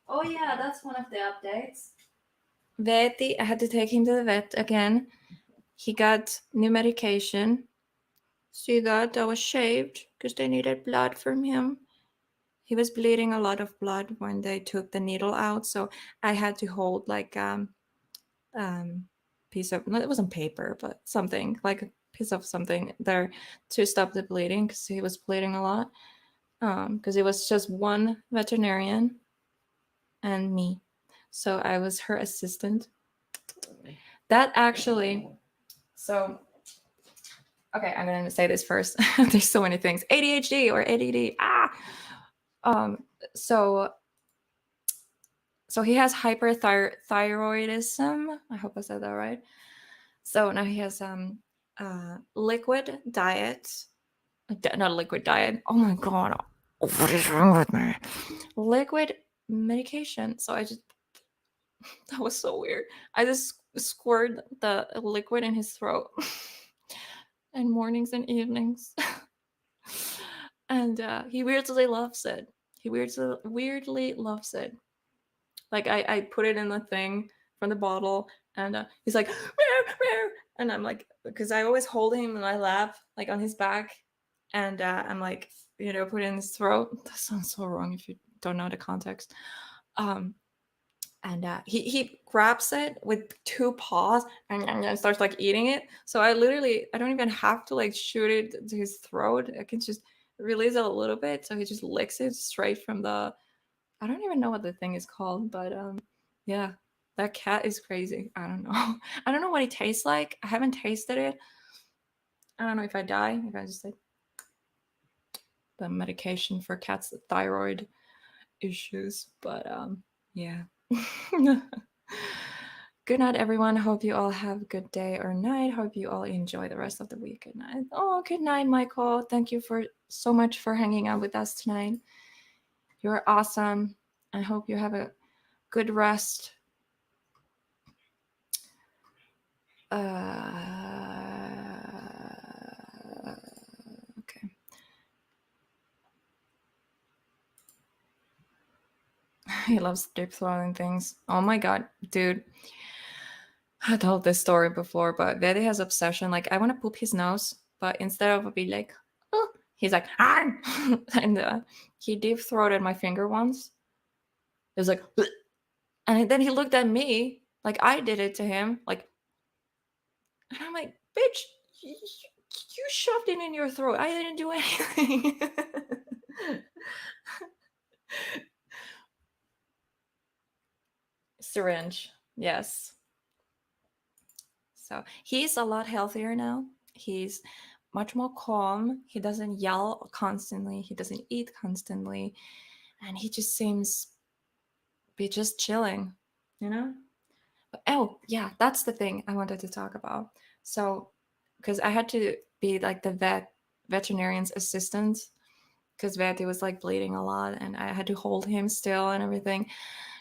Speaker 2: Oh yeah, that's one of the updates. Veti, I had to take him to the vet again. He got new medication. See that? I was shaved because they needed blood from him. He was bleeding a lot of blood when they took the needle out, so I had to hold like piece of, no, it wasn't paper, but something like a piece of something there to stop the bleeding because he was bleeding a lot. Because it was just one veterinarian and me, so I was her assistant. That actually, so okay, I'm gonna say this first. There's so many things. ADHD or ADD. So he has hyperthyroidism. I hope I said that right. So now he has liquid diet. Not a liquid diet. Oh my god. What is wrong with me? Liquid medication. So I just, that was so weird. I just squirted the liquid in his throat. And mornings and evenings. And he weirdly loves it. He weirdly loves it. Like I put it in the thing from the bottle, and he's like, meow, meow. And I'm like, because I always hold him in my lap, like on his back, and I'm like, put it in his throat. That sounds so wrong if you don't know the context. And he grabs it with two paws and starts like eating it. So I don't even have to like shoot it to his throat. I can just release it a little bit, so he just licks it straight from the, I don't even know what the thing is called, but yeah, that cat is crazy. I don't know. I don't know what it tastes like. I haven't tasted it. I don't know if I die, if I just like the medication for cats with thyroid issues, but yeah. Good night, everyone. Hope you all have a good day or night. Hope you all enjoy the rest of the week. Good night. Oh, good night, Michael. Thank you so much for hanging out with us tonight. You're awesome. I hope you have a good rest. Okay. He loves deep throating things. Oh my god, dude. I told this story before, but Vedi has obsession. Like, I want to poop his nose, but instead of be like, oh, he's like, ah! And he deep throated my finger once. It was like, bleh. And then he looked at me like I did it to him, like, and I'm like, bitch, you shoved it in your throat. I didn't do anything. Syringe, yes. So he's a lot healthier now. He's much more calm. He doesn't yell constantly. He doesn't eat constantly. And he just seems be just chilling, Oh, yeah, that's the thing I wanted to talk about. So, because I had to be like the veterinarian's assistant, because Veti was like bleeding a lot and I had to hold him still and everything.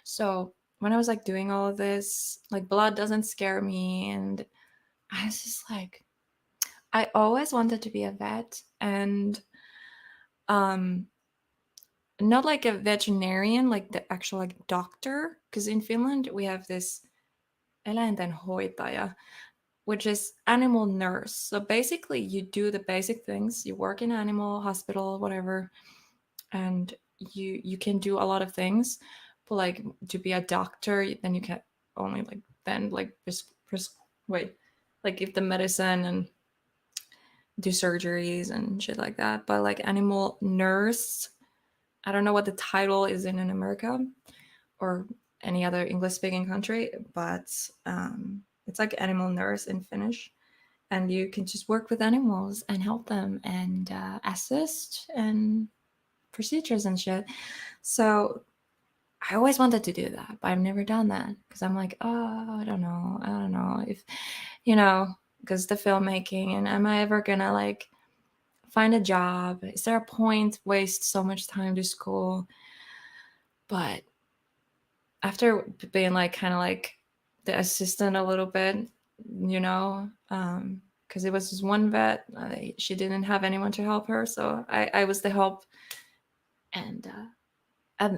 Speaker 2: So when I was like doing all of this, like blood doesn't scare me, and I was just like, I always wanted to be a vet, and not like a veterinarian, like the actual like doctor, because in Finland we have this eläintenhoitaja, which is animal nurse. So basically you do the basic things. You work in animal hospital, whatever, and you can do a lot of things. But like to be a doctor, then you can only like then like like give the medicine and do surgeries and shit like that. But like animal nurse, I don't know what the title is in America or any other English speaking country, but it's like animal nurse in Finnish. and you can just work with animals and help them and assist and procedures and shit. So I always wanted to do that, but I've never done that because I'm like, oh, I don't know if, because the filmmaking, and am I ever gonna like find a job? Is there a point waste so much time to school? But after being like kind of like the assistant a little bit, because it was just one vet, she didn't have anyone to help her, so I was the help. And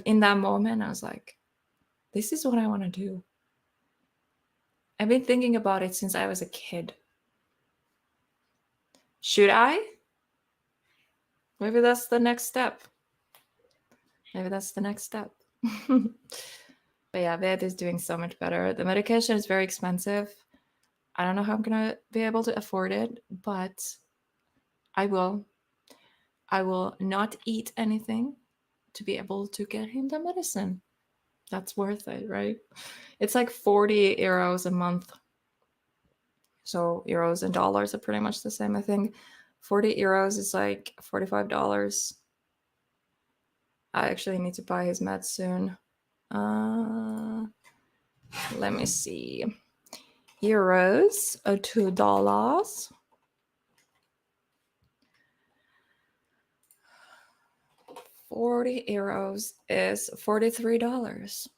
Speaker 2: in that moment, I was like, this is what I want to do. I've been thinking about it since I was a kid. Should I? Maybe that's the next step. But yeah, Ved is doing so much better. The medication is very expensive. I don't know how I'm gonna be able to afford it, but I will. I will not eat anything to be able to get him the medicine. That's worth it, right? It's like 40 euros a month. So euros and dollars are pretty much the same, I think. 40 euros is like $45. I actually need to buy his meds soon. Let me see. Euros are $2. €40 is $43.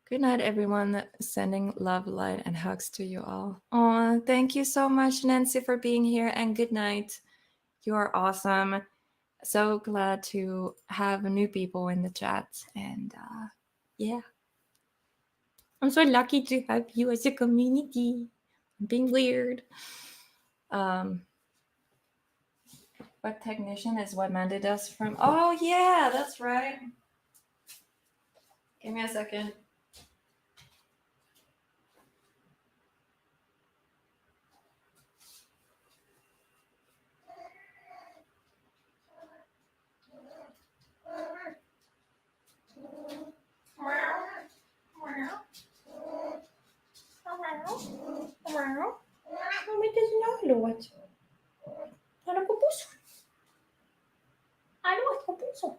Speaker 2: Good night, everyone. Sending love, light, and hugs to you all. Oh, thank you so much, Nancy, for being here, and good night. You are awesome. So glad to have new people in the chat, and yeah. I'm so lucky to have you as a community. I'm being weird. What technician is what Mandy does from... Oh, yeah, that's right. Give me a second. Mommy doesn't know låt. Han är på bussen. Han låter på bussen.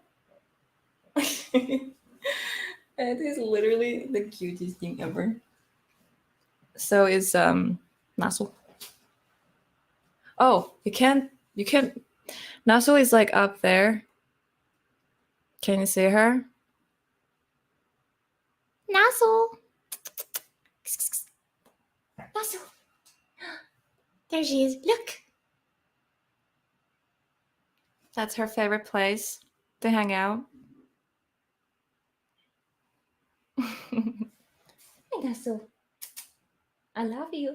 Speaker 2: It is literally the cutest thing ever. So is Nasu. Oh, you can't Nasu is like up there. Can you see her? Nasu. Nasu. There she is. Look. That's her favorite place to hang out. Hey, Nasu. I love you.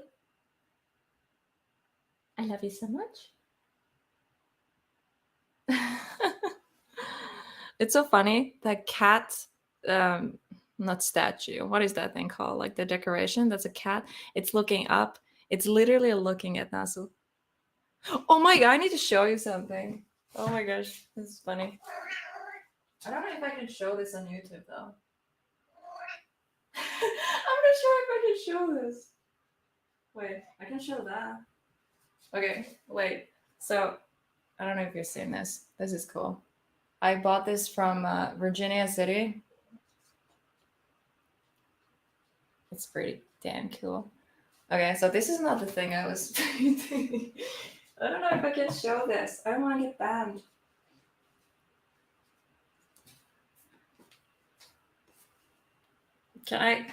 Speaker 2: I love you so much. It's so funny. That cat, not statue. What is that thing called? Like the decoration? That's a cat. It's looking up. It's literally looking at Nasu. Oh my god, I need to show you something. Oh my gosh, this is funny. I don't know if I can show this on YouTube though. I'm not sure if I can show this. Wait, I can show that. Okay, wait. So, I don't know if you've seen this. This is cool. I bought this from Virginia City. It's pretty damn cool. Okay, so this is not the thing I was thinking. I don't know if I can show this. I don't want to get banned. Can I?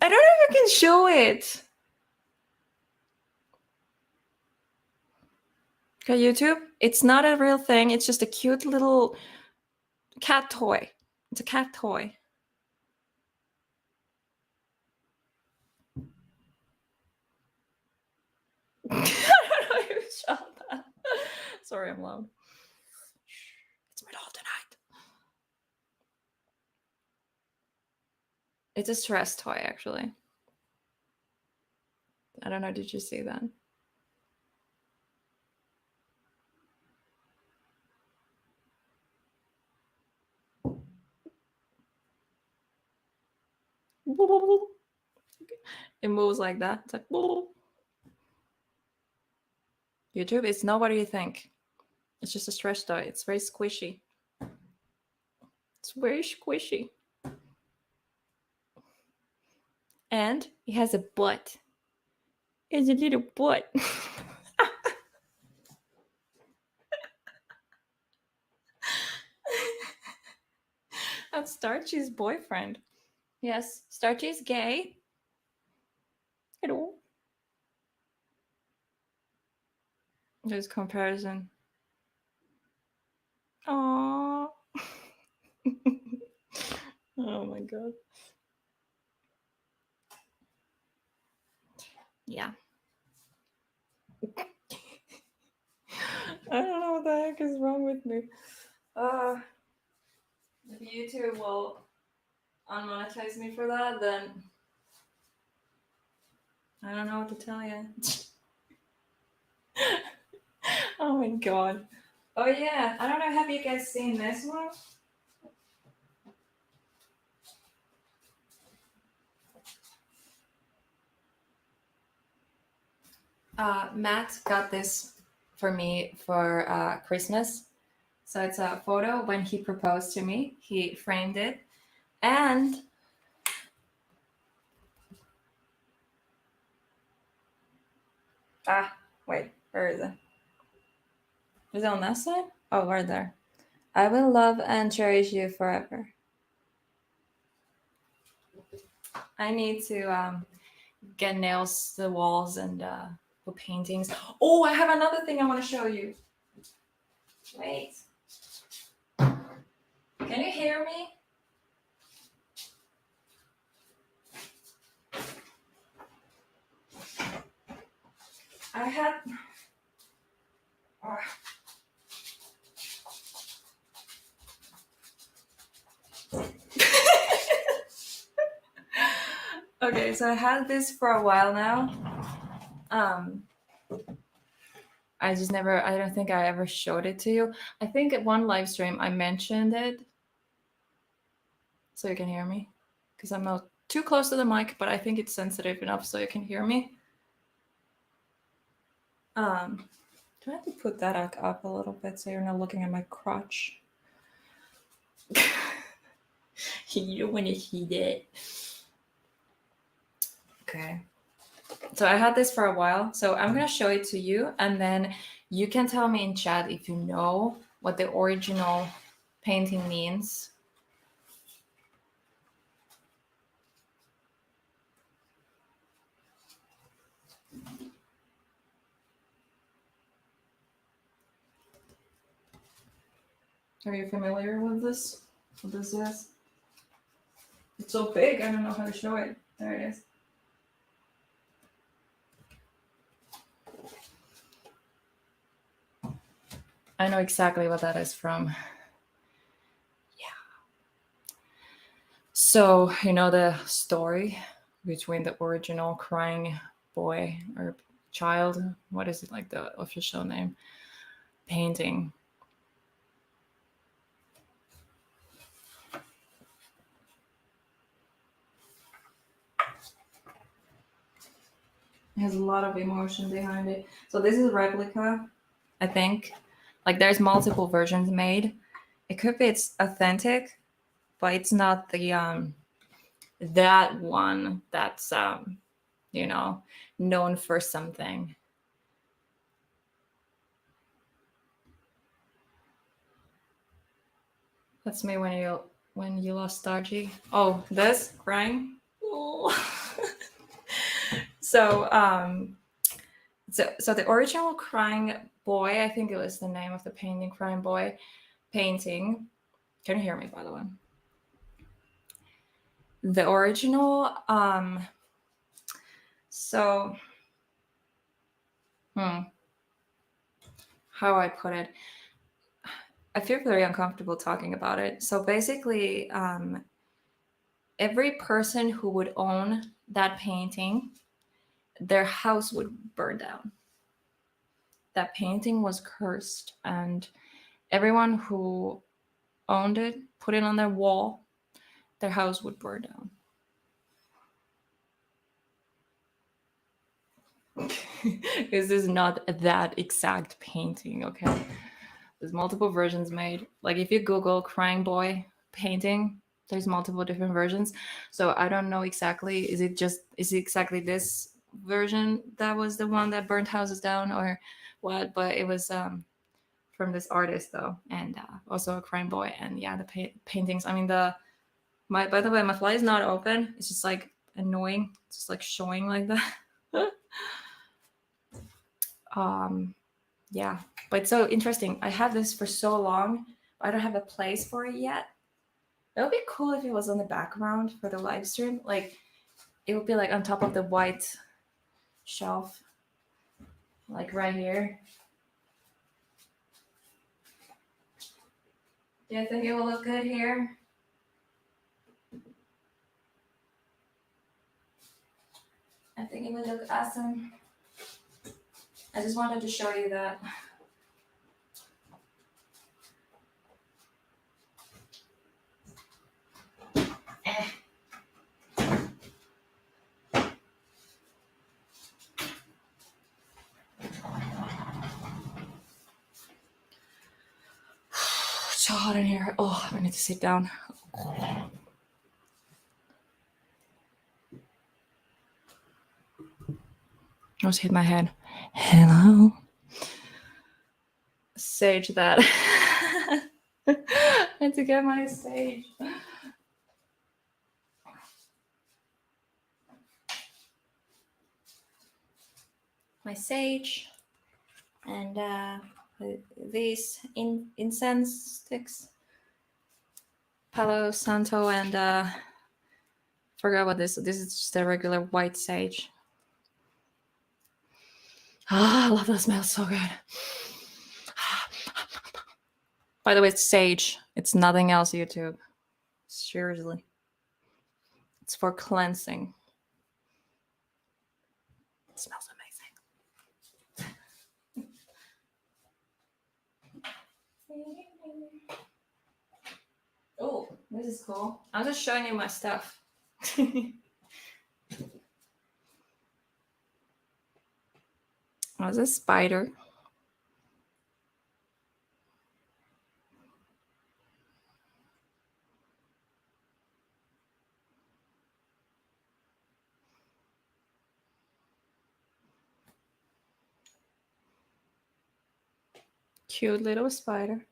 Speaker 2: I don't know if I can show it. Okay, YouTube. It's not a real thing. It's just a cute little cat toy. It's a cat toy. I don't know if you saw that. Sorry, I'm loud. It's middle of the night. It's a stress toy, actually. I don't know, did you see that? It moves like that. It's like YouTube, it's not what you think. It's just a stress toy. It's very squishy. It's very squishy. And it has a butt. It's a little butt. That's Starchy's boyfriend. Yes, Starchy is gay. Hello. There's comparison. Aww. Oh my god. Yeah. I don't know what the heck is wrong with me. If YouTube will unmonetize me for that, then I don't know what to tell you. Oh my god. Oh yeah, I don't know, have you guys seen this one? Matt got this for me for Christmas. So it's a photo when he proposed to me. He framed it. And wait, where is it? Is it on that side? Oh, right there. I will love and cherish you forever. I need to get nails to the walls and put paintings. Oh, I have another thing I want to show you. Wait. Can you hear me? I had... Oh. Okay, so I had this for a while now. I don't think I ever showed it to you. I think at one live stream I mentioned it. So you can hear me. Because I'm not too close to the mic, but I think it's sensitive enough so you can hear me. Do I have to put that up a little bit so you're not looking at my crotch? You want to see that. Okay. So I had this for a while. So I'm going to show it to you. And then you can tell me in chat if you know what the original painting means. Are you familiar with this? What this is? It's so big, I don't know how to show it. There it is. I know exactly what that is from. Yeah. So, you know the story between the original crying boy or child? What is it, like the official name? Painting. It has a lot of emotion behind it. So this is a replica, I think. Like there's multiple versions made. It could be it's authentic, but it's not the that one that's you know, known for something. That's me when you lost Stargy. Oh, this crying. Oh. So the original crying boy, I think it was the name of the painting, crying boy painting. Can you hear me, by the way? The original so how I put it, I feel very uncomfortable talking about it. So basically every person who would own that painting, their house would burn down. That painting was cursed, and everyone who owned it, put it on their wall, their house would burn down. This is not that exact painting, okay? There's multiple versions made. Like if you Google crying boy painting, there's multiple different versions. So I don't know exactly, is it exactly this version that was the one that burnt houses down or what? But it was from this artist though, and also a crying boy. And yeah, the paintings. I mean, by the way, my fly is not open. It's just like annoying. It's just like showing like that. Yeah, but it's so interesting. I had this for so long, but I don't have a place for it yet. It would be cool if it was on the background for the live stream. Like it would be like on top of the white shelf, like right here. Do you think it will look good here? I think it would look awesome. I just wanted to show you that. So hot in here. Oh, I need to sit down. I just hit my head. Hello. Sage that. I had to get my sage. My sage and these incense sticks. Palo Santo and forgot what this is just a regular white sage. I love that smell, so good. By the way, it's sage. It's nothing else, YouTube. Seriously. It's for cleansing. It smells amazing. Oh, this is cool. I'm just showing you my stuff. There's a spider. Cute little spider.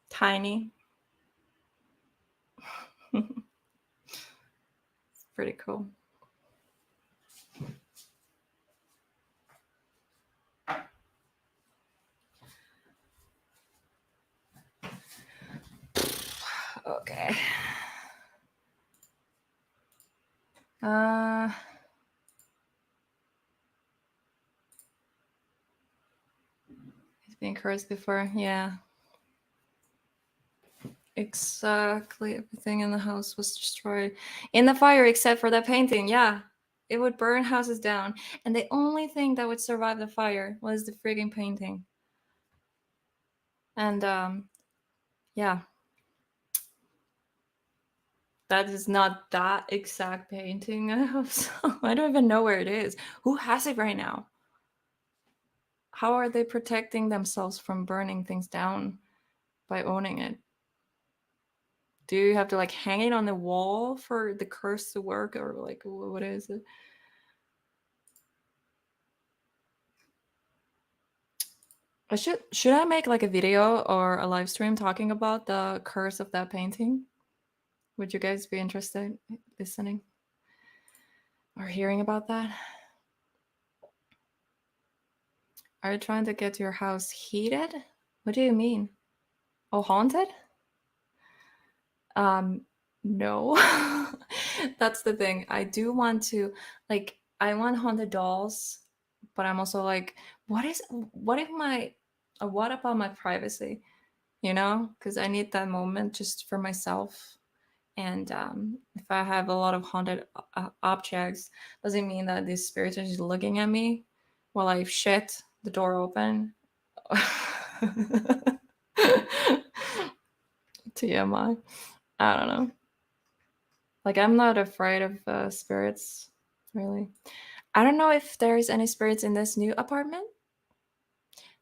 Speaker 2: Tiny. It's pretty cool. Okay. It's been cursed before, yeah. Exactly everything in the house was destroyed in the fire except for that painting. Yeah, it would burn houses down, and the only thing that would survive the fire was the frigging painting. And yeah, that is not that exact painting. I don't even know where it is. Who has it right now? How are they protecting themselves from burning things down by owning it? Do you have to like hang it on the wall for the curse to work, or like what is it? Should I make like a video or a live stream talking about the curse of that painting? Would you guys be interested in listening or hearing about that? Are you trying to get your house heated? What do you mean? Oh, haunted? No. That's the thing. I do want to, like, I want haunted dolls, but I'm also like, what about my privacy? You know, because I need that moment just for myself. And if I have a lot of haunted objects, does it mean that these spirits are just looking at me while I shit the door open? TMI. I don't know. Like, I'm not afraid of spirits, really. I don't know if there's any spirits in this new apartment.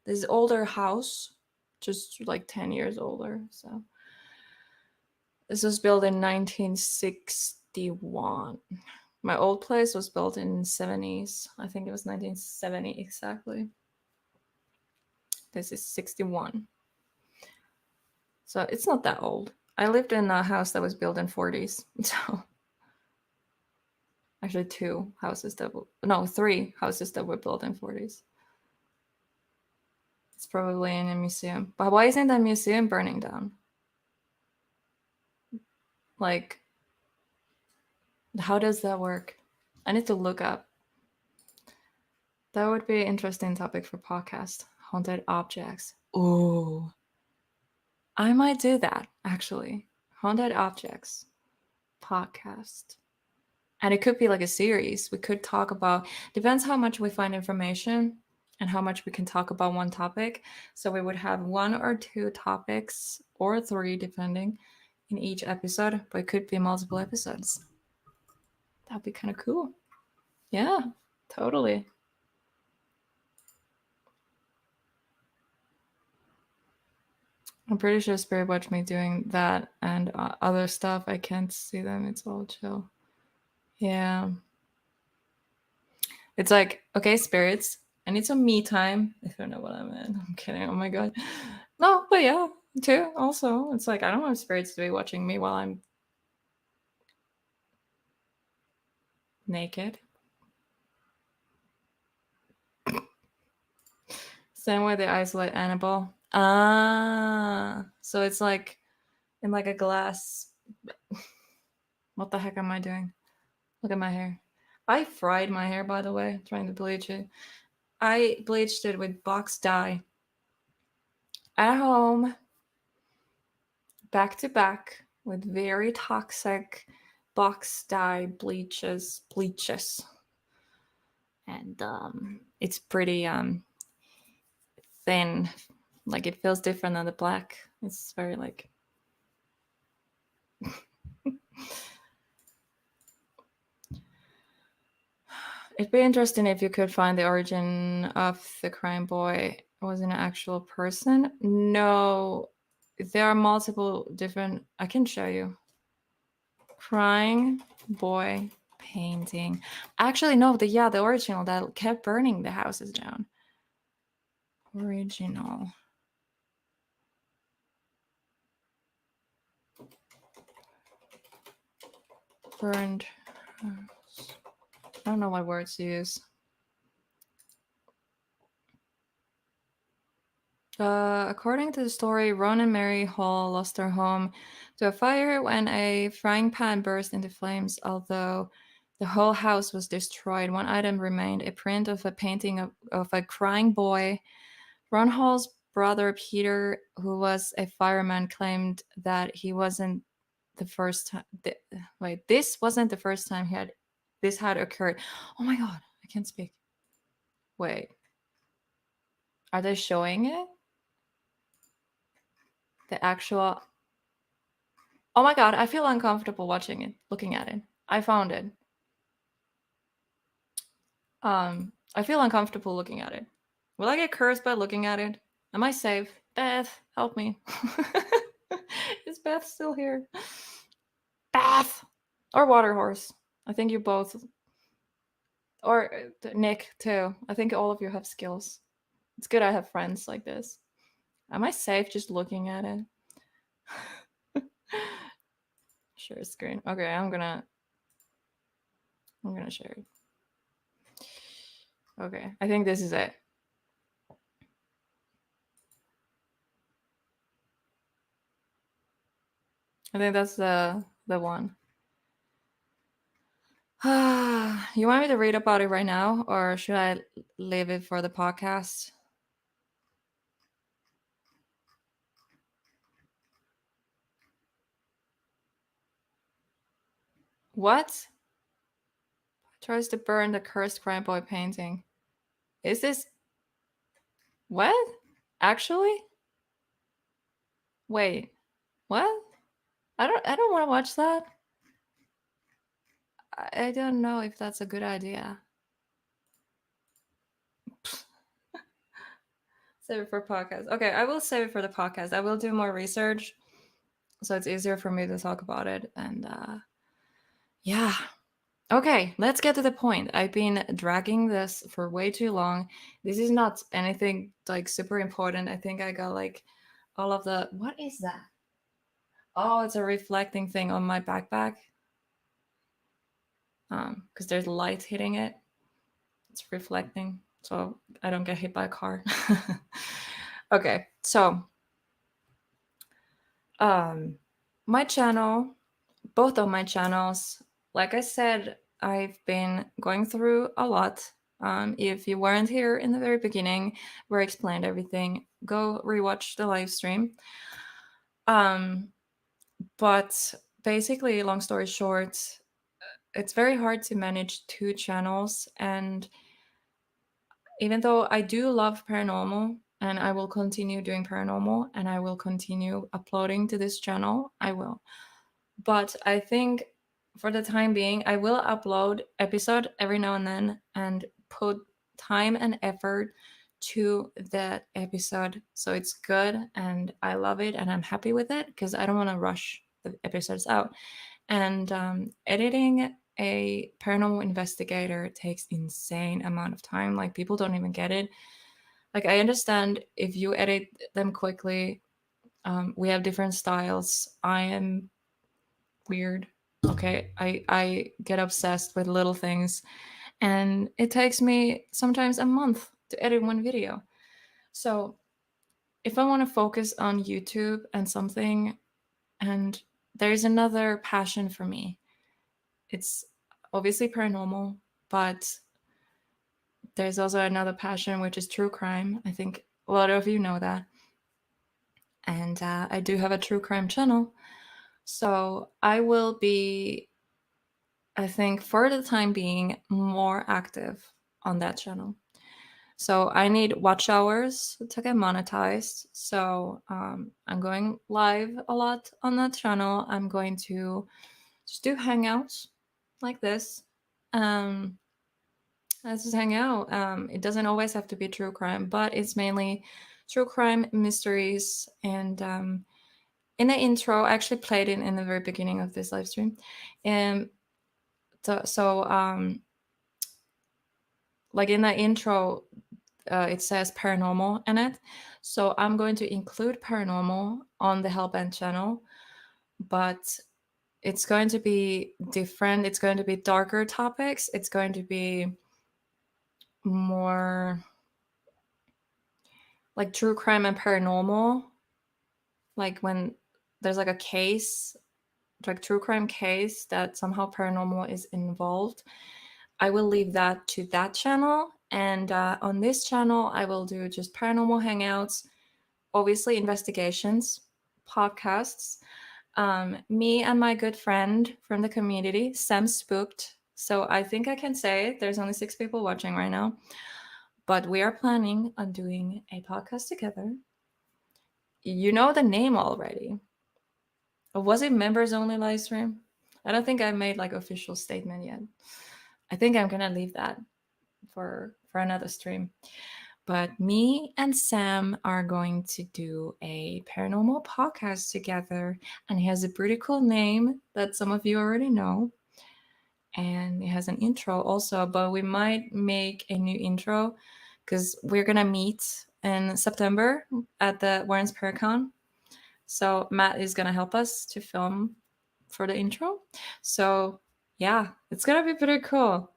Speaker 2: This older house, just like 10 years older. So this was built in 1961. My old place was built in 70s. I think it was 1970 exactly. This is 61. So it's not that old. I lived in a house that was built in 40s. So actually 3 houses that were built in 40s. It's probably in a museum. But why isn't that museum burning down? Like, how does that work? I need to look up. That would be an interesting topic for podcast. Haunted objects. Ooh. I might do that, actually. Haunted objects podcast. And it could be like a series. We could talk about, depends how much we find information and how much we can talk about one topic. So we would have 1 or 2 topics, or 3 depending, in each episode, but it could be multiple episodes. That'd be kind of cool. Yeah, totally. I'm pretty sure Spirit watched me doing that and other stuff. I can't see them. It's all chill. Yeah. It's like, okay, spirits, I need some me time. If you know what I meant. I'm kidding. Oh my god. No, but yeah, too. Also, it's like I don't want spirits to be watching me while I'm naked. Same way they isolate Annabelle. So it's like in like a glass. What the heck am I doing? Look at my hair. I fried my hair, by the way, trying to bleach it. I bleached it with box dye at home, back to back, with very toxic box dye bleaches. And it's pretty thin. Like, it feels different than the black. It's very like it'd be interesting if you could find the origin of the crime boy was an actual person. No, there are multiple different. I can show you. Crying boy painting. Actually, no, the original that kept burning the houses down. Original. Burned house. I don't know what words to use. According to the story, Ron and Mary Hall lost their home to a fire when a frying pan burst into flames. Although the whole house was destroyed, one item remained, a print of a painting of a crying boy. Ron Hall's brother Peter, who was a fireman, claimed that he wasn't the first time. This wasn't the first time this had occurred. Oh my god, I can't speak. Wait, are they showing it? The actual. Oh my god, I feel uncomfortable watching it, looking at it. I found it. I feel uncomfortable looking at it. Will I get cursed by looking at it? Am I safe? Beth, help me. Is Beth still here? Beth! Or Waterhorse. I think you both. Or Nick, too. I think all of you have skills. It's good I have friends like this. Am I safe just looking at it? Share screen. Okay, I'm gonna share it. Okay, I think this is it. I think that's the one. You want me to read about it right now, or should I leave it for the podcast? What? Tries to burn the cursed crime boy painting. Is this what? Actually? Wait. What? I don't want to watch that. I don't know if that's a good idea. Save it for podcast. Okay, I will save it for the podcast. I will do more research so it's easier for me to talk about it. And yeah. Okay, let's get to the point. I've been dragging this for way too long. This is not anything like super important. I think I got like all of the. What is that? Oh, it's a reflecting thing on my backpack. Because there's light hitting it. It's reflecting, so I don't get hit by a car. Okay, so my channel, both of my channels, like I said, I've been going through a lot. If you weren't here in the very beginning where I explained everything, go rewatch the live stream. But basically, long story short, it's very hard to manage two channels. And even though I do love paranormal and I will continue doing paranormal and I will continue uploading to this channel, I will. But I think for the time being, I will upload episode every now and then and put time and effort to that episode so it's good and I love it and I'm happy with it because I don't want to rush the episodes out. And editing a paranormal investigator takes insane amount of time. Like people don't even get it. Like I understand if you edit them quickly, we have different styles. I am weird. Okay, I get obsessed with little things, and it takes me sometimes a month to edit one video. So if I want to focus on YouTube and something, and there's another passion for me, it's obviously paranormal, but there's also another passion which is true crime. I think a lot of you know that, and I do have a true crime channel. So I will be, I think, for the time being, more active on that channel. So I need watch hours to get monetized. So I'm going live a lot on that channel. I'm going to just do hangouts like this. Let's just hang out. It doesn't always have to be true crime, but it's mainly true crime, mysteries, and in the intro, I actually played it in the very beginning of this live stream. And like in the intro, it says paranormal in it. So I'm going to include paranormal on the Hellbent channel, but it's going to be different. It's going to be darker topics. It's going to be more like true crime and paranormal. Like when there's like a case, like true crime case that somehow paranormal is involved, I will leave that to that channel. And on this channel, I will do just paranormal hangouts, obviously investigations, podcasts. Me and my good friend from the community, Sam Spooked. So I think I can say there's only 6 people watching right now, but we are planning on doing a podcast together. You know the name already. Or was it members only live stream? I don't think I made like official statement yet. I think I'm gonna leave that for another stream. But me and Sam are going to do a paranormal podcast together, and he has a pretty cool name that some of you already know. And it has an intro also, but we might make a new intro because we're gonna meet in September at the Warren's Paracon. So Matt is gonna help us to film for the intro. So yeah, it's gonna be pretty cool.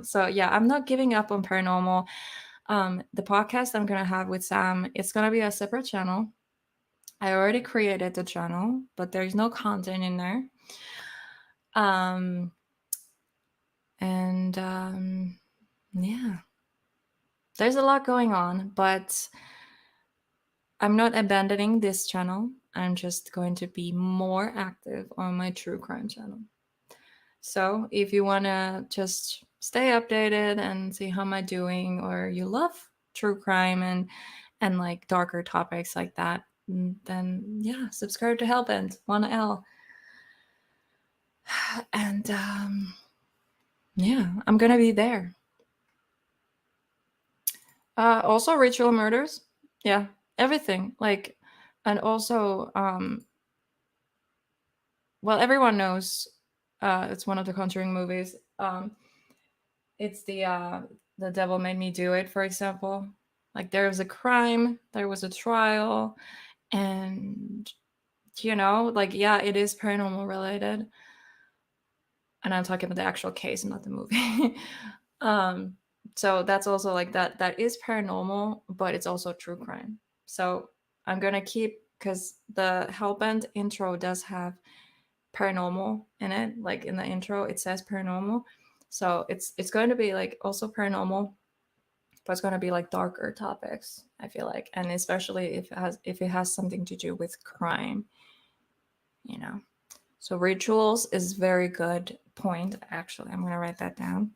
Speaker 2: So yeah, I'm not giving up on paranormal. The podcast I'm gonna have with Sam, it's gonna be a separate channel. I already created the channel, but there's no content in there. Yeah, there's a lot going on, but I'm not abandoning this channel. I'm just going to be more active on my true crime channel. So if you want to just stay updated and see how am I doing, or you love true crime and like darker topics like that, then yeah, subscribe to Hellbent 1L. And yeah, I'm gonna be there. Also ritual murders, yeah, everything, like, and also well, everyone knows it's one of the Conjuring movies. It's the Devil Made Me Do It, for example. Like, there was a crime, there was a trial, and like, yeah, it is paranormal related. And I'm talking about the actual case, not the movie. um, so that's also like that is paranormal, but it's also true crime. So I'm gonna keep, because the Hellbent intro does have paranormal in it. Like, in the intro it says paranormal, so it's going to be like also paranormal, but it's going to be like darker topics, I feel like, and especially if it has something to do with crime. So rituals is very good point. Actually, I'm going to write that down.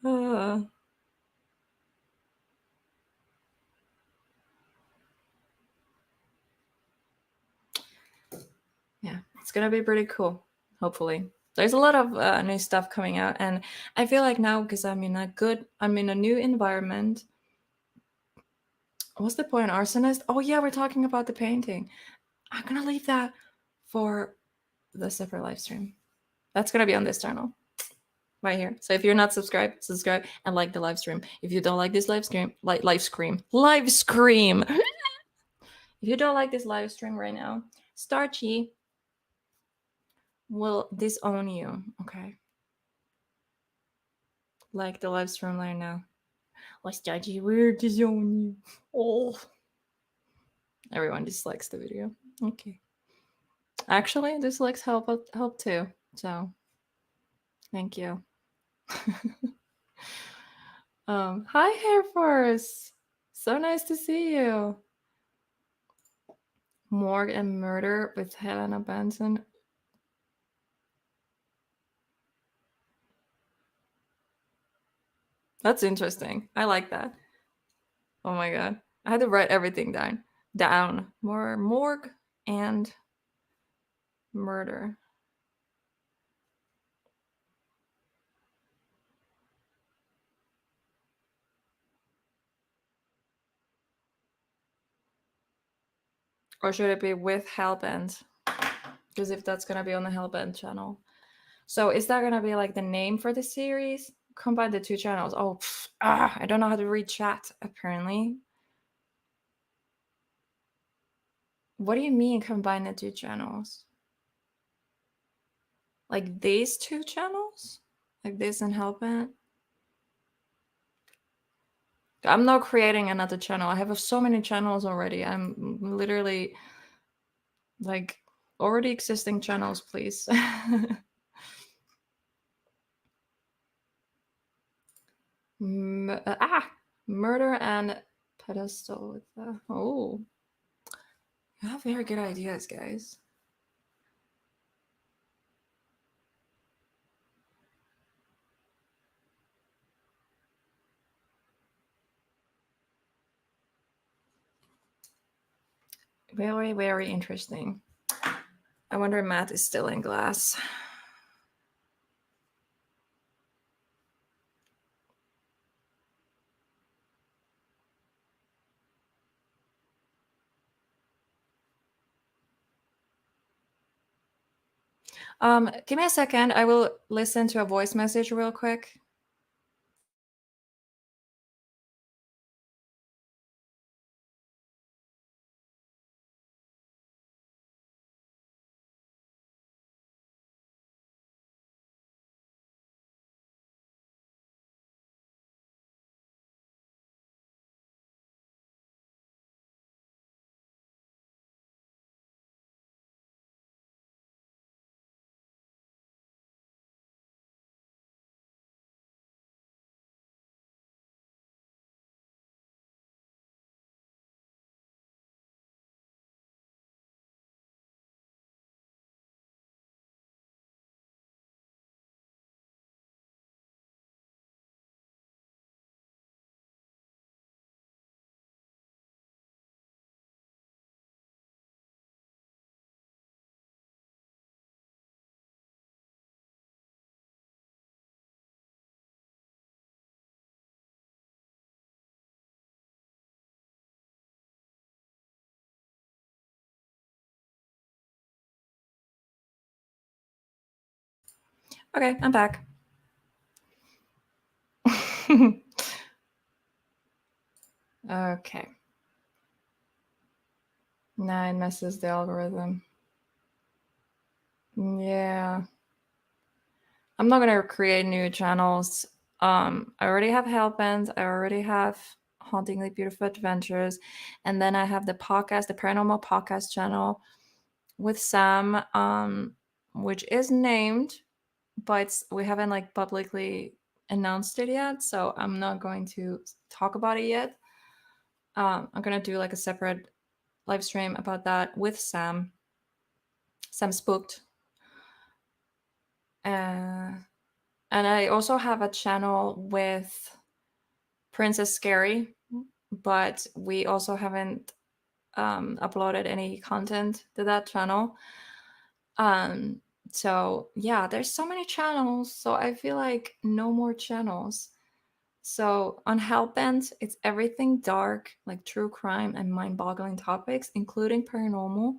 Speaker 2: uh, yeah, it's going to be pretty cool, hopefully. There's a lot of new stuff coming out, and I feel like now, because I'm in a new environment. What's the point? Arsonist? Oh yeah, we're talking about the painting. I'm gonna leave that for the separate live stream. That's gonna be on this channel right here. So if you're not subscribed, subscribe and like the live stream. If you don't like this live stream, live scream. If you don't like this live stream right now, Starchy will disown you. Okay. Like the live stream right now. Like, Starchy will disown you. Oh. Everyone dislikes the video. Okay. Actually, dislikes help too. So thank you. Hi, Hair Force. So nice to see you. Morgue and Murder with Helena Benson. That's interesting. I like that. Oh my god. I had to write everything down. More morgue and murder. Or should it be with Hellbent? Because if that's gonna be on the Hellbent channel. So is that gonna be like the name for the series? Combine the two channels. Oh, I don't know how to read chat, apparently. What do you mean combine the two channels? Like these two channels? Like this and Hellbent? I'm not creating another channel. I have so many channels already. I'm literally like already existing channels, please. Murder and pedestal with the oh. You have very good ideas, guys. Very, very interesting. I wonder if Matt is still in glass. Give me a second. I will listen to a voice message real quick. Okay, I'm back. Okay. Now it messes the algorithm. Yeah. I'm not gonna create new channels. I already have Hellbent, I already have Hauntingly Beautiful Adventures, and then I have the podcast, the Paranormal Podcast channel with Sam, which is named, but we haven't like publicly announced it yet, so I'm not going to talk about it yet. I'm gonna do like a separate live stream about that with Sam. Sam Spooked. And I also have a channel with Princess Scary, but we also haven't uploaded any content to that channel. So yeah, there's so many channels, so I feel like no more channels. So on Hellbent, it's everything dark, like true crime and mind-boggling topics, including paranormal,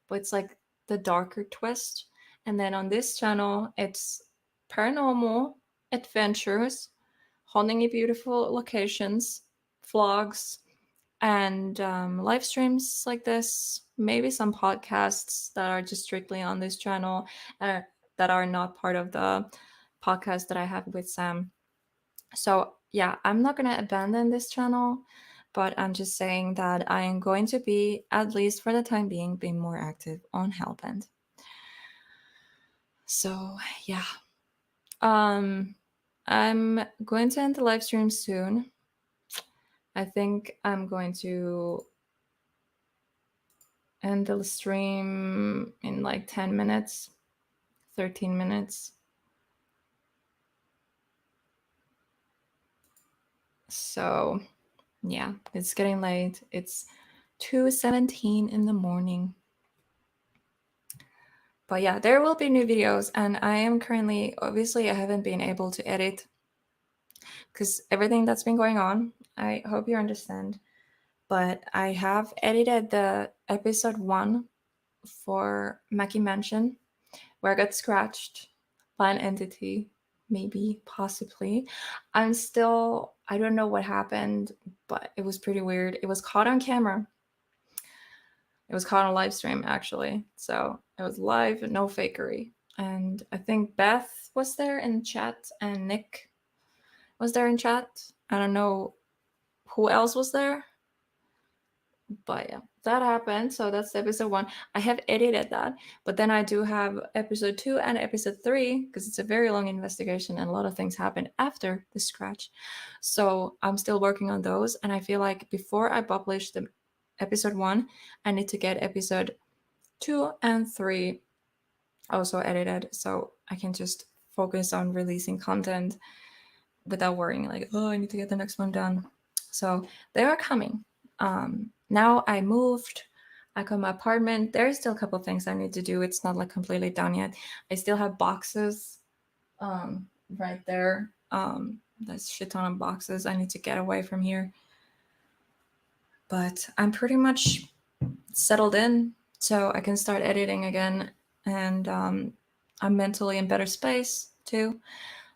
Speaker 2: but it's like the darker twist. And then on this channel, it's paranormal adventures, hauntingly beautiful locations, vlogs, and live streams like this. Maybe some podcasts that are just strictly on this channel that are not part of the podcast that I have with Sam. So yeah, I'm not gonna abandon this channel, but I'm just saying that I am going to be, at least for the time being more active on Hellbent. So yeah. I'm going to end the live stream soon. I think I'm going to end the stream in like 10 minutes, 13 minutes. So yeah, it's getting late. It's 2:17 in the morning. But yeah, there will be new videos, and I am currently, obviously, I haven't been able to edit because everything that's been going on. I hope you understand. But I have edited the episode 1 for Mackay Mansion, where I got scratched by an entity, maybe, possibly. I don't know what happened, but it was pretty weird. It was caught on camera. It was caught on live stream, actually. So it was live, no fakery. And I think Beth was there in chat and Nick was there in chat. I don't know who else was there. But yeah, that happened. So that's episode 1. I have edited that, but then I do have episode 2 and episode 3 because it's a very long investigation and a lot of things happen after the scratch. So I'm still working on those, and I feel like before I publish the episode 1, I need to get episode 2 and 3 also edited, so I can just focus on releasing content without worrying like, oh, I need to get the next one done. So they are coming. Now I moved. I got my apartment. There's still a couple of things I need to do. It's not like completely done yet. I still have boxes right there. There's shit ton of boxes. I need to get away from here. But I'm pretty much settled in, so I can start editing again. And I'm mentally in better space too.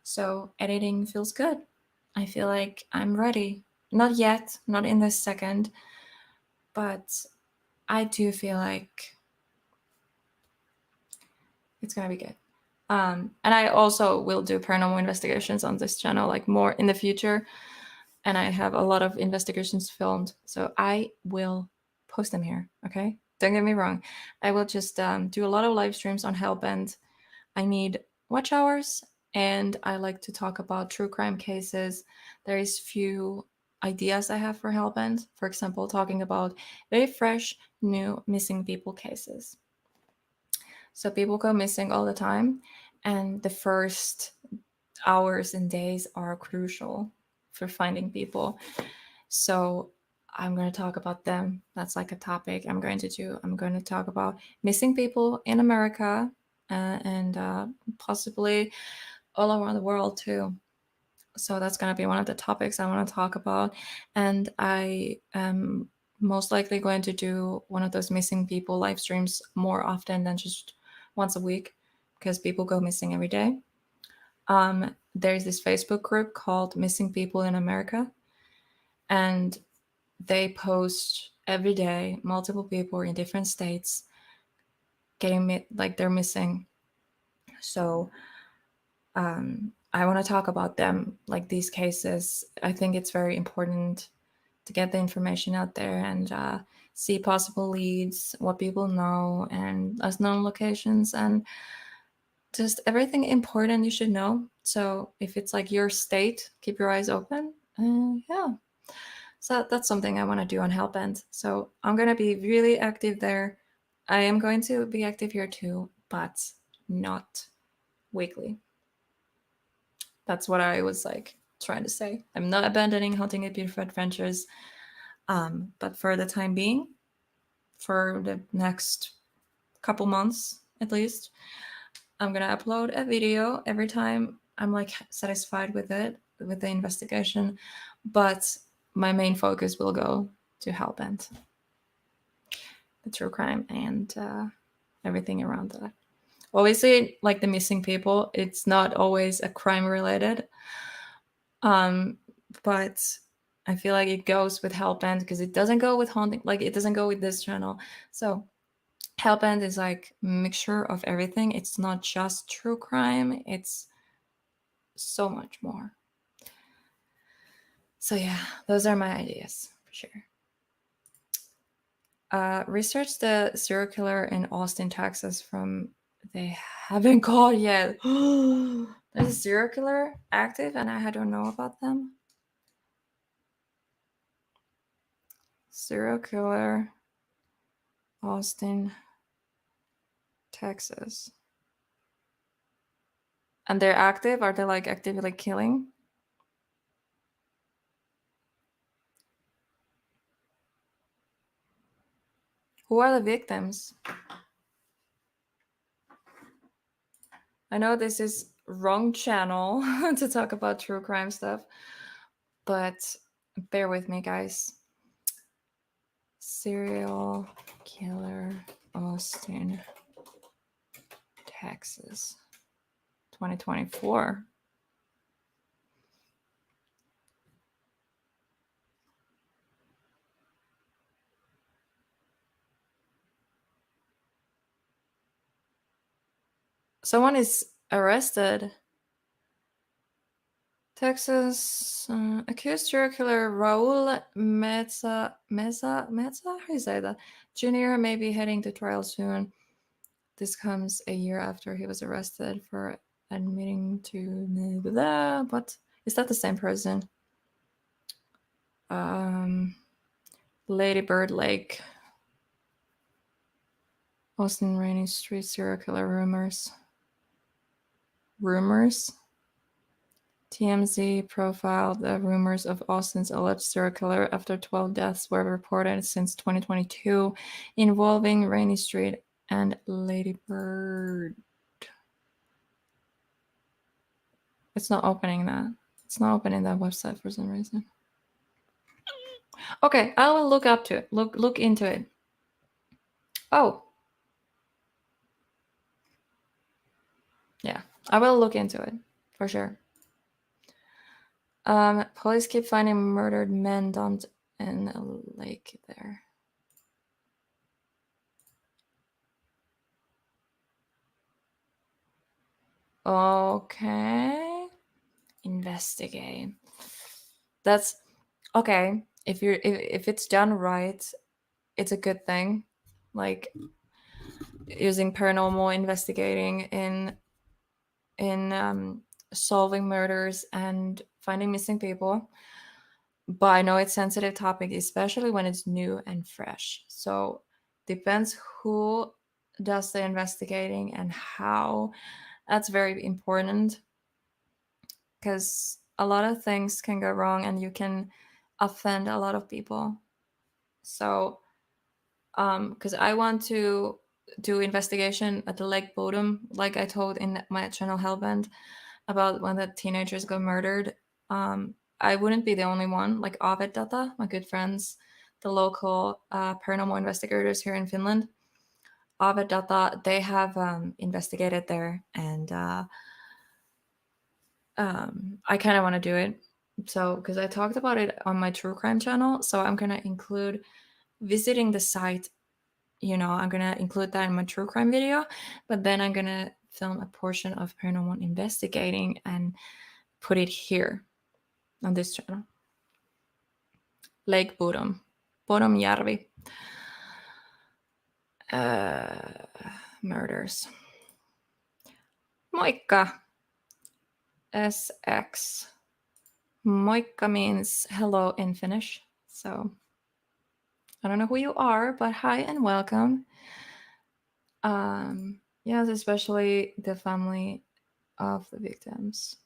Speaker 2: So editing feels good. I feel like I'm ready. Not yet, not in this second, but I do feel like it's gonna be good. And I also will do paranormal investigations on this channel, like more in the future. And I have a lot of investigations filmed, so I will post them here. Okay, don't get me wrong. I will just do a lot of live streams on Hellbent. I need watch hours, and I like to talk about true crime cases. There is few ideas I have for Hellbent. For example, talking about very fresh, new missing people cases. So people go missing all the time, and the first hours and days are crucial for finding people. So I'm going to talk about them. That's like a topic I'm going to do. I'm going to talk about missing people in America and possibly all around the world too. So that's going to be one of the topics I want to talk about. And I am most likely going to do one of those missing people live streams more often than just once a week, because people go missing every day. There's this Facebook group called Missing People in America, and they post every day multiple people in different states getting like they're missing. So I want to talk about them, like these cases. I think it's very important to get the information out there and see possible leads, what people know, and less known locations, and just everything important you should know. So if it's like your state, keep your eyes open. Yeah. So that's something I want to do on Hellbent. So I'm going to be really active there. I am going to be active here too, but not weekly. That's what I was like trying to say. I'm not abandoning Hunting at Beautiful Adventures, but for the time being, for the next couple months at least, I'm gonna upload a video every time I'm like satisfied with it, with the investigation, but my main focus will go to Hellbent, the true crime, and everything around that. Obviously, like the missing people, it's not always a crime related, but I feel like it goes with Hellbent because it doesn't go with haunting, like it doesn't go with this channel. So Hellbent is like a mixture of everything. It's not just true crime, it's so much more. So yeah, those are my ideas for sure. Research the serial killer in Austin, Texas from they haven't caught yet. There's a serial killer active and I don't know about them. Serial killer, Austin, Texas. And they're active? Are they like actively killing? Who are the victims? I know this is wrong channel to talk about true crime stuff, but bear with me, guys. Serial killer, Austin, Texas, 2024. Someone is arrested. Texas accused serial killer Raul Meza, how do you say that? Junior may be heading to trial soon. This comes a year after he was arrested for admitting to but is that the same person? Lady Bird Lake, Austin Rainy Street serial killer rumors. TMZ profiled the rumors of Austin's alleged serial killer after 12 deaths were reported since 2022 involving Rainy Street and Lady Bird. It's not opening that. It's not opening that website for some reason. Okay, I will look up to it. Look into it. Oh. Yeah, I will look into it for sure. Police keep finding murdered men dumped in a lake there. Okay. Investigate. That's okay. If it's done right, it's a good thing. Like using paranormal investigating in solving murders and finding missing people. But I know it's a sensitive topic, especially when it's new and fresh. So depends who does the investigating and how. That's very important because a lot of things can go wrong and you can offend a lot of people. So because I want to do investigation at the lake bottom, like I told in my channel Hellbent about when the teenagers got murdered. I wouldn't be the only one. Like Aavedata, my good friends, the local paranormal investigators here in Finland, Aavedata, they have investigated there, and I kind of want to do it. So, because I talked about it on my true crime channel, so I'm gonna include visiting the site. I'm gonna include that in my true crime video, but then I'm gonna film a portion of paranormal investigating and put it here on this channel. Lake Bodom murders. Moikka. SX. Moikka means hello in Finnish. So I don't know who you are, but hi and welcome. Yes, especially the family of the victims.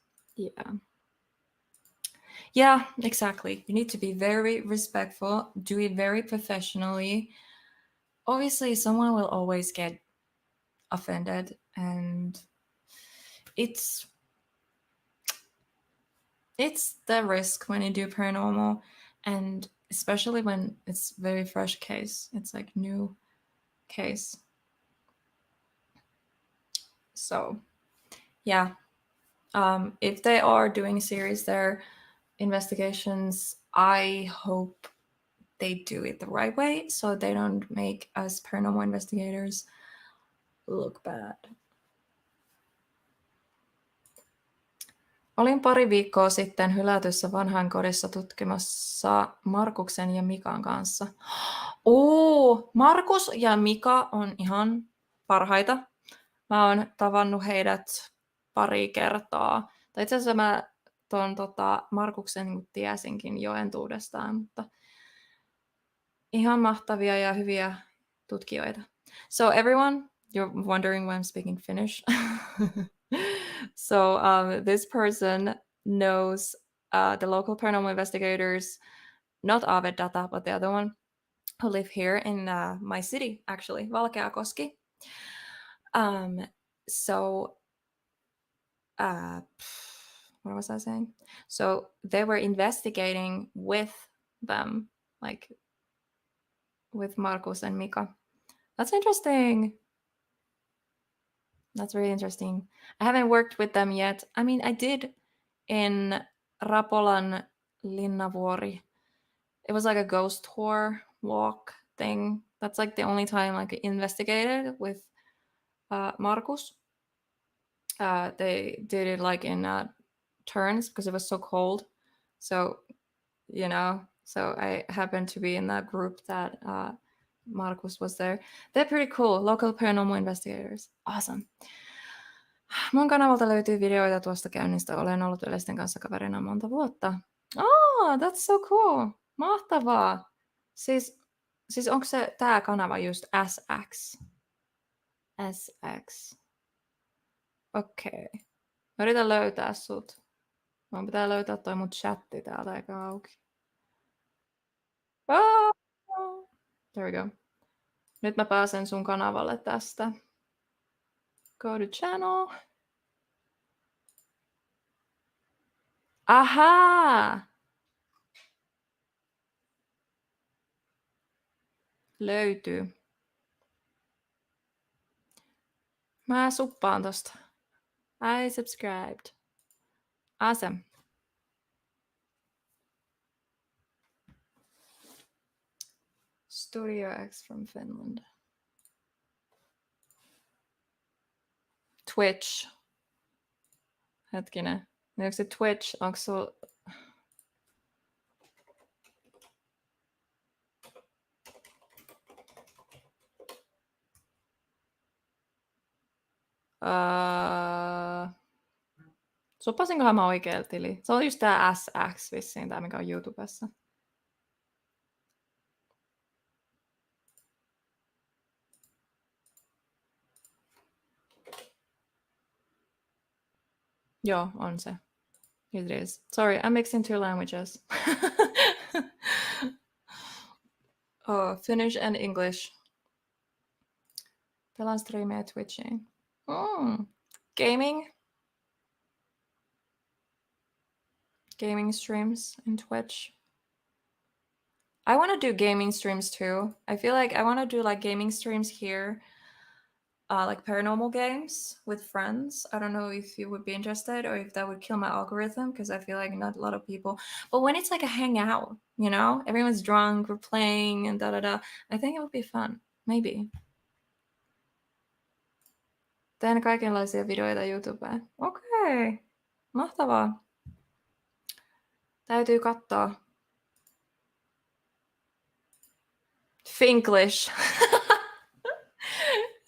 Speaker 2: Yeah, exactly. You need to be very respectful, do it very professionally. Obviously, someone will always get offended, and it's the risk when you do paranormal, and especially when it's very fresh case. It's like new case. So, yeah. If they are doing series there, investigations, I hope they do it the right way so they don't make us paranormal investigators look bad. Olin pari viikkoa sitten hylätyssä vanhainkodissa tutkimassa Markuksen ja Mikan kanssa. Markus ja Mika on ihan parhaita. Mä oon tavannut heidät pari kertaa. Tai itse asiassa mä tuon Markuksen niin tiesinkin jo entuudestaan, mutta ihan mahtavia ja hyviä tutkijoita. So everyone, you're wondering why I'm speaking Finnish. So this person knows the local paranormal investigators, not Aavedata, but the other one, who live here in my city, actually, Valkeakoski. So what was I saying? So they were investigating with them, like with Markus and Mika. That's interesting. That's really interesting. I haven't worked with them yet. I mean, I did in Rapolan Linnavuori. It was like a ghost tour walk thing. That's like the only time like I investigated with Markus. They did it like in turns because it was so cold. So, so I happened to be in that group that Markus was there. They're pretty cool. Local paranormal investigators. Awesome. Mun kanavalta löytyy videoita tuosta käynnistä. Olen ollut yleisten kanssa kaverina monta vuotta. That's so cool. Mahtavaa. Siis onko se tää kanava just SX? SX. Okei. Mä yritän löytää sut. Mun pitää löytää toi mun chatti täältä eikä auki. There we go. Nyt mä pääsen sun kanavalle tästä. Go to channel. Ahaa! Löytyy. Mä suppaan tosta. I subscribed. Awesome. Studio X from Finland. Twitch. Hetkinen. Onko se Twitch? Onko sul... Suppasinkohan mä oikealla tili? Se on just tää SX vissiin, tää mikä on YouTubessa. Joo, on se. It is. Sorry, I'm mixing two languages. Finnish and English. Pelaan streamia Twitchiin. Gaming. Gaming streams in Twitch. I want to do gaming streams too. I feel like I want to do like gaming streams here. like paranormal games with friends. I don't know if you would be interested or if that would kill my algorithm, because I feel like not a lot of people. But when it's like a hangout, you know, everyone's drunk, we're playing and da da da. I think it would be fun. Maybe. Teen kaikenlaisia videoita YouTubeen. Okei. Mahtavaa. Täytyy katsoa. Finglish.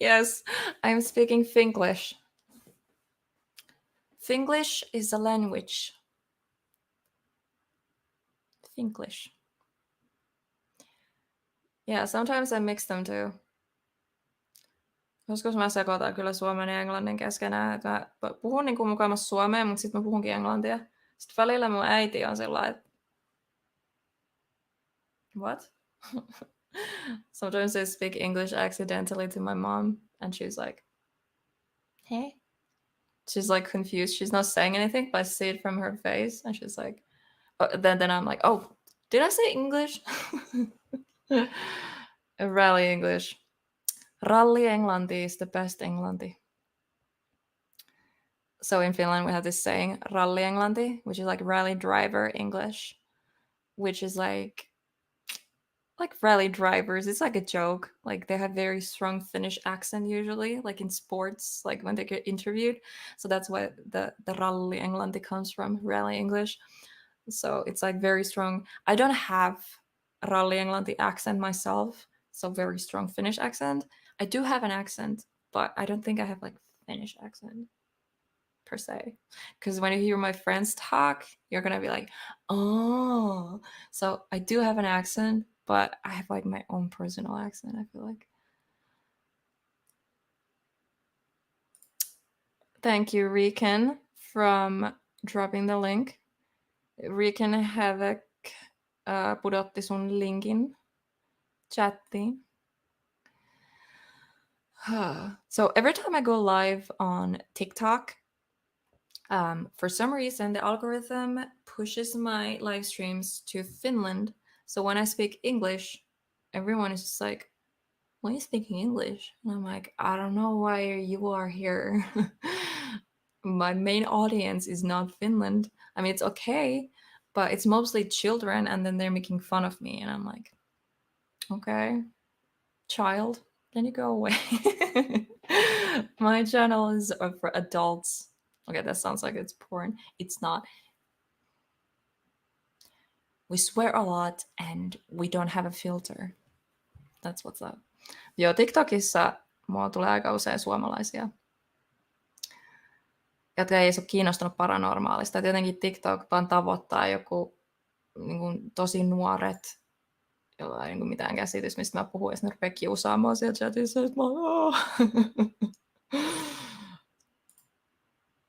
Speaker 2: Yes, I'm speaking Finglish. Finglish is a language. Finglish. Yeah, sometimes I mix them too. Joskus mä sekoitan kyllä suomen ja englannin keskenään. Että mä puhun niin kuin mukamassa suomea, mutta sitten mä puhunkin englantia. Sitten välillä mun äiti on sillä että what? Sometimes I speak English accidentally to my mom, and she's like, hey? She's like confused. She's not saying anything, but I see it from her face, and she's like, oh, then I'm like, oh, did I say English? Rally English. Rally Englanti is the best Englanti. So in Finland, we have this saying, Rally Englanti, which is like rally driver English, which is like rally drivers. It's like a joke. Like they have very strong Finnish accent usually, like in sports, like when they get interviewed. So that's why the Rally Englanti comes from, rally English. So it's like very strong. I don't have Rally Englanti accent myself, so very strong Finnish accent. I do have an accent, but I don't think I have like Finnish accent per se. Because when you hear my friends talk, you're gonna be like, oh. So I do have an accent, but I have like my own personal accent, I feel like. Thank you, Riken, from dropping the link. Riken Havoc pudotti sun linkin chattiin. So every time I go live on TikTok, for some reason the algorithm pushes my live streams to Finland. So when I speak English, everyone is just like, why are you speaking English? And I'm like, I don't know why you are here. My main audience is not Finland. I mean, it's okay, but it's mostly children, and then they're making fun of me. And I'm like, okay, child, can you go away? My channel is for adults. Okay, that sounds like it's porn. It's not. We swear a lot and we don't have a filter. That's what's up. Joo, TikTokissa mua tulee aika usein suomalaisia, jotka ei ole kiinnostunut paranormaalista. Tietenkin TikTok vaan tavoittaa joku niin kuin, tosi nuoret, jolla ei niin mitään käsitys, mistä mä puhun, ja sitten ne rupeaa kiusaamaan siellä chatissa, että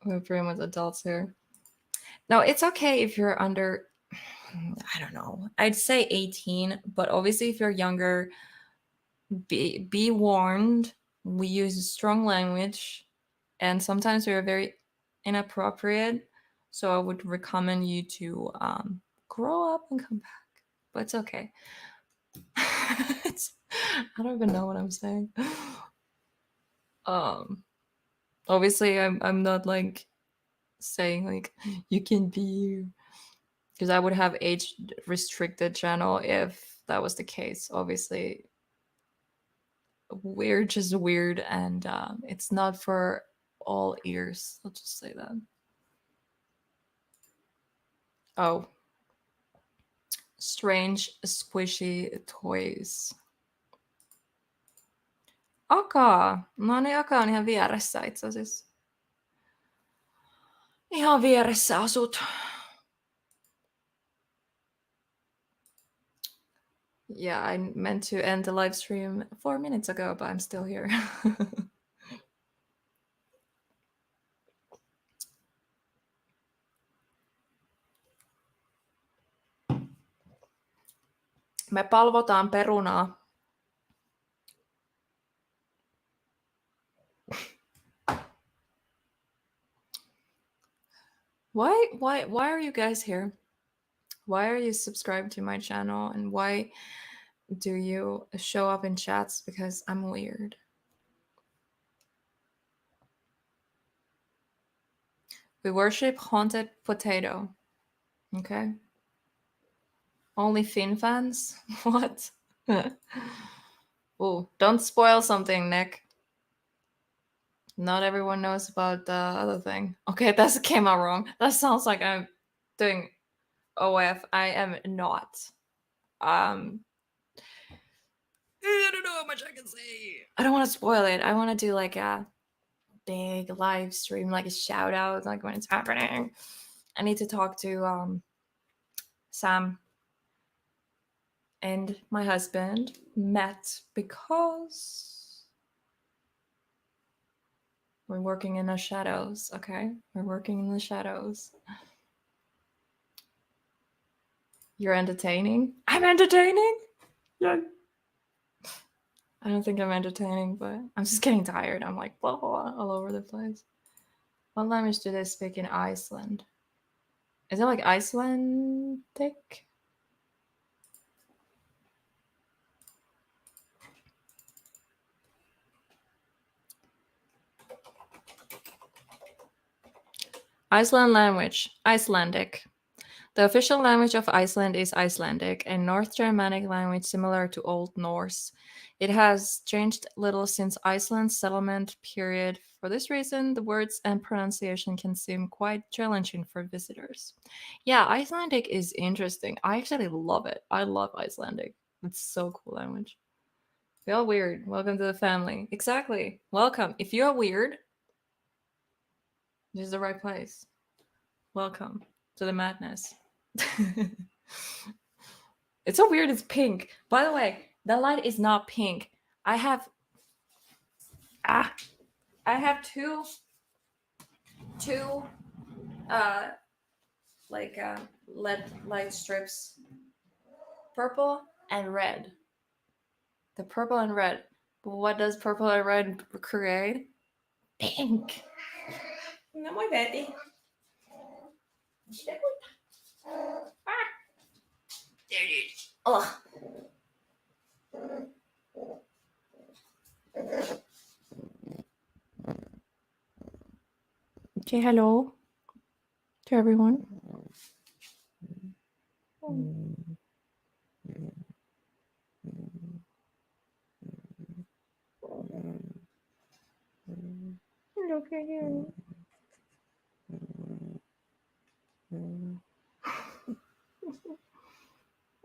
Speaker 2: we're pretty much adults here. No, it's okay if you're under, I don't know, I'd say 18, but obviously if you're younger, be warned, we use strong language, and sometimes we're very inappropriate, so I would recommend you to grow up and come back, but it's okay. I don't even know what I'm saying. Obviously I'm not like saying like you can be you, because I would have age restricted channel if that was the case. Obviously we're just weird, and it's not for all ears. I'll just say that. Oh, strange squishy toys. Aka! No niin, Aka on ihan vieressä itse asiassa. Ihan vieressä asut. Yeah, I meant to end the live stream 4 minutes ago, but I'm still here. Me palvotaan perunaa. Why are you guys here? Why are you subscribed to my channel, and why do you show up in chats? Because I'm weird. We worship haunted potato. Okay. Only Finn fans? What? Oh, don't spoil something, Nick. Not everyone knows about the other thing. Okay, that came out wrong. That sounds like I'm doing OF. I am not. I don't know how much I can say. I don't want to spoil it. I want to do like a big live stream, like a shout out, like when it's happening. I need to talk to Sam and my husband met because we're working in the shadows. Okay, we're working in the shadows. You're entertaining. I'm entertaining. Yeah. I don't think I'm entertaining, but I'm just getting tired. I'm like blah blah all over the place. What language do they speak in Iceland? Is it like Icelandic? Iceland language, Icelandic. The official language of Iceland is Icelandic, a North Germanic language similar to Old Norse. It has changed little since Iceland's settlement period. For this reason, the words and pronunciation can seem quite challenging for visitors. Yeah, Icelandic is interesting. I actually love it. I love Icelandic. It's so cool language. We all weird. Welcome to the family. Exactly. Welcome. If you're weird, this is the right place. Welcome to the madness. It's so weird. It's pink. By the way, the light is not pink. I have two LED light strips, purple and red. The purple and red. But what does purple and red create? Pink. No muy verde. There it is. Oh. Okay, hello to everyone. Look at you.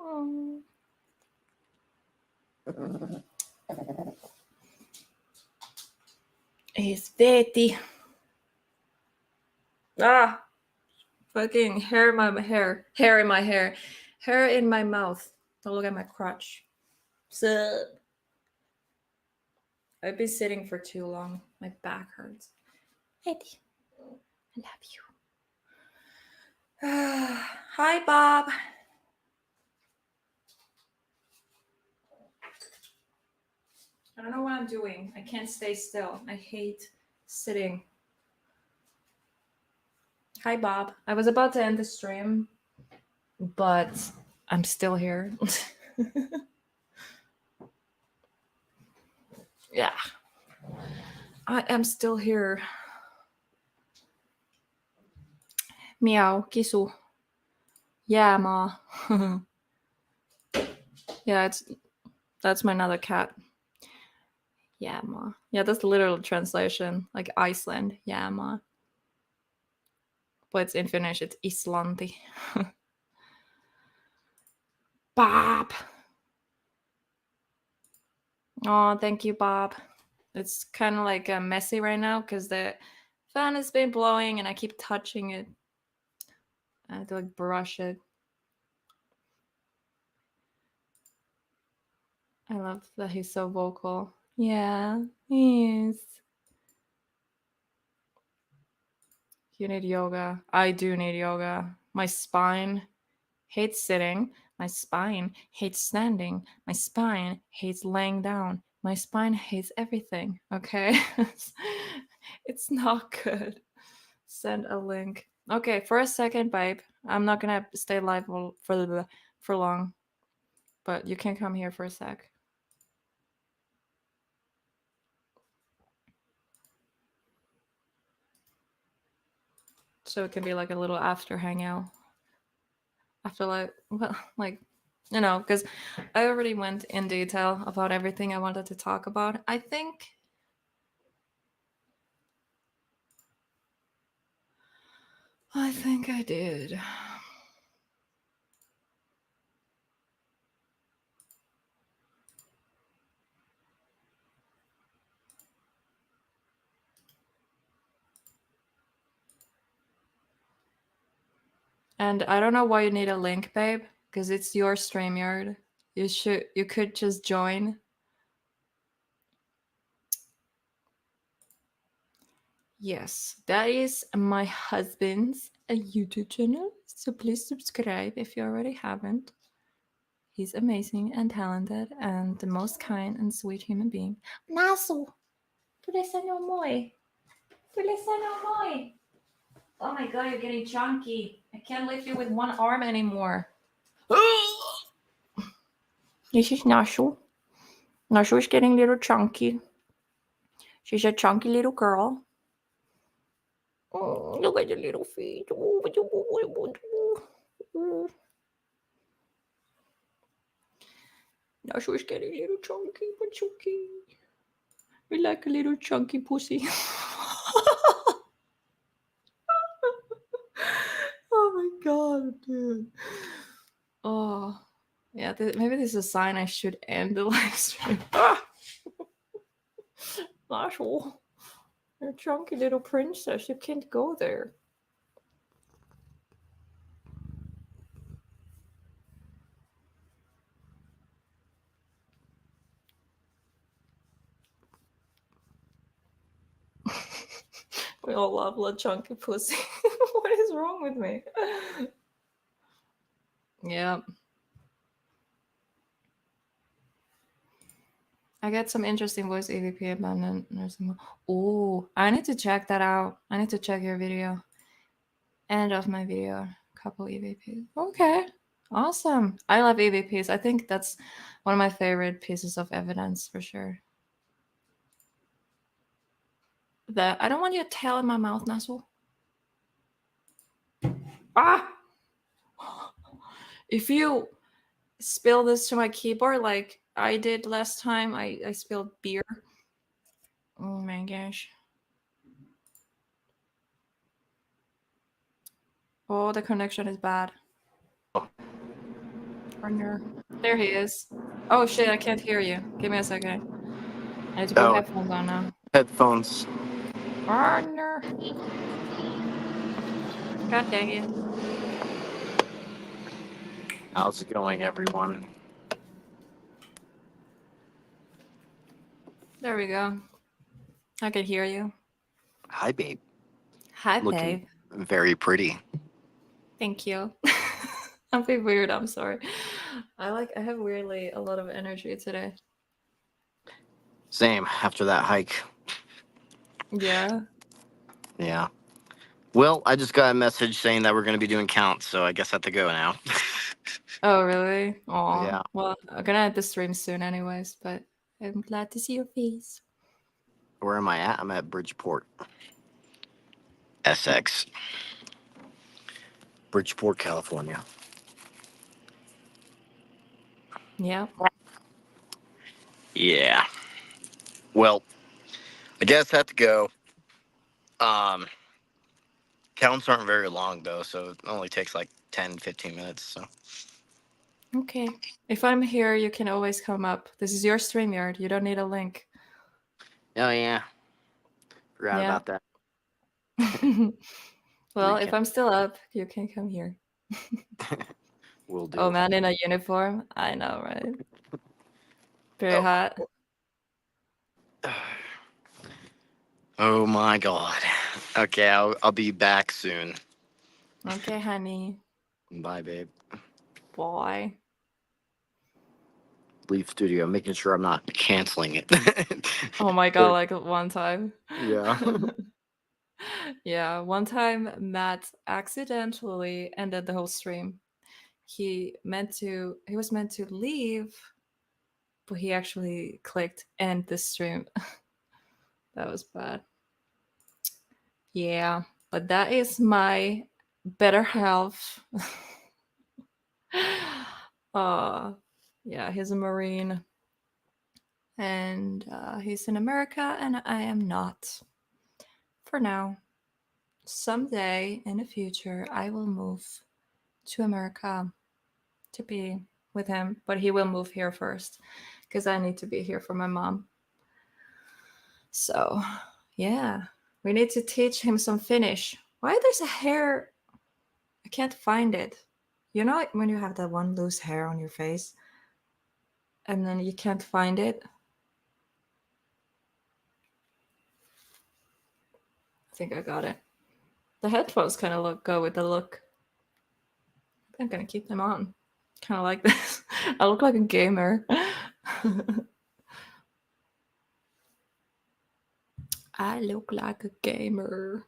Speaker 2: Oh. Aaveet. Ah, fucking hair in my hair. Hair in my hair. Hair in my mouth. Don't look at my crotch. Sup? I've been sitting for too long. My back hurts. Eddie, I love you. Hi, Bob. I don't know what I'm doing. I can't stay still. I hate sitting. Hi, Bob. I was about to end the stream, but I'm still here. Yeah. I am still here. Meow, kisu. Yeah, ma. Yeah, that's my another cat. Yeah, ma. Yeah, that's the literal translation. Like Iceland. Yeah, ma. But it's in Finnish, it's Islanti. Bob. Oh, thank you, Bob. It's kind of like messy right now because the fan has been blowing and I keep touching it. I have to like brush it. I love that he's so vocal. Yeah, he is. You need yoga. I do need yoga. My spine hates sitting. My spine hates standing. My spine hates laying down. My spine hates everything. Okay? It's not good. Send a link. Okay, for a second, babe. I'm not gonna stay live for long, but you can come here for a sec. so it can be like a little after hangout. After like because I already went in detail about everything I wanted to talk about. I think I did. And I don't know why you need a link, babe, because it's your StreamYard. You could just join. Yes, that is my husband's YouTube channel. So please subscribe if you already haven't. He's amazing and talented and the most kind and sweet human being. Naso! Tulisa niyo moi! Tulisa niyo moi! Oh my god, you're getting chunky. I can't lift you with one arm anymore. This is Naso. Naso is getting a little chunky. She's a chunky little girl. Oh, look at the little feet. Naso is getting a little chunky, but chunky. We like a little chunky pussy. Oh my god, dude. Oh, yeah. Maybe this is a sign I should end the live stream. Marshall, you're a chunky little princess. You can't go there. We all love little chunky pussy. What is wrong with me? Yeah. I get some interesting voice EVP abandoned nursing. Oh, I need to check that out. I need to check your video. End of my video. Couple EVPs. Okay. Awesome. I love EVPs. I think that's one of my favorite pieces of evidence for sure. I don't want your tail in my mouth, Nassau. Ah! If you spill this to my keyboard like I did last time, I spilled beer. Oh my gosh. Oh, the connection is bad. Partner. There he is. Oh shit, I can't hear you. Give me a second. I need to put headphones on now.
Speaker 3: Headphones.
Speaker 2: Partner. God dang it.
Speaker 3: How's it going, everyone?
Speaker 2: There we go. I can hear you.
Speaker 3: Hi, babe.
Speaker 2: Hi,
Speaker 3: Looking
Speaker 2: babe.
Speaker 3: very pretty.
Speaker 2: Thank you. I'm being weird. I'm sorry. I have weirdly a lot of energy today.
Speaker 3: Same, after that hike.
Speaker 2: Yeah.
Speaker 3: Yeah. Well, I just got a message saying that we're going to be doing counts, so I guess I have to go now.
Speaker 2: Oh, really? Oh,
Speaker 3: Yeah.
Speaker 2: well, I'm gonna end the stream soon anyways, but I'm glad to see your face.
Speaker 3: Where am I at? I'm at Bridgeport. SX. Bridgeport, California.
Speaker 2: Yeah.
Speaker 3: Yeah. Well, I guess I have to go. Counts aren't very long, though, so it only takes like 10, 15 minutes, so.
Speaker 2: Okay. If I'm here, you can always come up. This is your StreamYard. You don't need a link.
Speaker 3: Oh, yeah. Forgot about that.
Speaker 2: Well, if I'm still up, you can come here.
Speaker 3: Will do.
Speaker 2: Oh, man in a uniform? I know, right? Very hot.
Speaker 3: Oh my god. Okay, I'll be back soon.
Speaker 2: Okay, honey.
Speaker 3: Bye, babe.
Speaker 2: Bye.
Speaker 3: Leave studio, making sure I'm not canceling it.
Speaker 2: Oh my god, like one time.
Speaker 3: Yeah.
Speaker 2: Yeah, one time Matt accidentally ended the whole stream. He was meant to leave, but he actually clicked end the stream. That was bad. Yeah. But that is my better half. Yeah, he's a Marine. And he's in America, and I am not. For now. Someday in the future, I will move to America to be with him, but he will move here first because I need to be here for my mom. So, yeah, we need to teach him some Finnish. Why there's a hair? I can't find it. You know when you have that one loose hair on your face and then you can't find it? I think I got it. The headphones kind of go with the look. I'm gonna keep them on. Kind of like this. I look like a gamer. I look like a gamer.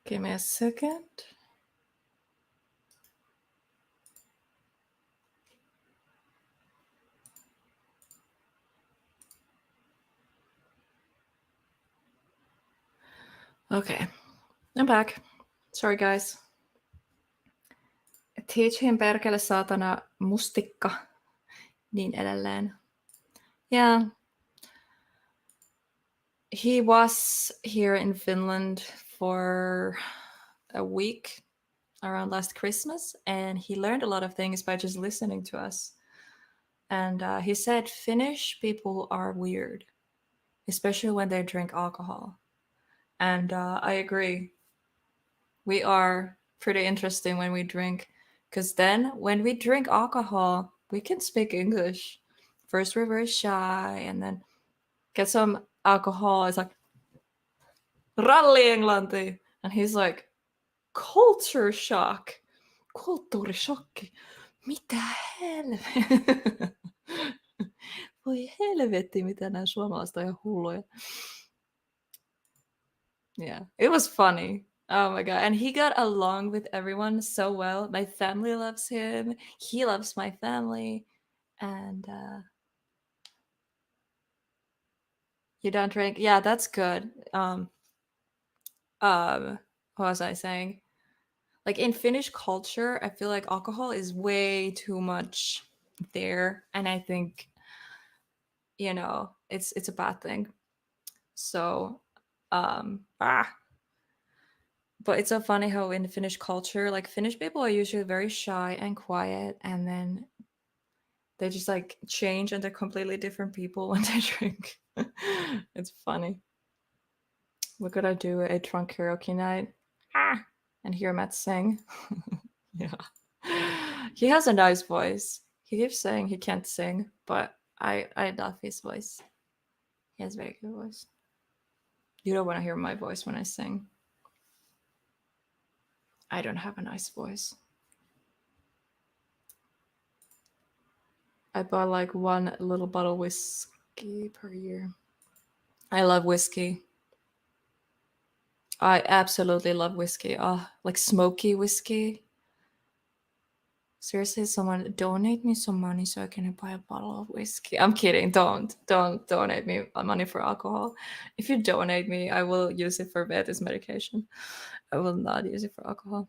Speaker 2: Give me a second. Okay, I'm back. Sorry, guys. Teach him perkele saatana mustikka. Niin edelleen. Yeah. He was here in Finland for a week around last Christmas, and he learned a lot of things by just listening to us. And he said Finnish people are weird, especially when they drink alcohol. And I agree. We are pretty interesting when we drink, because then when we drink alcohol, we can speak English. First, we're very shy, and then get some alcohol. It's like ralli englanti, and he's like culture shock. Kulttuurishokki. Mitä helvettiä? Voi helvetti, mitä nämä suomalaiset on ihan hulluja. Yeah, it was funny. Oh my god. And he got along with everyone so well. My family loves him. He loves my family. And you don't drink? Yeah, that's good. What was I saying? Like in Finnish culture, I feel like alcohol is way too much there. And I think, it's a bad thing. So but it's so funny how in Finnish culture, like Finnish people are usually very shy and quiet, and then they just like change and they're completely different people when they drink. It's funny. What could I do a drunk karaoke night? And hear Matt sing. Yeah. He has a nice voice. He keeps saying he can't sing, but I love his voice. He has a very good voice. You don't want to hear my voice when I sing. I don't have a nice voice. I bought like one little bottle of whiskey per year. I love whiskey. I absolutely love whiskey. Like smoky whiskey. Seriously, someone donate me some money so I can buy a bottle of whiskey. I'm kidding. Don't donate me money for alcohol. If you donate me, I will use it for this medication. I will not use it for alcohol.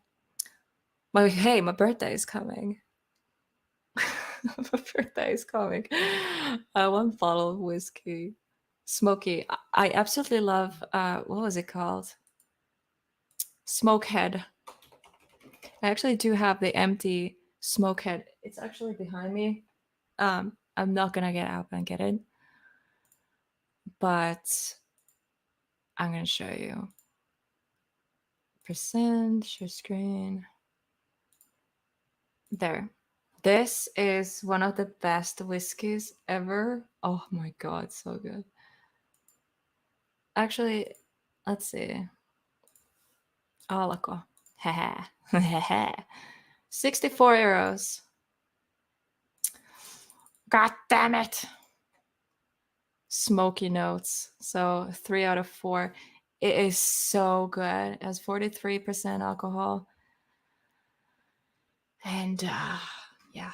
Speaker 2: But hey, my birthday is coming. My birthday is coming. I want a bottle of whiskey. Smoky. I absolutely love, what was it called? Smokehead. I actually do have the empty Smokehead. It's actually behind me. I'm not gonna get out and get it, but I'm gonna show you. Percent, share screen. There. This is one of the best whiskeys ever. Oh my god, so good. Actually, let's see. Alako. Haha. 64 euros. God damn it. smoky notes. So 3 out of 4. It is so good. It has 43% alcohol. And yeah.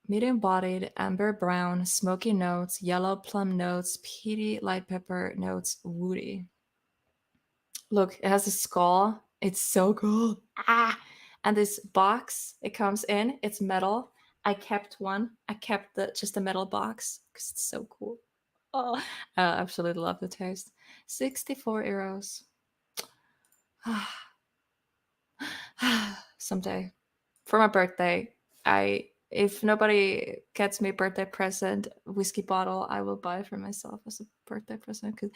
Speaker 2: Medium bodied, amber brown, smoky notes, yellow plum notes, peaty light pepper notes, woody. Look, it has a skull. It's so cool. Ah! And this box it comes in, it's metal. I kept one. I kept just the metal box because it's so cool. Oh, I absolutely love the taste. 64 euros. Someday. For my birthday, if nobody gets me a birthday present, whiskey bottle, I will buy for myself as a birthday present. Cause,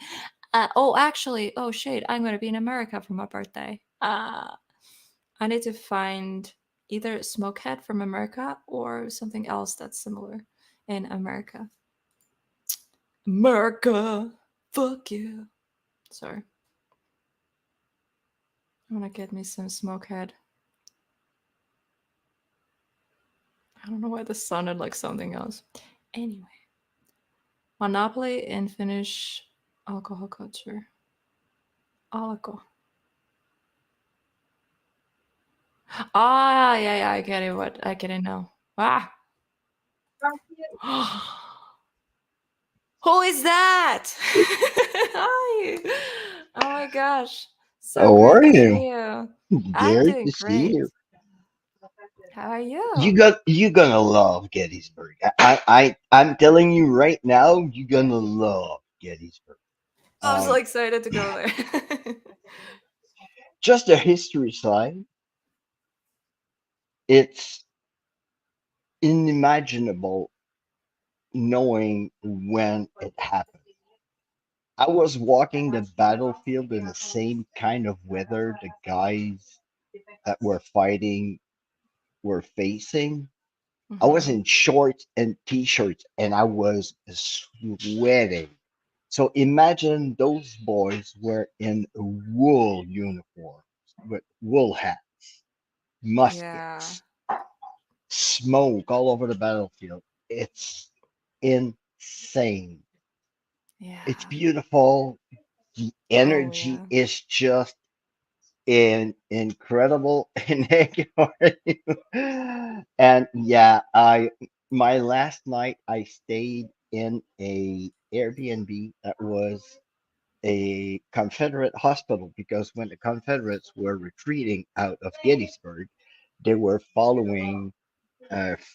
Speaker 2: actually, oh shit, I'm gonna be in America for my birthday. I need to find either Smokehead from America or something else that's similar in America. America, fuck you. Sorry. I wanna get me some Smokehead. I don't know why this sounded like something else. Anyway. Monopoly in Finnish alcohol culture. Alko. Ah, yeah, I get it. I get it now. Ah. Who is that? Hi. Oh my gosh. So
Speaker 4: How
Speaker 2: great
Speaker 4: are
Speaker 2: to
Speaker 4: you?
Speaker 2: see you. I'm
Speaker 4: Great
Speaker 2: doing
Speaker 4: to see
Speaker 2: great.
Speaker 4: you.
Speaker 2: How are you?
Speaker 4: You're gonna love Gettysburg. I'm telling you right now, you're gonna love Gettysburg.
Speaker 2: I'm so
Speaker 4: Um,
Speaker 2: excited to go there.
Speaker 4: just a history slide. It's unimaginable knowing when it happened. I was walking the battlefield in the same kind of weather the guys that were fighting were facing. I was
Speaker 2: Mhm.
Speaker 4: in shorts and t-shirts and I was sweating. So imagine those boys were in wool uniforms with wool hats,
Speaker 2: Yeah.
Speaker 4: muskets, smoke all over the battlefield. It's insane. It's
Speaker 2: Yeah.
Speaker 4: beautiful. The
Speaker 2: Oh
Speaker 4: energy
Speaker 2: yeah.
Speaker 4: is just incredible and and yeah, I my last night I stayed in a Airbnb that was a Confederate hospital because when the Confederates were retreating out of Gettysburg, they were following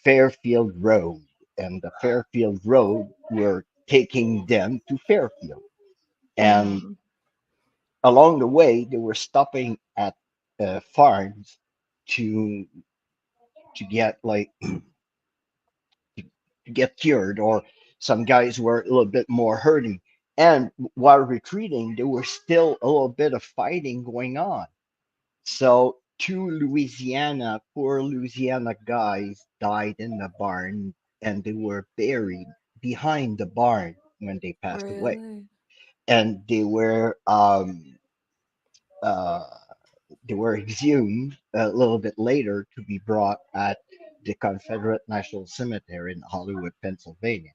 Speaker 4: Fairfield Road, and the Fairfield Road were taking them to Fairfield. And
Speaker 2: Mhm.
Speaker 4: along the way, they were stopping at farms to to get like to get cured, or some guys were a little bit more hurting. And while retreating, there was still a little bit of fighting going on. So two poor Louisiana guys died in the barn, and they were buried behind the barn when they passed away.
Speaker 2: Really?
Speaker 4: And uh, they were exhumed a little bit later to be brought at the Confederate National Cemetery in Hollywood, Pennsylvania.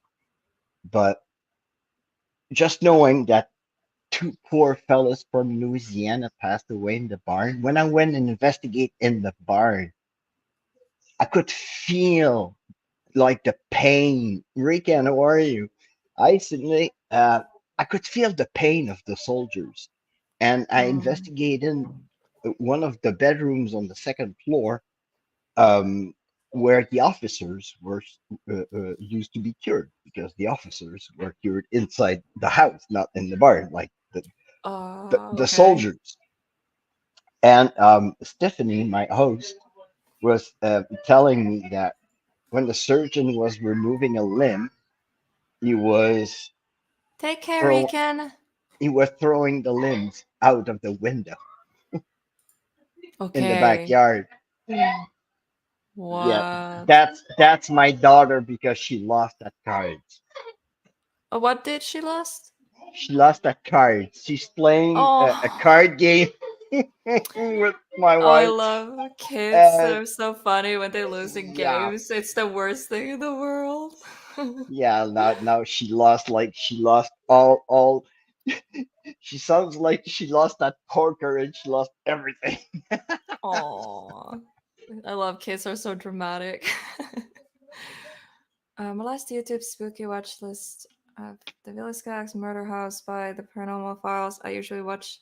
Speaker 4: But just knowing that two poor fellows from Louisiana passed away in the barn, when I went and investigate in the barn, I could feel like the pain. Rican, how are you? I suddenly, I could feel the pain of the soldiers, and I
Speaker 2: Mm.
Speaker 4: investigated one of the bedrooms on the second floor, um, where the officers were used to be cured because the officers were cured inside the house, not in the barn, like the
Speaker 2: Okay.
Speaker 4: soldiers. And Stephanie, my host, was telling me that when the surgeon was removing a limb, he was
Speaker 2: Take care,
Speaker 4: throw
Speaker 2: Rican.
Speaker 4: he was throwing the limbs out of the window in the
Speaker 2: Okay.
Speaker 4: backyard. Yeah,
Speaker 2: What?
Speaker 4: that's my daughter because she lost that card.
Speaker 2: What did she lost?
Speaker 4: She lost that card. She's playing a
Speaker 2: Oh,
Speaker 4: card game with my
Speaker 2: oh, I
Speaker 4: wife,
Speaker 2: love kids.
Speaker 4: and
Speaker 2: They're so funny when they lose in
Speaker 4: yeah,
Speaker 2: games. It's the worst thing in the world.
Speaker 4: Yeah, now she lost all she sounds like she lost that poker and she lost everything.
Speaker 2: Oh, I love kids are so dramatic. My last YouTube spooky watch list of the Villiskag's Murder House by the Paranormal Files. I usually watch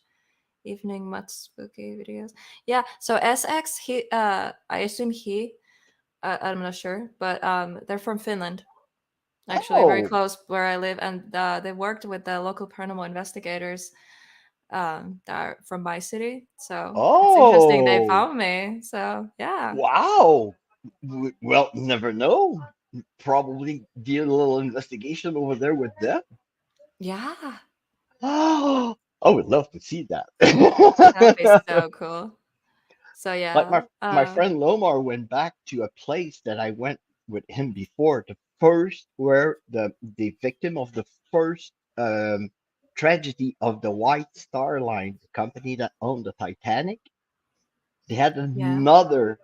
Speaker 2: evening much spooky videos. Yeah, so SX, I assume I'm not sure, but they're from Finland, actually very
Speaker 4: Oh,
Speaker 2: close where I live, and they worked with the local paranormal investigators that are from my city. So it's interesting they
Speaker 4: oh,
Speaker 2: found me. So yeah,
Speaker 4: wow. Well, never know. Probably did a little investigation over there with them.
Speaker 2: yeah,
Speaker 4: Oh, I would love to see
Speaker 2: that'd be
Speaker 4: that.
Speaker 2: so cool. So
Speaker 4: Like
Speaker 2: yeah,
Speaker 4: my friend Lomar went back to a place that I went with him before, the first where the victim of the first tragedy of the White Star Line, the company that owned the Titanic. They had
Speaker 2: yeah,
Speaker 4: another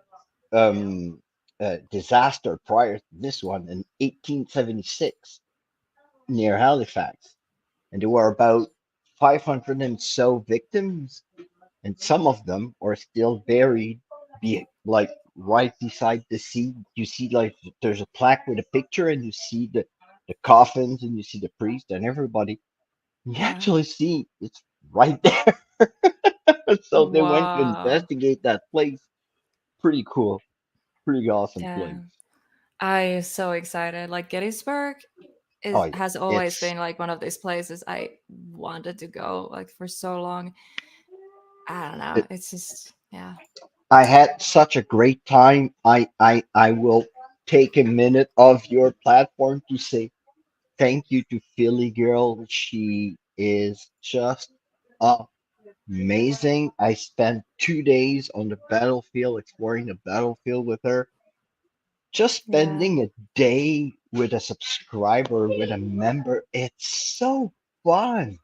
Speaker 4: disaster prior to this one in 1876 near Halifax, and there were about 500 and so victims, and some of them are still buried, be like right beside the sea. You see, like there's a plaque with a picture, and you see the coffins, and you see the priest and everybody. You
Speaker 2: yeah.
Speaker 4: actually see it's right there. So they went to
Speaker 2: Wow.
Speaker 4: investigate that place. Pretty cool, pretty awesome place.
Speaker 2: Yeah. I so excited. Like Gettysburg
Speaker 4: Oh
Speaker 2: is
Speaker 4: yeah,
Speaker 2: has always
Speaker 4: it's.
Speaker 2: been like one of these places I wanted to go like for so long. I don't know.
Speaker 4: It,
Speaker 2: It's just yeah.
Speaker 4: I had such a great time. I will take a minute of your platform to say thank you to Philly Girl. She is just amazing. I spent 2 days on the battlefield, exploring the battlefield with her. Just
Speaker 2: Yeah.
Speaker 4: spending a day with a subscriber, with a member, it's so fun.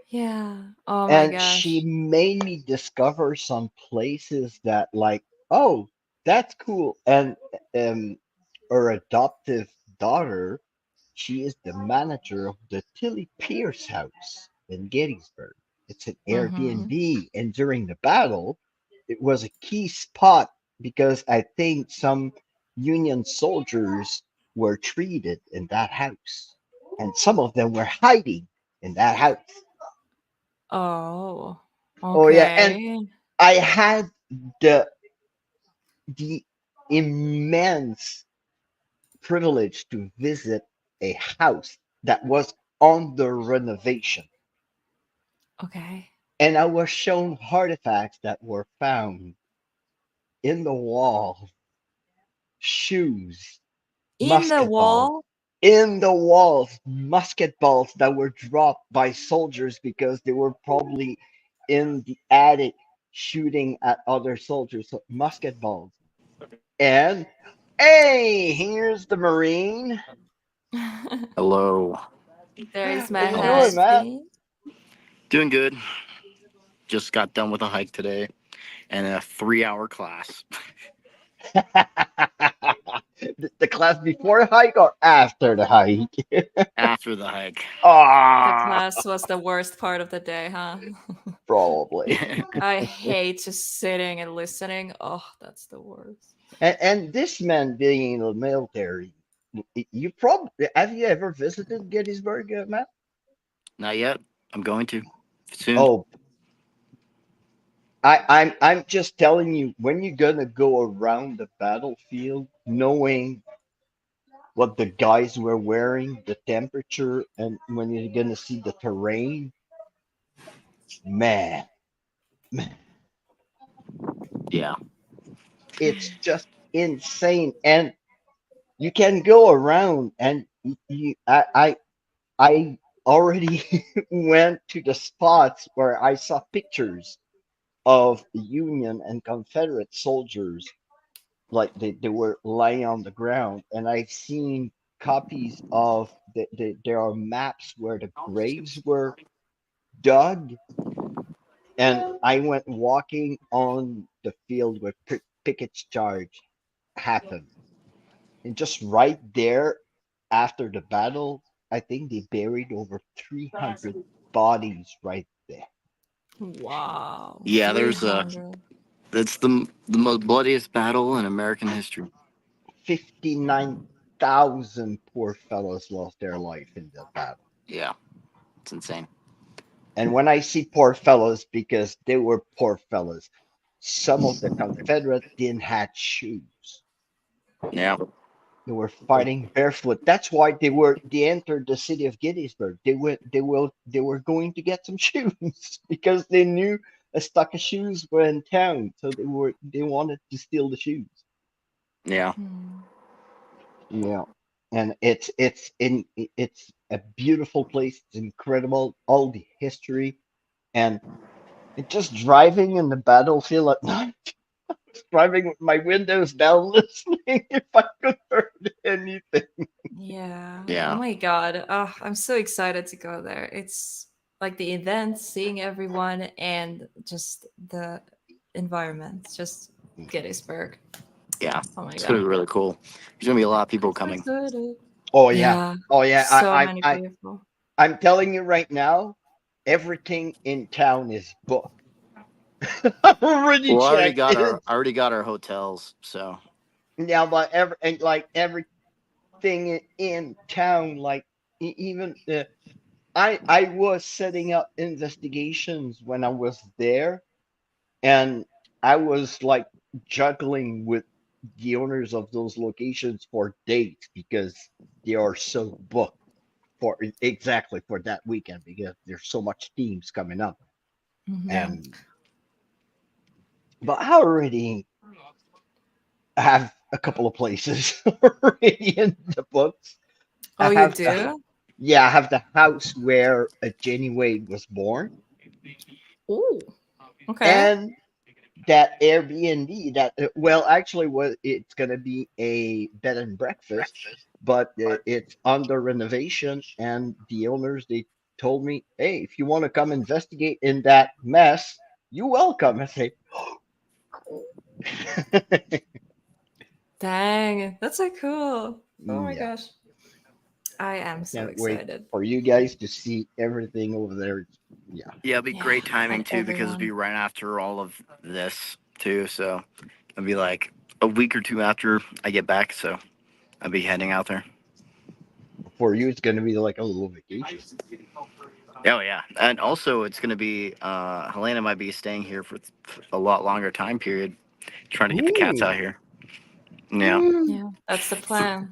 Speaker 2: Yeah. Oh my
Speaker 4: And she
Speaker 2: gosh.
Speaker 4: made me discover some places that, like, oh, that's cool. And um, her adoptive daughter, she is the manager of the Tilly Pierce house in Gettysburg. It's an
Speaker 2: Mm-hmm.
Speaker 4: Airbnb. And during the battle, it was a key spot because I think some Union soldiers were treated in that house. And some of them were hiding in that house.
Speaker 2: Oh.
Speaker 4: Oh yeah, and
Speaker 2: Okay.
Speaker 4: I had the the immense privilege to visit a house that was under renovation.
Speaker 2: Okay.
Speaker 4: And I was shown artifacts that were found in the wall, shoes,
Speaker 2: In the
Speaker 4: musket balls,
Speaker 2: wall?
Speaker 4: in the walls, musket balls that were dropped by soldiers because they were probably in the attic shooting at other soldiers. So musket balls. And hey, here's the Marine.
Speaker 3: Hello.
Speaker 2: There's
Speaker 4: How
Speaker 2: my
Speaker 4: you doing, Matt?
Speaker 2: husband.
Speaker 3: Doing good. Just got done with a hike today and a 3 hour class.
Speaker 4: The class before the hike or after the hike?
Speaker 3: After the hike.
Speaker 2: The
Speaker 4: Ah,
Speaker 2: class was the worst part of the day, huh?
Speaker 4: probably.
Speaker 2: I hate just sitting and listening. Oh, that's the worst.
Speaker 4: And this man being in the military, you probably have you ever visited Gettysburg, Matt?
Speaker 3: Not yet. I'm going to soon.
Speaker 4: Oh, I'm just telling you, when you're gonna go around the battlefield, knowing what the guys were wearing, the temperature, and when you're gonna see the terrain, man, man,
Speaker 3: Yeah.
Speaker 4: it's just insane. And you can go around, and I already went to the spots where I saw pictures of Union and Confederate soldiers, like they were lying on the ground, and I've seen copies of there are maps where the graves were dug, and I went walking on the field where Pickett's charge happened, and just right there. after the battle, I think they buried over 300 bodies right there.
Speaker 2: Wow.
Speaker 3: Yeah, there's
Speaker 2: 300.
Speaker 3: that's the most bloodiest battle in American history.
Speaker 4: 59,000 poor fellows lost their life in that battle.
Speaker 3: Yeah, it's insane.
Speaker 4: And when I see poor fellows, because they were poor fellows, some of the Confederates didn't have shoes.
Speaker 3: Yeah,
Speaker 4: They were fighting barefoot. That's why they entered the city of Gettysburg. They were going to get some shoes because they knew a stock of shoes were in town. So they wanted to steal the shoes.
Speaker 3: yeah,
Speaker 2: Hmm.
Speaker 4: Yeah. And it's a beautiful place. It's incredible, all the history. And just driving in the battlefield at night, driving with my windows down, listening if I could hear anything.
Speaker 2: Yeah. Oh
Speaker 3: yeah,
Speaker 2: my God. Oh, I'm so excited to go there. It's like the event, seeing everyone, and just the environment. It's just Gettysburg.
Speaker 3: yeah.
Speaker 2: Oh my
Speaker 3: It's gonna
Speaker 2: God.
Speaker 3: be really cool. There's gonna be a lot of people
Speaker 2: I'm so
Speaker 3: coming.
Speaker 2: excited.
Speaker 4: Oh yeah,
Speaker 2: Yeah.
Speaker 4: oh yeah.
Speaker 2: So many people.
Speaker 4: I'm telling you right now, everything in town is booked. I already
Speaker 3: Well,
Speaker 4: checked it.
Speaker 3: I already got our hotels, so
Speaker 4: Yeah, but everything in town, like even I was setting up investigations when I was there, and I was like juggling with the owners of those locations for dates because they are so booked for exactly for that weekend because there's so much teams coming up.
Speaker 2: Hmm.
Speaker 4: And but I already have a couple of places already in the books.
Speaker 2: Oh,
Speaker 4: I
Speaker 2: you
Speaker 4: have
Speaker 2: do?
Speaker 4: yeah, I have the house where Jenny Wade was born,
Speaker 2: Oh, okay.
Speaker 4: and that Airbnb that well, actually, was it's gonna be a bed and breakfast, but it's under renovation, and the owners they told me, hey, if you want to come investigate in that mess, you're welcome. I say,
Speaker 2: Dang, that's so cool. Oh my
Speaker 4: yeah,
Speaker 2: gosh. I am so
Speaker 4: can't wait
Speaker 2: excited.
Speaker 4: for you guys to see everything over there. Yeah.
Speaker 3: yeah, it'll be
Speaker 2: Yeah,
Speaker 3: great timing
Speaker 2: and
Speaker 3: too because it'll be
Speaker 2: everyone.
Speaker 3: right after all of this too. So it'll be like a week or two after I get back. So I'll be heading out there.
Speaker 4: For you, it's gonna be like a little vacation.
Speaker 3: Oh yeah, and also it's gonna be Helena might be staying here for a lot longer time period, trying to get the cats out
Speaker 4: Ooh.
Speaker 3: here. Yeah,
Speaker 4: Mm.
Speaker 2: Yeah, that's the plan.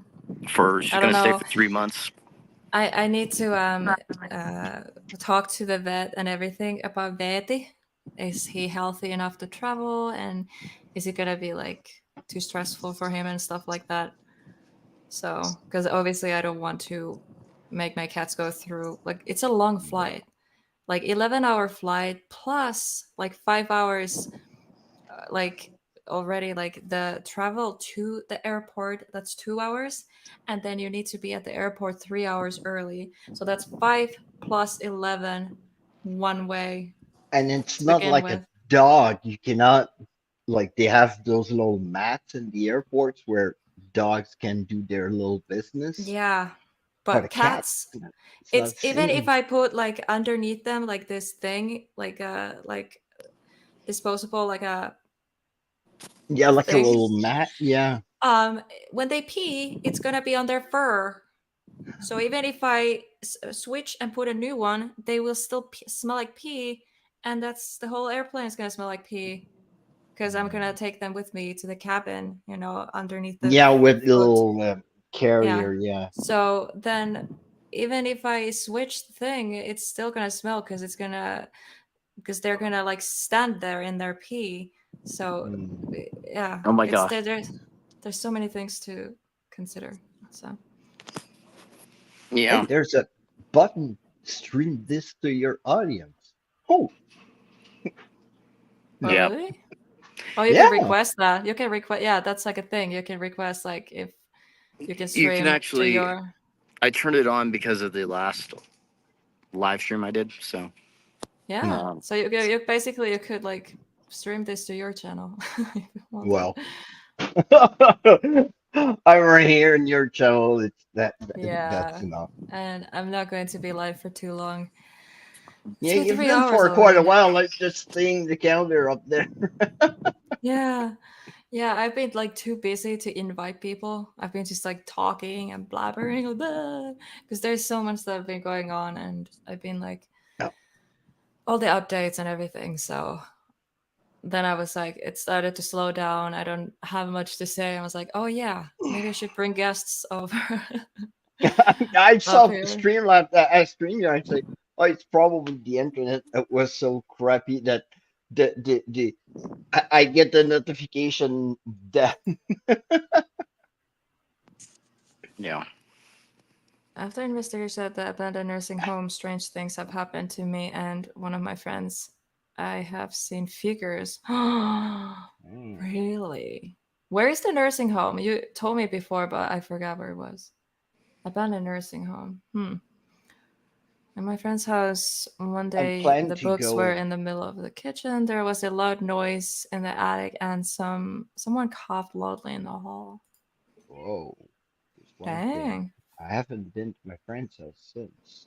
Speaker 3: for she's
Speaker 2: I don't
Speaker 3: gonna stay
Speaker 2: know.
Speaker 3: for 3 months.
Speaker 2: I need to uh talk to the vet and everything about Veeti. Is he healthy enough to travel, and is it gonna be like too stressful for him and stuff like that? So, because obviously I don't want to make my cats go through like it's a long flight, like 11-hour flight plus like 5 hours, like already like the travel to the airport, that's 2 hours, and then you need to be at the airport 3 hours early, so that's 5 plus 11 one way
Speaker 4: And it's
Speaker 2: to
Speaker 4: not
Speaker 2: begin
Speaker 4: like a
Speaker 2: with.
Speaker 4: dog. You cannot like they have those little mats in the airports where dogs can do their little business.
Speaker 2: Yeah,
Speaker 4: But a
Speaker 2: but
Speaker 4: cat,
Speaker 2: cats,
Speaker 4: it's not
Speaker 2: it's
Speaker 4: the
Speaker 2: even if
Speaker 4: same.
Speaker 2: I put like underneath them like this thing, like disposable, like a
Speaker 4: Yeah, like a
Speaker 2: thing,
Speaker 4: little mat. Yeah.
Speaker 2: um when they pee it's gonna be on their fur. So even if I switch and put a new one, they will still smell like pee, and that's the whole airplane is gonna smell like pee because I'm gonna take them with me to the cabin, underneath the
Speaker 4: Yeah, with the
Speaker 2: foot.
Speaker 4: little
Speaker 2: Yeah.
Speaker 4: carrier. Yeah.
Speaker 2: So then, even if I switch the thing, it's still gonna smell because they're gonna like stand there in their pee. So
Speaker 4: Mm.
Speaker 2: yeah,
Speaker 3: Oh my
Speaker 2: it's
Speaker 3: gosh.
Speaker 2: there's so many things to consider. So
Speaker 4: Hey,
Speaker 3: Yeah.
Speaker 4: there's a button. Stream this to your audience. Oh,
Speaker 2: oh
Speaker 3: Yeah.
Speaker 2: really? Oh, you can
Speaker 4: yeah.
Speaker 2: request that. You can request. Yeah, that's like a thing. You can request like if you can
Speaker 3: You can
Speaker 2: stream to
Speaker 3: actually.
Speaker 2: your.
Speaker 3: I turned it on because of the last live stream I did. So
Speaker 2: Yeah.
Speaker 3: um,
Speaker 2: So you basically you could like stream this to your channel if you wanted.
Speaker 4: Well, I'm right here in your channel. It's that's
Speaker 2: Yeah.
Speaker 4: enough.
Speaker 2: And I'm not going to be live for too long. It's
Speaker 4: Yeah,
Speaker 2: been
Speaker 4: you've
Speaker 2: 3 hours
Speaker 4: for quite a
Speaker 2: already.
Speaker 4: while. Like just seeing the calendar up there.
Speaker 2: Yeah. Yeah, I've been like too busy to invite people. I've been just like talking and blabbering because there's so much that have been going on, and I've been like
Speaker 4: Oh.
Speaker 2: all the updates and everything. So then I was like, it started to slow down. I don't have much to say. I was like, oh yeah, maybe I should bring guests over
Speaker 4: I
Speaker 2: up
Speaker 4: saw
Speaker 2: here.
Speaker 4: Streamlab I streamed I say, oh, it's probably the internet that was so crappy that the I get the notification that
Speaker 3: Yeah.
Speaker 2: After investigation at the abandoned nursing home, strange things have happened to me and one of my friends. I have seen figures. Really? Where is the nursing home? You told me before, but I forgot where it was. Abandoned nursing home. In my friend's house, one
Speaker 4: I
Speaker 2: day
Speaker 4: plan
Speaker 2: the
Speaker 4: to
Speaker 2: books were
Speaker 4: go.
Speaker 2: in the middle of the kitchen. There was a loud noise in the attic, and someone coughed loudly in the hall.
Speaker 4: Whoa, there's one thing.
Speaker 2: Dang.
Speaker 4: I haven't been to my friend's house since.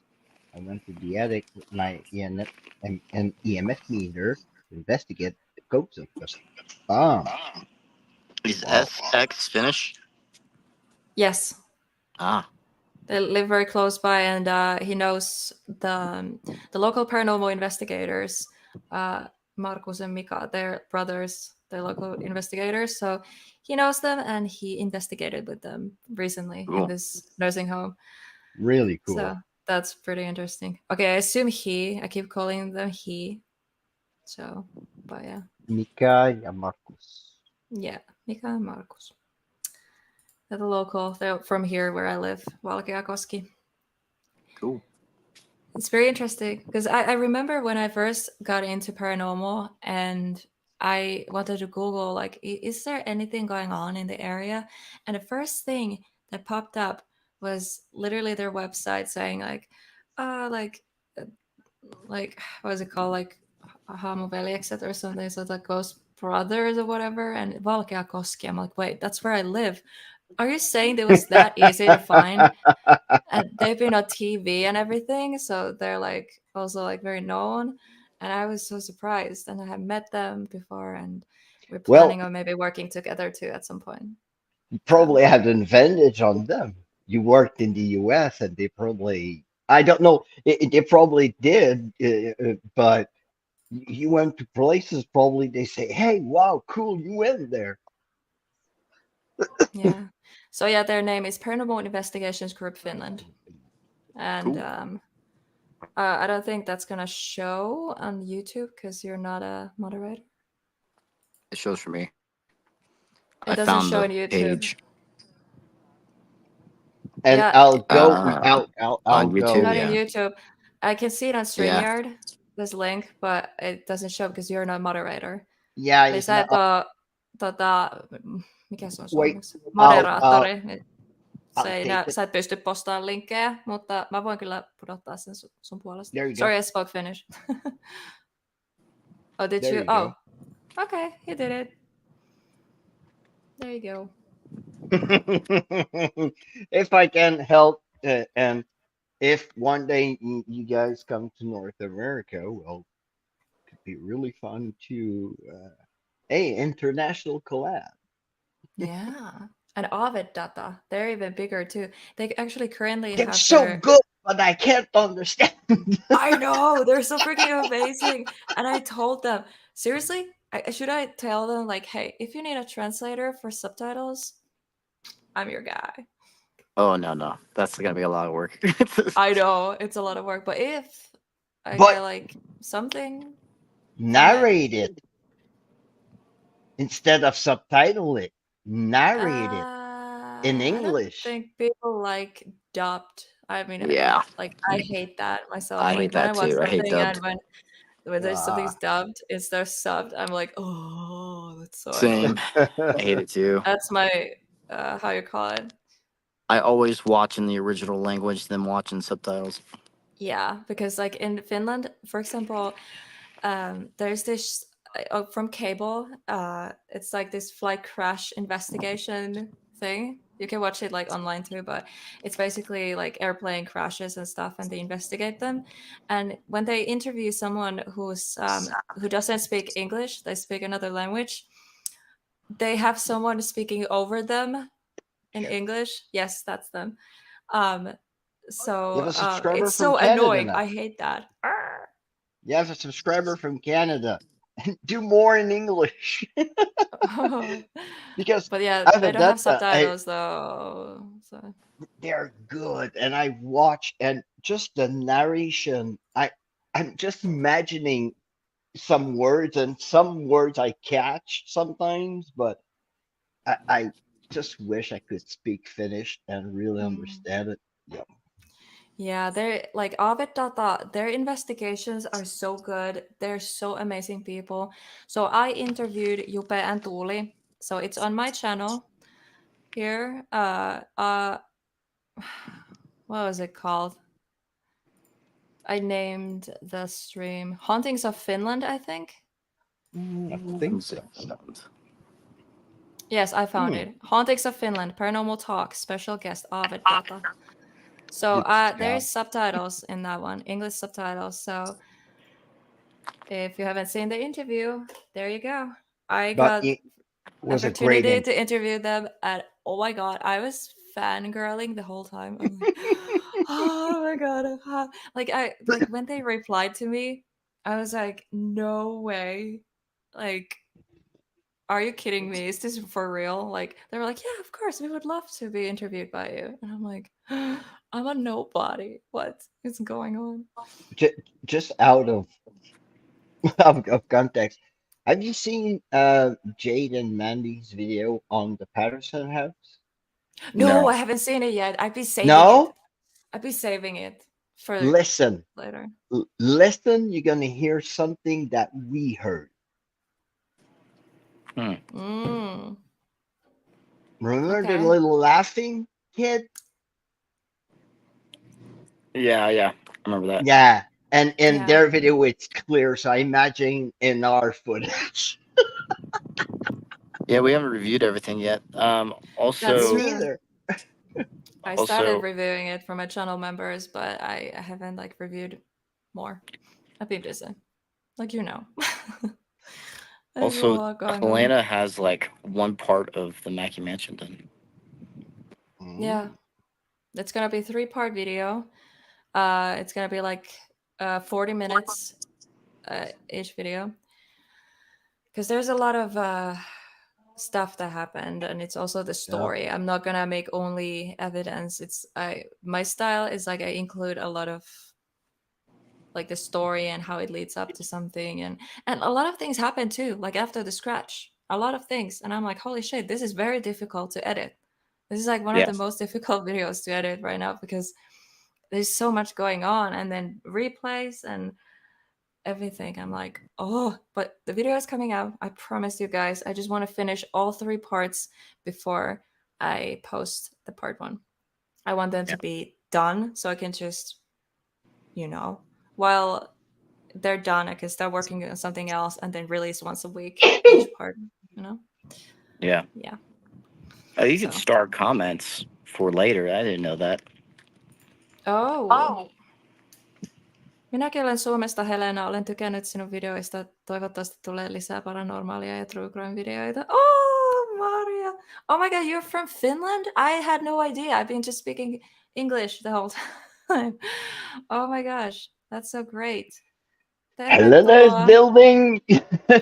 Speaker 4: I went to the attic with my EMF meter to investigate the codes of the bomb.
Speaker 3: Is
Speaker 4: Wow.
Speaker 3: SX Finnish?
Speaker 2: Yes,
Speaker 3: Ah.
Speaker 2: they live very close by, and he knows the local paranormal investigators, Markus and Mika. They're brothers. They're local investigators, so he knows them, and he investigated with them recently in
Speaker 3: Cool.
Speaker 2: this nursing home.
Speaker 4: Really
Speaker 2: So
Speaker 4: cool.
Speaker 2: that's pretty interesting. Okay, I assume he. I keep calling them he. So, but yeah,
Speaker 4: Mika ja Markus.
Speaker 2: yeah, Mika and Markus. They're the local. They're from here where I live, Valkeakoski.
Speaker 3: Cool.
Speaker 2: It's very interesting because I remember when I first got into paranormal and I wanted to Google, like, is there anything going on in the area? And the first thing that popped up was literally their website saying, like, uh, like, what is it called? Like, haamuveljekset or something. So it's like Ghost Brothers or whatever. And Valkeakoski. I'm like, wait, that's where I live. Are you saying it was that easy to find? And they've been on TV and everything, so they're like also like very known. And I was so surprised, and I have met them before, and we're
Speaker 4: Well,
Speaker 2: planning on maybe working together too at some point.
Speaker 4: you
Speaker 2: So
Speaker 4: probably had an advantage on them. You worked in the US and they probably, I don't know, they probably did, but you went to places, probably they say, hey, wow, cool, you went there.
Speaker 2: yeah, so yeah, their name is Paranormal Investigations Group Finland, and
Speaker 3: Cool.
Speaker 2: I don't think that's gonna show on YouTube because you're not a moderator.
Speaker 3: It shows for me.
Speaker 2: It
Speaker 3: I
Speaker 2: doesn't
Speaker 3: found
Speaker 2: show
Speaker 3: the
Speaker 2: on YouTube.
Speaker 3: page
Speaker 4: And
Speaker 2: Yeah,
Speaker 4: I'll go,
Speaker 3: uh,
Speaker 4: I'll
Speaker 3: on YouTube.
Speaker 2: not
Speaker 4: go.
Speaker 2: in
Speaker 3: Yeah.
Speaker 2: YouTube. I can see it on
Speaker 3: Yeah.
Speaker 2: StreamYard, this link, but it doesn't show because you're not moderator.
Speaker 4: Yeah,
Speaker 2: Eli
Speaker 4: it's
Speaker 2: sä
Speaker 4: not,
Speaker 2: et oo, mikä se on
Speaker 4: wait,
Speaker 2: suomeksi?
Speaker 4: I'll, I'll,
Speaker 2: Moderaattori, niin
Speaker 4: I'll take it.
Speaker 2: sä et pysty postaamaan linkkejä, mutta mä voin kyllä pudottaa sen sun puolesta.
Speaker 4: There you go.
Speaker 2: Sorry, I spoke Finnish. Oh, did
Speaker 4: There
Speaker 2: you?
Speaker 4: you
Speaker 2: Oh,
Speaker 4: go.
Speaker 2: okay, you did it. There you go.
Speaker 4: If I can help, and if one day you guys come to North America, well, it could be really fun to, hey, international collab.
Speaker 2: Yeah. And Aavedata, they're even bigger too. They actually currently
Speaker 4: They're
Speaker 2: have
Speaker 4: so
Speaker 2: their.
Speaker 4: good, but I can't understand.
Speaker 2: I know they're so freaking amazing, and I told them seriously. Should I tell them like, hey, if you need a translator for subtitles, I'm your guy.
Speaker 3: Oh no, that's gonna be a lot of work.
Speaker 2: I know it's a lot of work, but if I
Speaker 4: But
Speaker 2: get like something from it,
Speaker 4: narrate it instead of subtitle it. Narrate it in
Speaker 2: I don't
Speaker 4: English.
Speaker 2: think people like dubbed. I mean,
Speaker 3: Yeah.
Speaker 2: I hate that myself.
Speaker 3: I
Speaker 2: Like
Speaker 3: hate
Speaker 2: when I
Speaker 3: that
Speaker 2: watch
Speaker 3: too. I hate
Speaker 2: something and
Speaker 3: dubbed.
Speaker 2: when there's something's
Speaker 4: Ah.
Speaker 2: dubbed instead of subbed, I'm like, oh, that's so
Speaker 3: Same.
Speaker 2: annoying.
Speaker 3: I hate it too.
Speaker 2: That's my how you call it.
Speaker 3: I always watch in the original language, then watch in subtitles.
Speaker 2: Yeah, because like in Finland, for example, there's this from cable. It's like this flight crash investigation thing. You can watch it like online too, but it's basically like airplane crashes and stuff, and they investigate them. And when they interview someone who doesn't speak English, they speak another language. They have someone speaking over them in English. Yes, that's them. Um,
Speaker 4: You have
Speaker 2: so
Speaker 4: a subscriber
Speaker 2: it's
Speaker 4: from
Speaker 2: so
Speaker 4: Canada
Speaker 2: annoying.
Speaker 4: now.
Speaker 2: I hate that. Arr!
Speaker 4: You have a subscriber from Canada. Do more in English because
Speaker 2: But yeah, they don't have
Speaker 4: Aavedata,
Speaker 2: subtitles though. So
Speaker 4: they're good, and I watch and just the narration. I'm just imagining some words, and some words I catch sometimes, but I just wish I could speak Finnish and really understand it. Yeah.
Speaker 2: yeah, they're like Aavedata, their investigations are so good. They're so amazing people. So I interviewed Jupe and Tuuli. So it's on my channel here. What was it called? I named the stream Hauntings of Finland, I think.
Speaker 4: I think so.
Speaker 2: Yes, I found
Speaker 4: Hmm.
Speaker 2: it. Hauntings of Finland, Paranormal Talk, special guest Aavedata. So
Speaker 4: Good
Speaker 2: there's
Speaker 4: stuff.
Speaker 2: subtitles in that one, English subtitles. So if you haven't seen the interview, there you go. I
Speaker 4: But
Speaker 2: got
Speaker 4: it was a great
Speaker 2: opportunity
Speaker 4: intro.
Speaker 2: to interview them, and oh my god, I was fangirling the whole time. I'm like, oh my god, like when they replied to me, I was like, no way, like, are you kidding me? Is this for real? Like, they were like, yeah, of course, we would love to be interviewed by you, and I'm like, I'm a nobody. What is going on?
Speaker 4: Just out of, of context, have you seen Jade and Mandy's video on the Patterson house?
Speaker 2: No,
Speaker 3: No.
Speaker 2: I haven't seen it yet. I'd be saving it.
Speaker 4: No?
Speaker 2: I'd be saving it for
Speaker 4: Listen,
Speaker 2: later.
Speaker 4: listen, you're gonna hear something that we heard.
Speaker 3: Hmm.
Speaker 2: Mm,
Speaker 4: Remember the
Speaker 2: okay.
Speaker 4: little laughing kid?
Speaker 3: Yeah. I remember that.
Speaker 4: Yeah. And in
Speaker 2: Yeah.
Speaker 4: their video, it's clear. So I imagine in our footage.
Speaker 3: Yeah, we haven't reviewed everything yet.
Speaker 2: That's
Speaker 3: Also,
Speaker 4: Me
Speaker 2: true.
Speaker 4: either.
Speaker 2: I started
Speaker 3: also,
Speaker 2: reviewing it for my channel members, but I haven't like reviewed more. I've been busy. Like you know. There's a
Speaker 3: also,
Speaker 2: lot going on.
Speaker 3: Helena has like one part of the Mackay Mansion done.
Speaker 2: Yeah. It's gonna be 3-part video. It's gonna be like 40 minutes each video. Because there's a lot of stuff that happened, and it's also the
Speaker 4: Yeah.
Speaker 2: story. I'm not gonna make only evidence. My style is like I include a lot of like the story and how it leads up to something, and a lot of things happen too, like after the scratch, a lot of things, and I'm like, holy shit, this is very difficult to edit. This is like one of the
Speaker 3: Yes.
Speaker 2: most difficult videos to edit right now because there's so much going on, and then replays and everything. I'm like, oh, but the video is coming out. I promise you guys. I just want to finish all 3 parts before I post the part 1. I want them to be done so I can just, while they're done, I can start working on something else and then release once a week each part, you know?
Speaker 3: Yeah.
Speaker 2: Yeah.
Speaker 3: You
Speaker 2: So.
Speaker 3: could start comments for later. I didn't know that.
Speaker 2: Oh. Minäkin olen Suomesta, Helena. Olen tykännyt sinun videoista. Toivottavasti tulee lisää paranormaalia ja true crime videoita. Oh, Maria. Oh my god, you're from Finland? I had no idea. I've been just speaking English the whole time. Oh my gosh, that's so great.
Speaker 4: Helena is
Speaker 2: Tervetuloa.
Speaker 4: building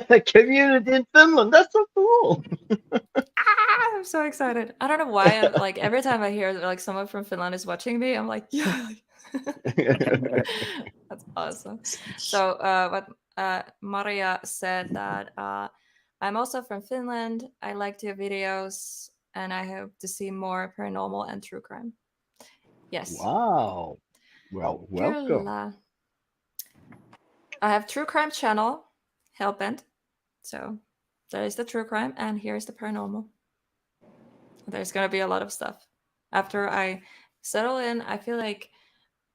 Speaker 4: a community in Finland. That's so cool.
Speaker 2: I'm so excited. I don't know why. Like every time I hear like someone from Finland is watching me, I'm like, yeah. That's awesome. So, what Maria said that I'm also from Finland. I liked your videos, and I hope to see more paranormal and true crime. Yes.
Speaker 4: Wow. Well, welcome.
Speaker 2: Kyllä. I have true crime channel, Hellbent. So there is the true crime, and here's the paranormal. There's gonna be a lot of stuff. After I settle in, I feel like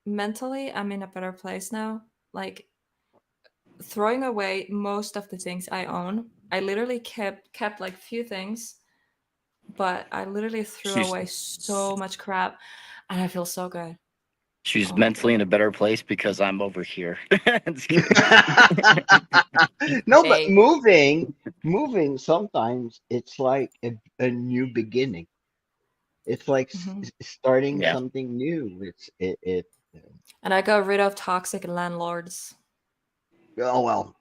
Speaker 2: mentally I'm in a better place now. Like throwing away most of the things I own. I literally kept like few things but I literally threw
Speaker 3: She's
Speaker 2: away so much crap, and I feel so good.
Speaker 3: she's
Speaker 2: Oh my
Speaker 3: mentally
Speaker 2: god.
Speaker 3: in a better place because I'm over here.
Speaker 4: No, but
Speaker 2: Babe.
Speaker 4: moving sometimes it's like a new beginning. It's like
Speaker 2: Hmm.
Speaker 4: starting
Speaker 3: Yeah.
Speaker 4: something new. It.
Speaker 2: And I got rid of toxic landlords.
Speaker 4: Oh well,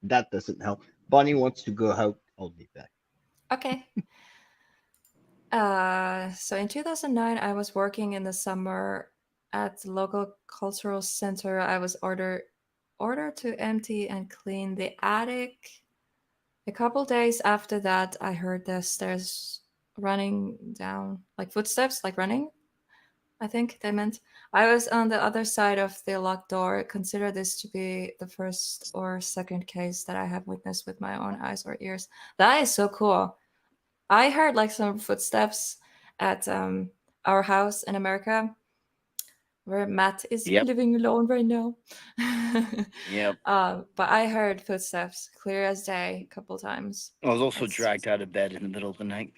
Speaker 4: that doesn't help. Bonnie wants to go out. I'll be back.
Speaker 2: Okay. So in 2009, I was working in the summer at the local cultural center. I was ordered to empty and clean the attic. A couple days after that, I heard the stairs running down, like footsteps, like running. I think they meant. I was on the other side of the locked door. Consider this to be the first or second case that I have witnessed with my own eyes or ears. That is so cool. I heard like some footsteps at our house in America where Matt is
Speaker 3: Yep.
Speaker 2: living alone right now.
Speaker 3: Yep.
Speaker 2: But I heard footsteps clear as day a couple times.
Speaker 3: I was also
Speaker 2: That's
Speaker 3: dragged out of bed in the middle of the night.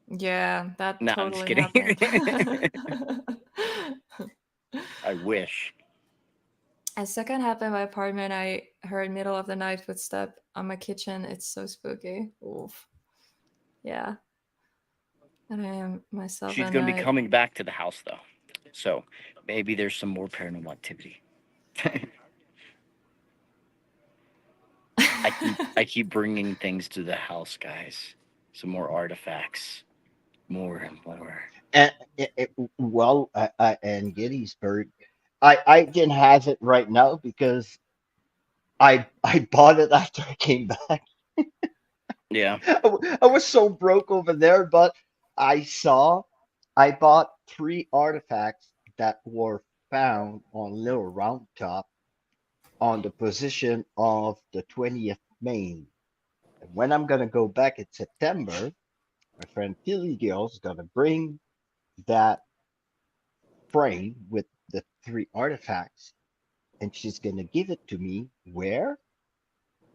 Speaker 2: yeah, that
Speaker 3: No, I'm just
Speaker 2: totally
Speaker 3: kidding.
Speaker 2: happened.
Speaker 3: I wish.
Speaker 2: A second happened in my apartment. I heard middle of the night footstep on my kitchen. It's so spooky. Oof. Yeah. And I am myself
Speaker 3: She's
Speaker 2: at
Speaker 3: going to be
Speaker 2: night.
Speaker 3: coming back to the house, though. So maybe there's some more paranormal activity. I keep bringing things to the house, guys. Some more artifacts. More and more.
Speaker 4: And well, and Gettysburg, I didn't have it right now because I bought it after I came back.
Speaker 3: Yeah.
Speaker 4: I was so broke over there, but I saw I bought three artifacts that were found on Little Round Top on the position of the 20th Main. And when I'm gonna go back in September, my friend Tilly Gill's gonna bring that frame with the three artifacts, and she's gonna give it to me where?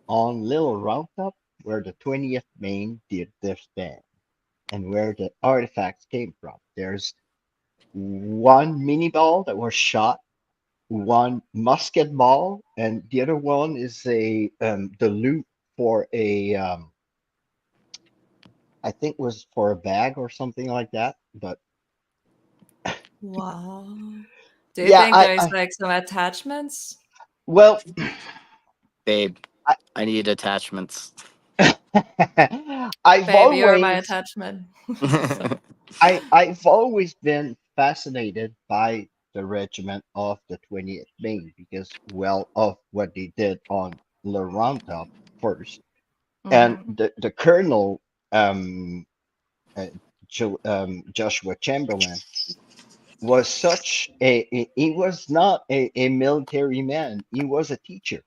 Speaker 4: On Little Round Top, where the 20th Main did their stand, and where the artifacts came from. There's one mini ball that was shot, one musket ball, and the other one is a the loop for a I think was for a bag or something like that. But
Speaker 2: Wow. Do you
Speaker 4: yeah,
Speaker 2: think there's like some attachments?
Speaker 4: well,
Speaker 3: Babe,
Speaker 4: I,
Speaker 3: I need attachments.
Speaker 4: I've
Speaker 2: Babe, you're my
Speaker 4: always
Speaker 2: attachment. So,
Speaker 4: I've always been fascinated by the regiment of the 20th Maine because, well, of what they did on Le Roundup first, and
Speaker 2: mhm.
Speaker 4: the colonel, um, uh, Joshua Chamberlain, was such he was not a military man. He was a teacher,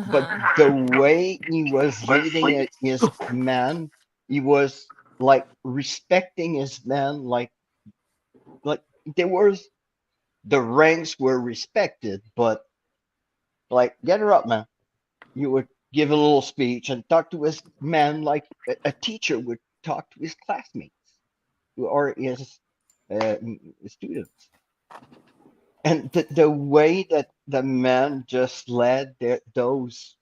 Speaker 4: but
Speaker 2: Uh-huh.
Speaker 4: the way he was leading his men, he was like respecting his men, like there was the ranks were respected, but like get her up, man. You would give a little speech and talk to his men like a teacher would talk to his classmates or his students. And the way that the men just led those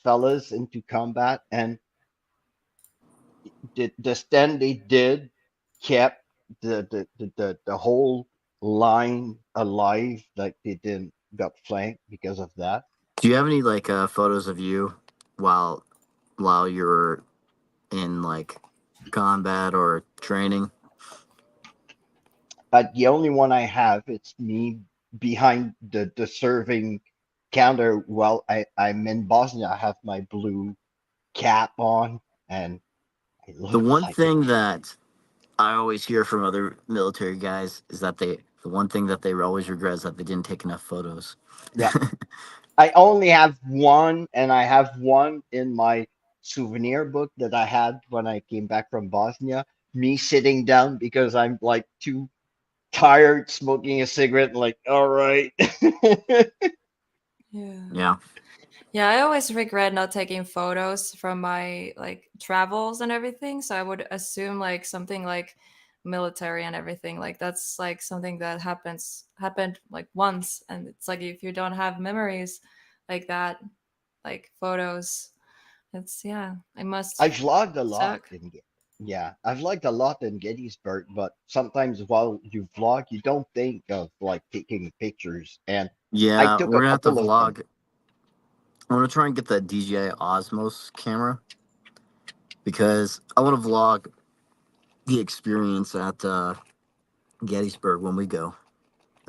Speaker 4: fellas into combat and the stand they did kept the whole line alive, like they didn't got flanked because of that.
Speaker 3: Do you have any like photos of you while you're in like combat or training?
Speaker 4: But the only one I have, it's me behind the serving counter while I'm in Bosnia. I have my blue cap on and I
Speaker 3: The
Speaker 4: look
Speaker 3: one
Speaker 4: like a
Speaker 3: thing that I always hear from other military guys is that the one thing that they always regret is that they didn't take enough photos.
Speaker 4: yeah. I only have one, and I have one in my souvenir book that I had when I came back from Bosnia. Me sitting down because I'm like too tired smoking a cigarette, like, all right.
Speaker 2: Yeah.
Speaker 3: Yeah.
Speaker 2: Yeah, I always regret not taking photos from my like travels and everything. So I would assume like something like military and everything. Like that's like something that happened like once, and it's like if you don't have memories like that, like photos, it's yeah, it must
Speaker 4: I've vlogged a lot
Speaker 2: suck.
Speaker 4: yeah, I've vlogged a lot in Gettysburg, but sometimes while you vlog, you don't think of like taking pictures. And I
Speaker 3: Yeah,
Speaker 4: took
Speaker 3: we're
Speaker 4: a
Speaker 3: gonna have to
Speaker 4: couple of them.
Speaker 3: vlog. I'm gonna try and get the DJI Osmos camera because I want to vlog the experience at Gettysburg when we go.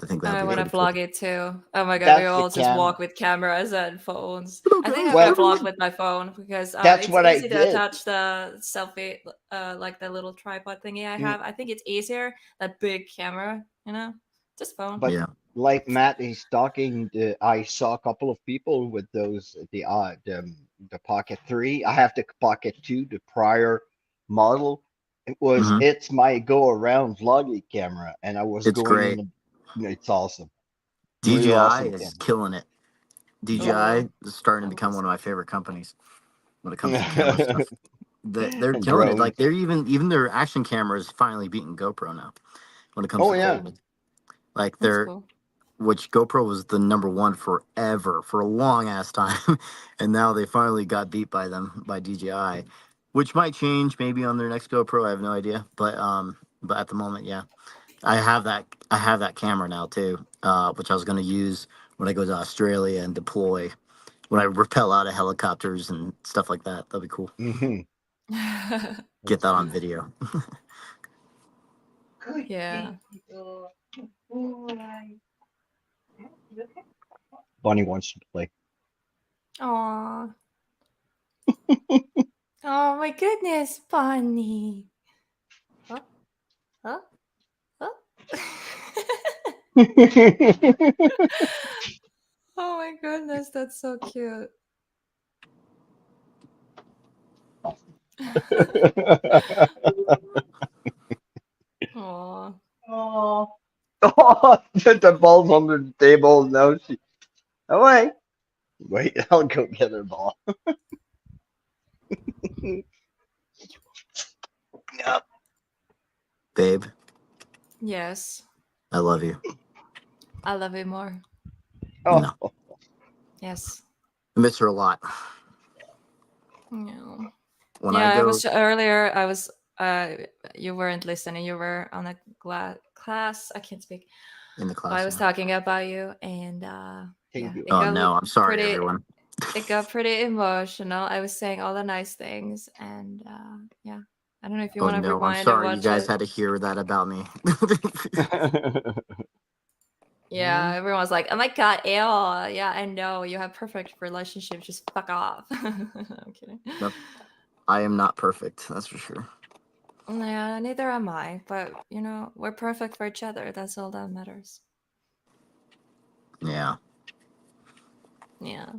Speaker 3: I think that'd
Speaker 2: I
Speaker 3: be
Speaker 2: want to
Speaker 3: pretty cool.
Speaker 2: vlog it too. Oh my god, we
Speaker 4: That's the
Speaker 2: all just walk
Speaker 4: camera.
Speaker 2: with cameras and phones.
Speaker 3: Hello
Speaker 2: I think
Speaker 3: guys,
Speaker 2: I'm gonna
Speaker 4: Well,
Speaker 2: vlog
Speaker 3: everyone.
Speaker 2: with my phone because
Speaker 4: that's
Speaker 2: it's
Speaker 4: what I
Speaker 2: easy to
Speaker 4: did.
Speaker 2: attach the selfie, like the little tripod thingy I
Speaker 4: Mm,
Speaker 2: have. I think it's easier that big camera, just phone.
Speaker 4: But
Speaker 3: Yeah,
Speaker 4: like Matt is talking, I saw a couple of people with those the Pocket 3. I have the Pocket 2, the prior model.
Speaker 3: hmm
Speaker 4: It's my go around vlogging camera, and I was
Speaker 3: it's
Speaker 4: going in
Speaker 3: great.
Speaker 4: the. It's awesome, real
Speaker 3: DJI
Speaker 4: awesome
Speaker 3: is
Speaker 4: camera.
Speaker 3: killing it. DJI
Speaker 2: Oh,
Speaker 3: is starting to
Speaker 2: I
Speaker 3: become
Speaker 2: want
Speaker 3: one of
Speaker 2: to.
Speaker 3: my favorite companies when it comes to camera stuff. They're killing it. Like
Speaker 4: Drones.
Speaker 3: they're even their action camera is finally beating GoPro now when it comes
Speaker 4: Oh
Speaker 3: to
Speaker 4: yeah.
Speaker 3: quality. Like
Speaker 2: That's
Speaker 3: they're
Speaker 2: cool.
Speaker 3: which GoPro was the number one forever for a long ass time, and now they finally got beat by them by DJI, which might change maybe on their next GoPro. I have no idea, but at the moment, yeah, I have that camera now too, which I was gonna use when I go to Australia and deploy when I rappel out of helicopters and stuff like that. That'd be cool.
Speaker 4: Hmm.
Speaker 3: Get
Speaker 4: That's
Speaker 3: that on
Speaker 4: cool.
Speaker 3: video.
Speaker 2: Yeah.
Speaker 4: Bonnie wants to play.
Speaker 2: Aw. Oh my goodness, Bunny. Huh? Huh? Huh? Oh my goodness, that's so cute. Aw.
Speaker 4: Oh, oh, the ball's under the table. No, she. Oh, wait. Wait, I'll go get her ball. Yep.
Speaker 3: Babe,
Speaker 2: Yes,
Speaker 3: I love you.
Speaker 2: I love it more.
Speaker 3: No,
Speaker 4: Oh,
Speaker 2: Yes.
Speaker 3: I miss her a lot.
Speaker 2: Yeah.
Speaker 3: When I
Speaker 2: Yeah, I
Speaker 3: go
Speaker 2: was earlier. I was. Uh, you weren't listening. You were on a class. I can't speak.
Speaker 3: in the
Speaker 2: But I
Speaker 3: class,
Speaker 2: was
Speaker 3: yeah.
Speaker 2: talking about you, and
Speaker 4: thank
Speaker 2: yeah,
Speaker 4: you.
Speaker 3: Oh no, I'm sorry,
Speaker 2: pretty.
Speaker 3: everyone.
Speaker 2: It got pretty emotional. I was saying all the nice things, and yeah. I don't know if you
Speaker 3: Oh
Speaker 2: want to
Speaker 3: no, I'm
Speaker 2: rewind and
Speaker 3: sorry. You
Speaker 2: watch
Speaker 3: guys
Speaker 2: it.
Speaker 3: had to hear that about me.
Speaker 2: Yeah, everyone's like, "Oh my god, ew." Yeah, I know you have perfect relationship. Just fuck off. I'm kidding.
Speaker 3: Nope, I am not perfect. That's for sure.
Speaker 2: Yeah, neither am I. But we're perfect for each other. That's all that matters.
Speaker 3: Yeah,
Speaker 2: Yeah,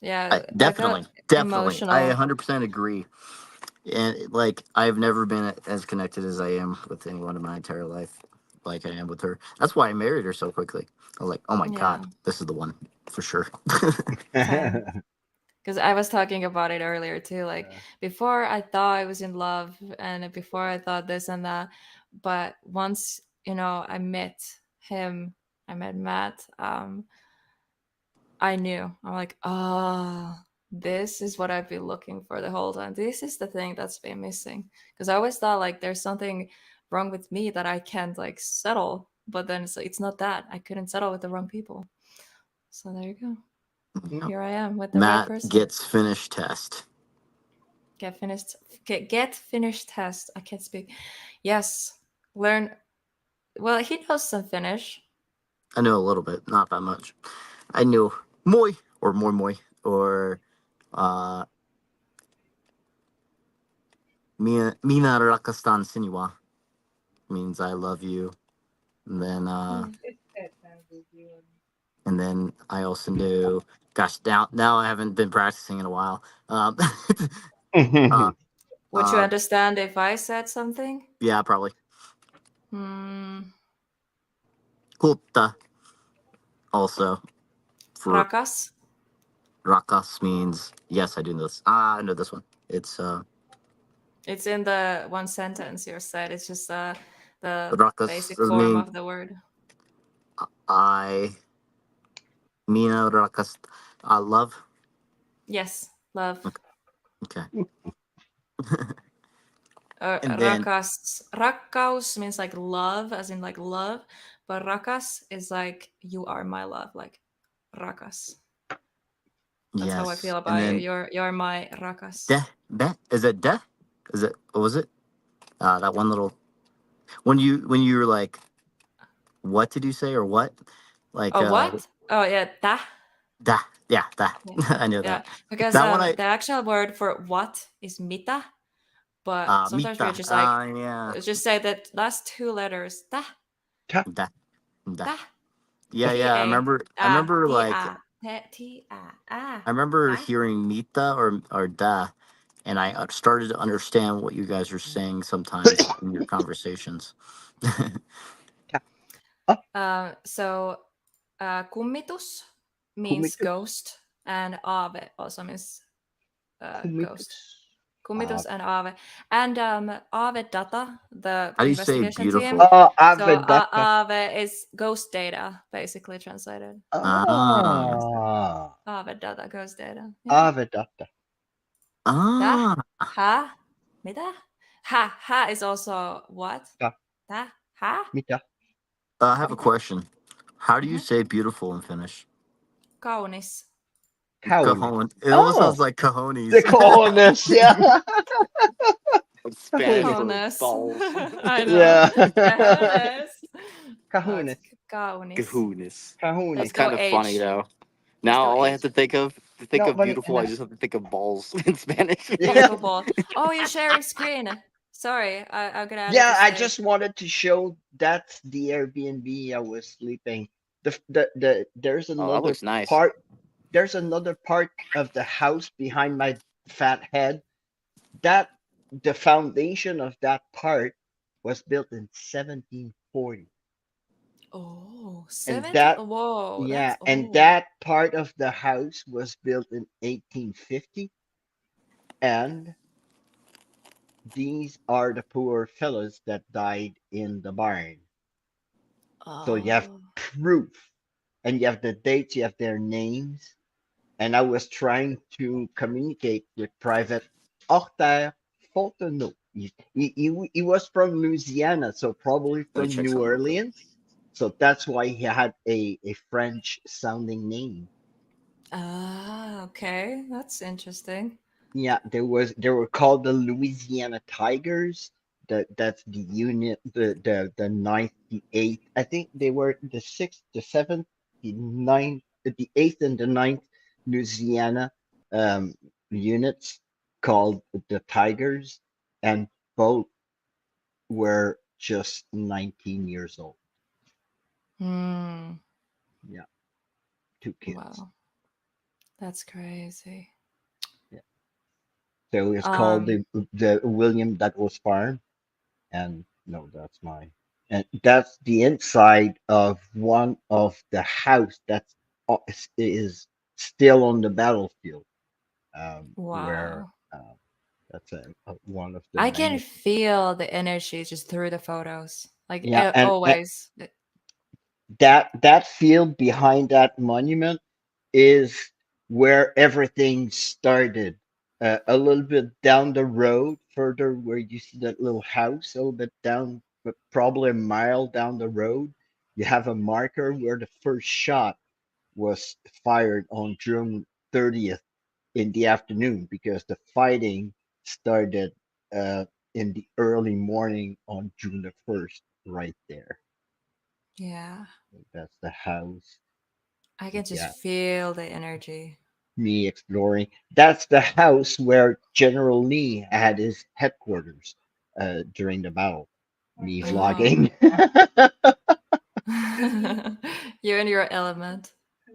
Speaker 2: yeah. I got
Speaker 3: definitely. I
Speaker 2: emotional.
Speaker 3: 100% agree. And like, I've never been as connected as I am with anyone in my entire life, like I am with her. That's why I married her so quickly. I was like, oh my
Speaker 2: Yeah,
Speaker 3: god, this is the one for sure.
Speaker 2: same. Because I was talking about it earlier too. Like before, I thought I was in love, and before I thought this and that. But once I met him, I met Matt. I knew. I'm like, oh, this is what I've been looking for the whole time. This is the thing that's been missing. Because I always thought like there's something wrong with me that I can't like settle. But then it's not that. I couldn't settle with the wrong people. So there you go.
Speaker 3: Yeah.
Speaker 2: Here I am with the right
Speaker 3: Matt
Speaker 2: person.
Speaker 3: gets finished test.
Speaker 2: Get finished. Get finished test. I can't speak. Yes. Learn. Well, he knows some Finnish.
Speaker 3: I know a little bit, not that much. I knew moi or moi moi or uh mina rakastan sinua means I love you. And then I also knew gosh now I haven't been practicing in a while. Uh,
Speaker 2: Would you understand if I said something?
Speaker 3: yeah, probably.
Speaker 2: Hmm.
Speaker 3: Kulta also for
Speaker 2: Rakas.
Speaker 3: Rakas means yes. I do know this. I know this one. It's
Speaker 2: It's in the one sentence you said. It's just the
Speaker 3: Rakas
Speaker 2: basic form
Speaker 3: mean
Speaker 2: of the word.
Speaker 3: I Mina Rakas. Love.
Speaker 2: Yes, love.
Speaker 3: Okay. And then
Speaker 2: Rakkaus means like love, as in like love, but rakas is like you are my love, like rakas. That's how I
Speaker 3: yes,
Speaker 2: feel
Speaker 3: and
Speaker 2: about you.
Speaker 3: then
Speaker 2: You're my rakas.
Speaker 3: de is it de? Is it what was it? That one little when you were like, what did you say or what? Like
Speaker 2: Oh, what? Oh yeah, da.
Speaker 3: da yeah da.
Speaker 2: Yeah,
Speaker 3: I knew
Speaker 2: yeah.
Speaker 3: that.
Speaker 2: Because
Speaker 3: That one I
Speaker 2: the actual word for what is mita, but sometimes we're
Speaker 3: mita.
Speaker 2: just like
Speaker 3: Yeah
Speaker 2: just say that last two letters da
Speaker 4: Ta-
Speaker 3: da da.
Speaker 2: da
Speaker 3: Yeah,
Speaker 2: t
Speaker 3: yeah. I
Speaker 2: a
Speaker 3: remember. I
Speaker 2: a
Speaker 3: remember
Speaker 2: t
Speaker 3: like
Speaker 2: a t a a
Speaker 3: I remember
Speaker 2: da.
Speaker 3: hearing mita or da, and I started to understand what you guys are saying sometimes in your conversations.
Speaker 4: ta- ah,
Speaker 2: So kummitus means
Speaker 4: kummitus,
Speaker 2: ghost, and aave also means
Speaker 4: kummitus.
Speaker 2: ghost. Kummitus and aave, and Aavedata, the
Speaker 3: How do you say
Speaker 2: investigation team.
Speaker 3: beautiful?
Speaker 2: So
Speaker 4: Aavedata.
Speaker 2: aave is ghost data, basically translated.
Speaker 3: Ah,
Speaker 2: Aavedata, ghost data. Yeah.
Speaker 4: Aavedata.
Speaker 2: Da,
Speaker 3: ah.
Speaker 2: ha, mitä? Ha is also what?
Speaker 4: Ta-
Speaker 2: Da, ha.
Speaker 4: Mitä?
Speaker 3: I have a
Speaker 2: Mitä?
Speaker 3: question. How do you
Speaker 2: Mhm.
Speaker 3: say beautiful in Finnish?
Speaker 2: Kaunis.
Speaker 4: Kaunis.
Speaker 3: Cajon. It almost
Speaker 4: Oh,
Speaker 3: sounds like
Speaker 4: the
Speaker 3: cojones.
Speaker 4: cojones. Yeah.
Speaker 3: Spanish
Speaker 4: Cajones.
Speaker 3: for
Speaker 2: Kaunis.
Speaker 3: balls.
Speaker 2: I know.
Speaker 4: Yeah.
Speaker 2: Kaunis. Oh, it's
Speaker 4: Cajones.
Speaker 2: kaunis.
Speaker 3: Cajones.
Speaker 2: There's
Speaker 3: That's
Speaker 4: Cajones.
Speaker 2: no
Speaker 3: kind of funny
Speaker 2: H.
Speaker 3: though.
Speaker 2: There's
Speaker 3: Now
Speaker 2: no
Speaker 3: all I have
Speaker 2: H.
Speaker 3: to think
Speaker 4: No,
Speaker 3: of
Speaker 4: but
Speaker 3: beautiful, I just have to think of balls in Spanish.
Speaker 4: yeah.
Speaker 2: Beautiful ball. Oh, you're sharing screen. Sorry, I'm gonna add it to
Speaker 4: Yeah, I
Speaker 2: save.
Speaker 4: just wanted to show that's the Airbnb I was sleeping. There's
Speaker 3: Oh, that
Speaker 4: another
Speaker 3: looks nice.
Speaker 4: part. There's another part of the house behind my fat head. That the foundation of that part was built in 1740,
Speaker 2: Oh,
Speaker 4: and
Speaker 2: 70.
Speaker 4: that
Speaker 2: Whoa,
Speaker 4: yeah,
Speaker 2: that's
Speaker 4: and
Speaker 2: old.
Speaker 4: that part of the house was built in 1850, and these are the poor fellows that died in the barn. So you have
Speaker 2: Oh.
Speaker 4: proof, and you have the dates, you have their names. And I was trying to communicate with Private Octave Fontenot. He was from Louisiana, so probably
Speaker 3: Let me
Speaker 4: from
Speaker 3: check
Speaker 4: New
Speaker 3: something real quick.
Speaker 4: Orleans. So that's why he had a French sounding name.
Speaker 2: Ah, okay. That's interesting.
Speaker 4: Yeah, they were called the Louisiana Tigers. That's the unit, the ninth, the eighth. I think they were the sixth, the seventh, the ninth, the eighth, and the ninth Louisiana um units called the Tigers, and both were just 19 years old.
Speaker 2: Hmm.
Speaker 4: Yeah, two kids.
Speaker 2: Wow. That's crazy.
Speaker 4: Yeah, so it's called
Speaker 2: Um,
Speaker 4: the William Douglas Farm. And no, that's mine. And that's the inside of one of the house that's is still on the battlefield, where
Speaker 2: wow.
Speaker 4: that's one of the
Speaker 2: I can
Speaker 4: many.
Speaker 2: feel the energy just through the photos. Like
Speaker 4: Yeah, and
Speaker 2: always.
Speaker 4: that field behind that monument is where everything started. A little bit down the road, further where you see that little house, a little bit down, but probably a mile down the road, you have a marker where the first shot was fired on June 30th in the afternoon because the fighting started in the early morning on June the 1st, right there.
Speaker 2: Yeah.
Speaker 4: That's the house.
Speaker 2: I can just
Speaker 4: Yeah,
Speaker 2: feel the energy.
Speaker 4: me exploring. That's the house where General Lee had his headquarters during the battle. Me
Speaker 2: Oh.
Speaker 4: vlogging.
Speaker 2: You're in your element.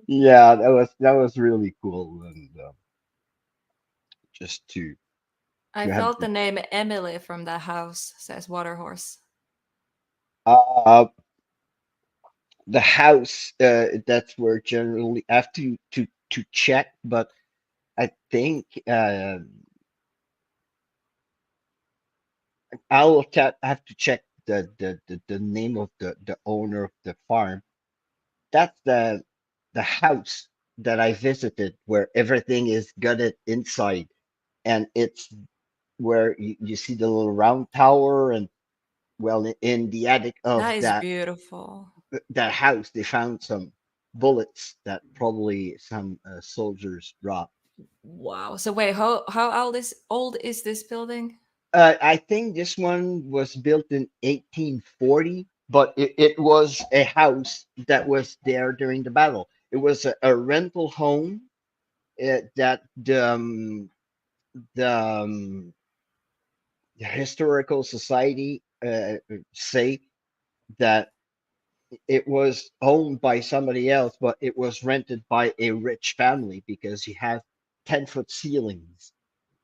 Speaker 4: Yeah, that was really cool, and just
Speaker 2: I
Speaker 4: to have
Speaker 2: felt the name Emily from that house, says Waterhorse.
Speaker 4: the house. That's where General Lee, after to to check, but I think have to check the name of the owner of the farm. That's the house that I visited where everything is gutted inside, and it's where you see the little round tower, and well, in the attic of
Speaker 2: That is beautiful.
Speaker 4: that house they found some bullets that probably some soldiers dropped.
Speaker 2: Wow. So wait, how old is this building?
Speaker 4: I think this one was built in 1840, but it was a house that was there during the battle. It was a rental home that the, the historical society say that it was owned by somebody else, but it was rented by a rich family because you have 10-foot ceilings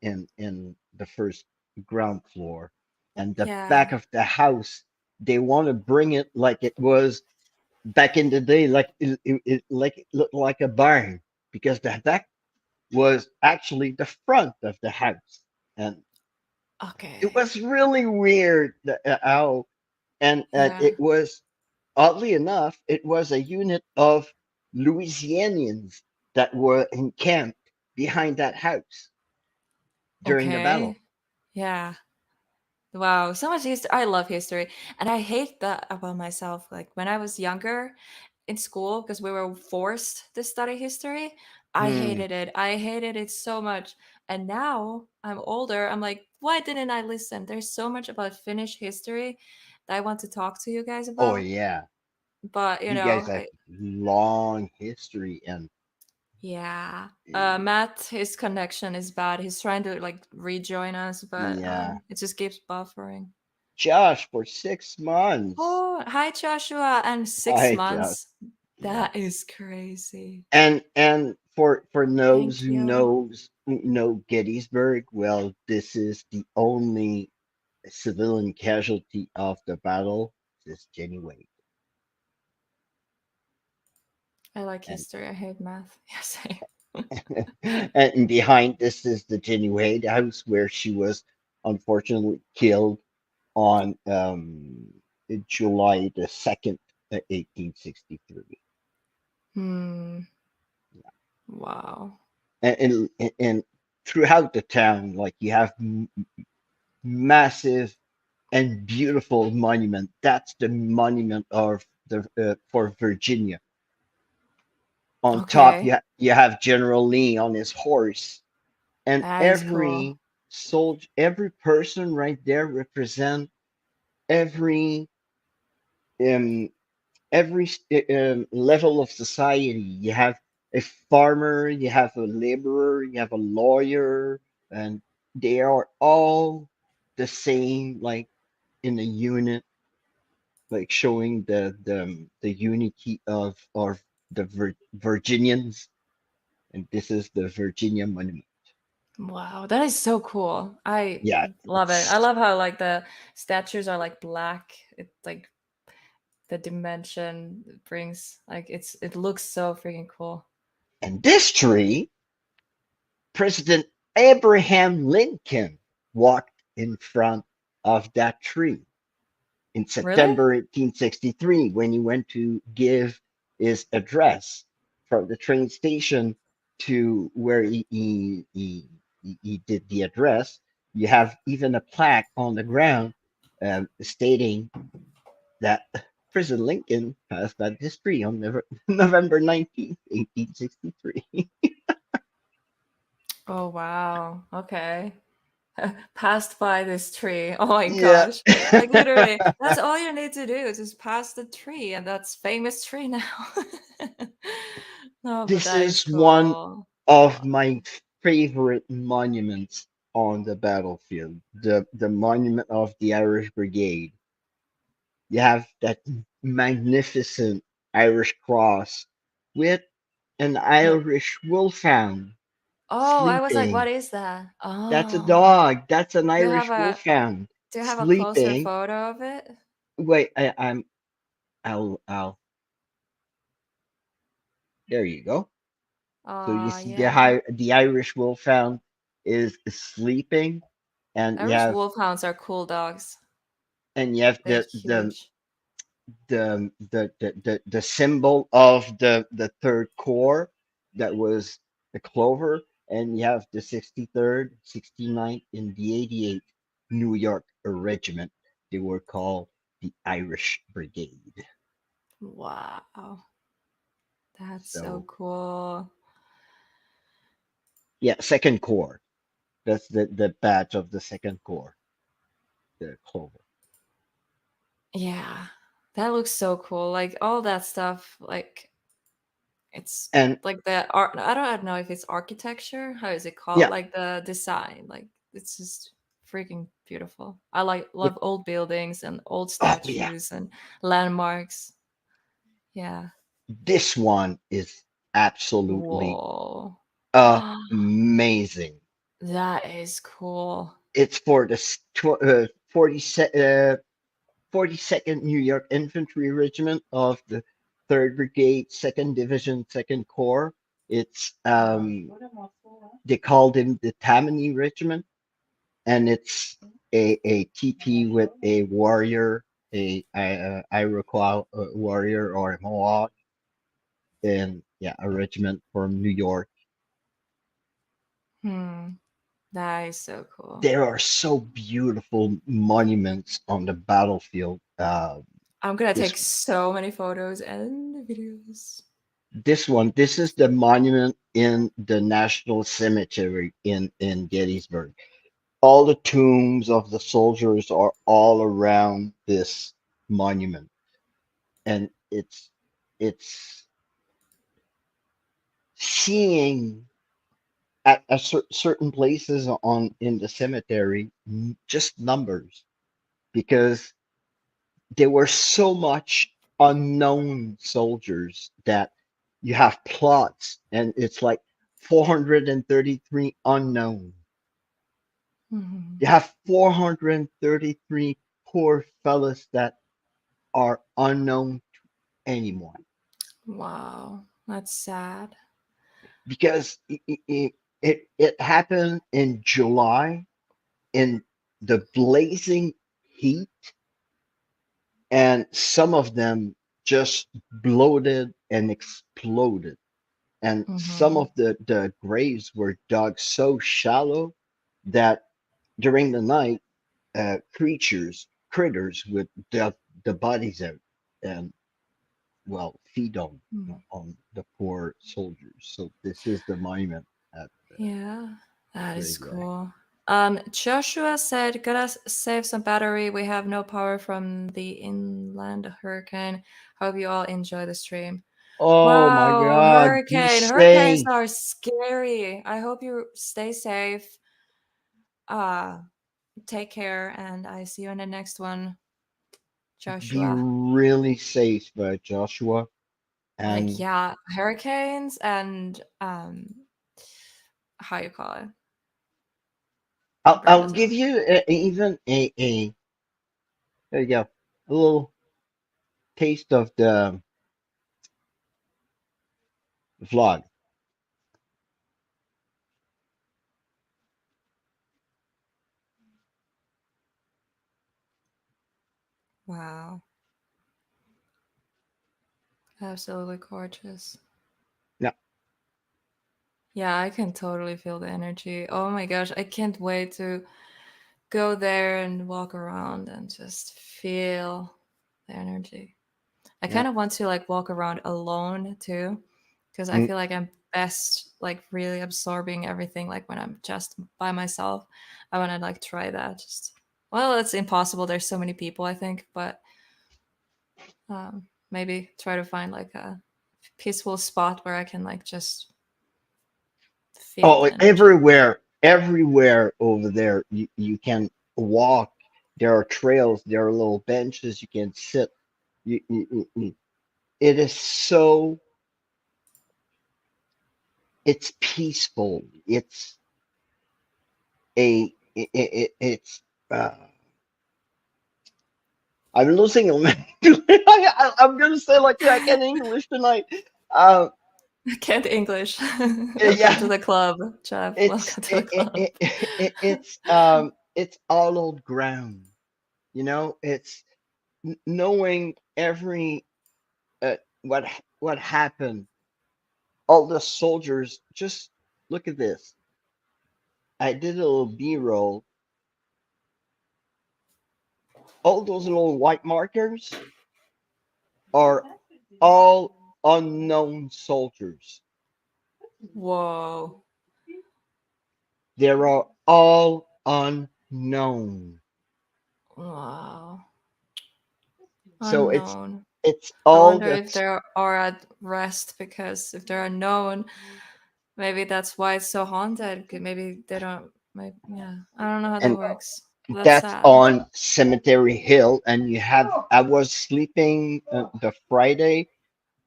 Speaker 4: in the first ground floor, and the back
Speaker 2: Yeah.
Speaker 4: of the house they want to bring it like it was back in the day, like like it looked like a barn, because the back was actually the front of the house, and it
Speaker 2: Okay.
Speaker 4: was really weird how, and
Speaker 2: Yeah.
Speaker 4: it was, oddly enough, it was a unit of Louisianians that were encamped behind that house during the battle.
Speaker 2: Okay. Yeah. Wow, so much history. I love history, and I hate that about myself. Like when I was younger in school, because we were forced to study history, I
Speaker 4: Hmm.
Speaker 2: hated it. I hated it so much. And now I'm older. I'm like, why didn't I listen? There's so much about Finnish history that I want to talk to you guys
Speaker 4: Oh
Speaker 2: about.
Speaker 4: yeah,
Speaker 2: But
Speaker 4: you guys have long history, and
Speaker 2: yeah.
Speaker 4: uh,
Speaker 2: Matt, his connection is bad. He's trying to like rejoin us, but
Speaker 4: yeah,
Speaker 2: it just keeps buffering.
Speaker 4: Josh for 6 months.
Speaker 2: Oh, hi Joshua, and six
Speaker 4: Hi, Josh.
Speaker 2: months.
Speaker 4: Yeah,
Speaker 2: That is crazy.
Speaker 4: and for those
Speaker 2: Thank
Speaker 4: who
Speaker 2: you.
Speaker 4: know Gettysburg, well, this is the only civilian casualty of the battle. This Jenny Wade,
Speaker 2: I like
Speaker 4: and
Speaker 2: history. I hate math. Yes, I.
Speaker 4: and behind this is the Jenny Wade house where she was unfortunately killed on July the 2nd, 1863.
Speaker 2: Hmm. Wow.
Speaker 4: And throughout the town, like you have massive and beautiful monument. That's the monument of the for Virginia. On top,
Speaker 2: Okay,
Speaker 4: you have General Lee on his horse, and
Speaker 2: that is cool.
Speaker 4: every soldier, every person right there represent every um level of society. You have a farmer, you have a laborer, you have a lawyer, and they are all the same, like in a unit, like showing the unity of the Virginians. And this is the Virginia Monument.
Speaker 2: Wow, that is so cool. I
Speaker 4: Yeah,
Speaker 2: love it. I
Speaker 4: it's
Speaker 2: love how like the statues are like black. It like the dimension it brings like it looks so freaking cool.
Speaker 4: and this tree, President Abraham Lincoln walked in front of that tree in
Speaker 2: Really?
Speaker 4: September 1863 when he went to give his address from the train station to where he did the address. You have even a plaque on the ground stating that President Lincoln passed that this tree on November 19th, 1863.
Speaker 2: Oh wow. Okay. Passed by this tree. Oh my
Speaker 4: Yeah.
Speaker 2: gosh. Like literally, that's all you need to do is just pass the tree and that's famous tree now. No, but
Speaker 4: This
Speaker 2: that is
Speaker 4: is one
Speaker 2: cool.
Speaker 4: of my favorite monuments on the battlefield. The monument of the Irish Brigade. You have that magnificent Irish cross with an
Speaker 2: Yeah.
Speaker 4: Irish wolfhound
Speaker 2: Oh, I was like, what
Speaker 4: sleeping.
Speaker 2: is that?
Speaker 4: That's a
Speaker 2: Oh.
Speaker 4: dog. That's an
Speaker 2: Do you have
Speaker 4: Irish
Speaker 2: a
Speaker 4: wolfhound
Speaker 2: closer
Speaker 4: sleeping.
Speaker 2: photo of it?
Speaker 4: Wait, I'll there you go. So you see
Speaker 2: Yeah.
Speaker 4: the Irish wolfhound is sleeping, and
Speaker 2: Irish wolfhounds are cool dogs.
Speaker 4: you have
Speaker 2: They're
Speaker 4: the
Speaker 2: huge.
Speaker 4: the symbol of the third corps that was the clover, and you have the 63rd, 69th, and the 88th New York Regiment. They were called the Irish Brigade.
Speaker 2: Wow. That's so
Speaker 4: So
Speaker 2: cool.
Speaker 4: yeah, second corps. That's the badge of the second corps, the clover.
Speaker 2: Yeah. That looks so cool. Like all that stuff, like it's
Speaker 4: And
Speaker 2: like the art. I don't know if it's architecture. How is it called?
Speaker 4: yeah,
Speaker 2: Like the design. Like it's just freaking beautiful. I like
Speaker 4: with
Speaker 2: love old buildings and old
Speaker 4: oh yeah,
Speaker 2: statues and landmarks. Yeah.
Speaker 4: this one is absolutely
Speaker 2: Whoa.
Speaker 4: amazing.
Speaker 2: That is cool.
Speaker 4: It's for the 42nd New York Infantry Regiment of the 3rd Brigade, 2nd Division, 2nd Corps. It's they called him the Tammany Regiment, and it's a TP with a warrior, a Iroquois warrior or a Mohawk, and yeah, a regiment from New York.
Speaker 2: Hmm. That is so cool.
Speaker 4: There are so beautiful monuments on the battlefield.
Speaker 2: I'm gonna
Speaker 4: This
Speaker 2: take so many photos and videos.
Speaker 4: this is the monument in the National Cemetery in Gettysburg. All the tombs of the soldiers are all around this monument, and it's seeing at certain places on in the cemetery just numbers, because there were so much unknown soldiers that you have plots, and it's like 433 unknown.
Speaker 2: Mhm.
Speaker 4: You have 433 poor fellas that are unknown to anyone,
Speaker 2: Wow, that's sad.
Speaker 4: because it happened in July in the blazing heat, and some of them just bloated and exploded, and some
Speaker 2: Hmm.
Speaker 4: of the graves were dug so shallow that during the night, critters would dug the bodies out and, well, feed on the poor soldiers. So this is the monument at
Speaker 2: Yeah, that is
Speaker 4: Gettysburg.
Speaker 2: cool. Joshua said, "Gotta save some battery. We have no power from the inland hurricane. Hope you all enjoy the stream."
Speaker 4: Oh my
Speaker 2: Wow,
Speaker 4: God, be
Speaker 2: hurricane. Hurricanes
Speaker 4: safe.
Speaker 2: are scary. I hope you stay safe. Uh, Take care, and I see you in the next one,
Speaker 4: Be
Speaker 2: Joshua.
Speaker 4: really safe, Joshua.
Speaker 2: Like,
Speaker 4: And
Speaker 2: yeah, hurricanes and how you call it? Bring
Speaker 4: I'll
Speaker 2: this
Speaker 4: give
Speaker 2: up.
Speaker 4: you even a there you go, a little taste of the vlog.
Speaker 2: Wow, absolutely gorgeous.
Speaker 4: Yeah.
Speaker 2: Yeah, I can totally feel the energy. Oh my gosh, I can't wait to go there and walk around and just feel the energy. I
Speaker 4: Yeah.
Speaker 2: kind of want to like walk around alone too, because I
Speaker 4: Mm.
Speaker 2: feel like I'm best like really absorbing everything like when I'm just by myself. I want to like try that. Just well, it's impossible. There's so many people, I think, but maybe try to find like a peaceful spot where I can like just feel
Speaker 4: Oh,
Speaker 2: the energy.
Speaker 4: everywhere over there, you can walk. There are trails. There are little benches you can sit. It is so. It's peaceful. It's it's. I'm losing. I'm gonna say like that in English tonight. Uh,
Speaker 2: I can't English. Welcome to
Speaker 4: Yeah,
Speaker 2: the club, Jeff. Welcome to the club.
Speaker 4: it's hallowed ground. You know, it's knowing every what happened. All the soldiers. Just look at this. I did a little B-roll. All those little white markers are all unknown soldiers.
Speaker 2: Whoa.
Speaker 4: They are all unknown.
Speaker 2: Wow.
Speaker 4: So
Speaker 2: Unknown.
Speaker 4: it's
Speaker 2: I
Speaker 4: all
Speaker 2: wonder if
Speaker 4: that's
Speaker 2: they are at rest, because if they're unknown, maybe that's why it's so haunted. Maybe they don't. Maybe, yeah, I don't know how that
Speaker 4: and
Speaker 2: works. That's
Speaker 4: that's
Speaker 2: sad.
Speaker 4: on Cemetery Hill. And you have I was sleeping the Friday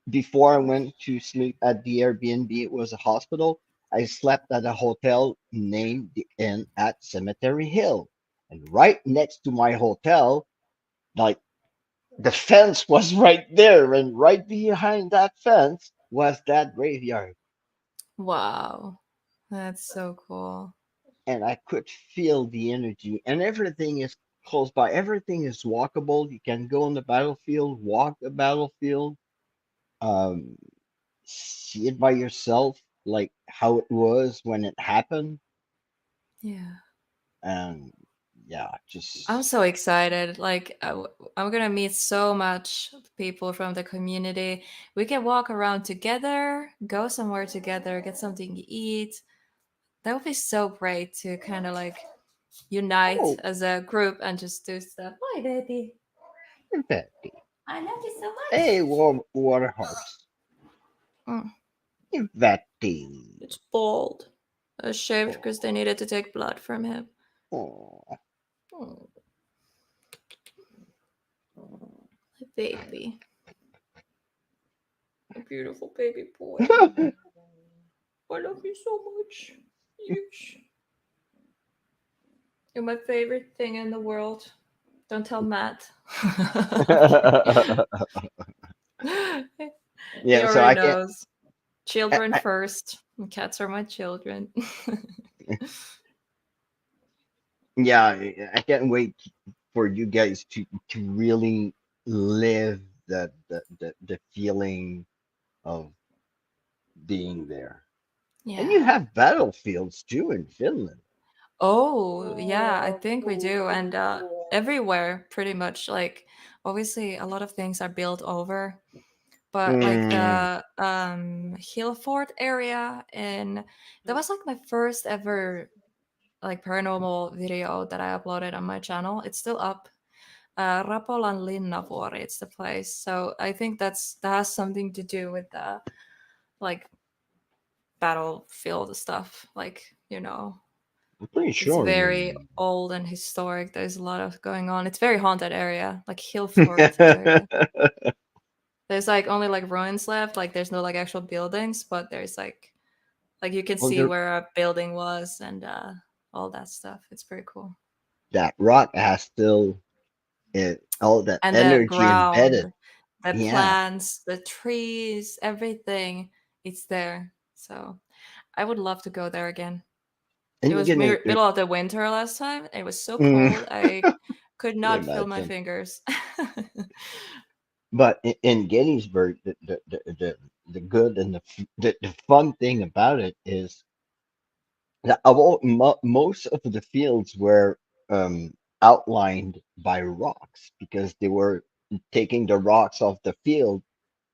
Speaker 4: before I went to sleep at the Airbnb. It was a hospital. I slept at a hotel named the Inn at Cemetery Hill. And right next to my hotel, like the fence was right there, and right behind that fence was that graveyard.
Speaker 2: Wow, that's so cool.
Speaker 4: And I could feel the energy, and everything is close by. Everything is walkable. You can go on the battlefield, walk the battlefield, um, see it by yourself, like how it was when it happened.
Speaker 2: Yeah.
Speaker 4: And yeah,
Speaker 2: I'm
Speaker 4: just
Speaker 2: so excited. Like, I'm gonna meet so much people from the community. We can walk around together, go somewhere together, get something to eat. That would be so great to kind of like unite
Speaker 4: oh,
Speaker 2: as a group and just do stuff. Hi, baby.
Speaker 4: Betty.
Speaker 2: I love you so
Speaker 4: Hey,
Speaker 2: much.
Speaker 4: water horse.
Speaker 2: Mm,
Speaker 4: Betty.
Speaker 2: it's bald. Shaved
Speaker 4: Oh,
Speaker 2: because they needed to take blood from him.
Speaker 4: oh.
Speaker 2: Oh, my baby. A beautiful baby boy. I love you so much. Yes. You're my favorite thing in the world. Don't tell Matt. He
Speaker 4: Yeah, so
Speaker 2: already
Speaker 4: I can't.
Speaker 2: knows. Children first. Cats are my children.
Speaker 4: Yeah, I can't wait for you guys to really live the feeling of being there. And you
Speaker 2: Yeah.
Speaker 4: have battlefields too in Finland.
Speaker 2: Oh, yeah, I think we do. And everywhere, pretty much. Like, obviously, a lot of things are built over. But like
Speaker 4: Mm,
Speaker 2: the Hillfort area, and that was like my first ever like paranormal video that I uploaded on my channel. It's still up. Rapolan Linnavuori, it's the place. So I think that has something to do with the like battlefield stuff. Like,
Speaker 4: I'm pretty
Speaker 2: it's
Speaker 4: sure.
Speaker 2: very old and historic. There's a lot of going on. It's very haunted area, like Hillfort area. There's like only like ruins left. Like there's no like actual buildings, but there's like you can
Speaker 4: Well,
Speaker 2: see where a building was and all that stuff. It's pretty cool.
Speaker 4: that rock has still all that
Speaker 2: And the
Speaker 4: energy embedded.
Speaker 2: ground, the
Speaker 4: Yeah,
Speaker 2: plants, the trees, everything, it's there. So I would love to go there again. It
Speaker 4: and
Speaker 2: was
Speaker 4: you're gonna.
Speaker 2: middle of the winter last time. It was so
Speaker 4: Mm,
Speaker 2: cold. I could
Speaker 4: I
Speaker 2: not feel my
Speaker 4: imagine.
Speaker 2: fingers.
Speaker 4: But in Gettysburg, the good and the fun thing about it is that most of the fields were outlined by rocks because they were taking the rocks off the field,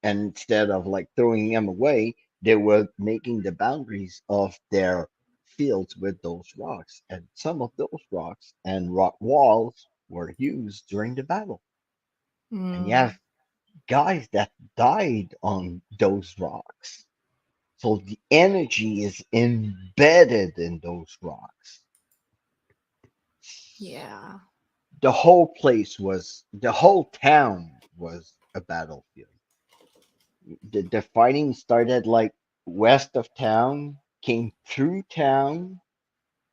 Speaker 4: and instead of like throwing them away, they were making the boundaries of their fields with those rocks. And some of those rocks and rock walls were used during the battle. And you
Speaker 2: Mm,
Speaker 4: have guys that died on those rocks. So the energy is embedded in those rocks.
Speaker 2: yeah.
Speaker 4: The whole town was a battlefield. The fighting started like west of town, came through town,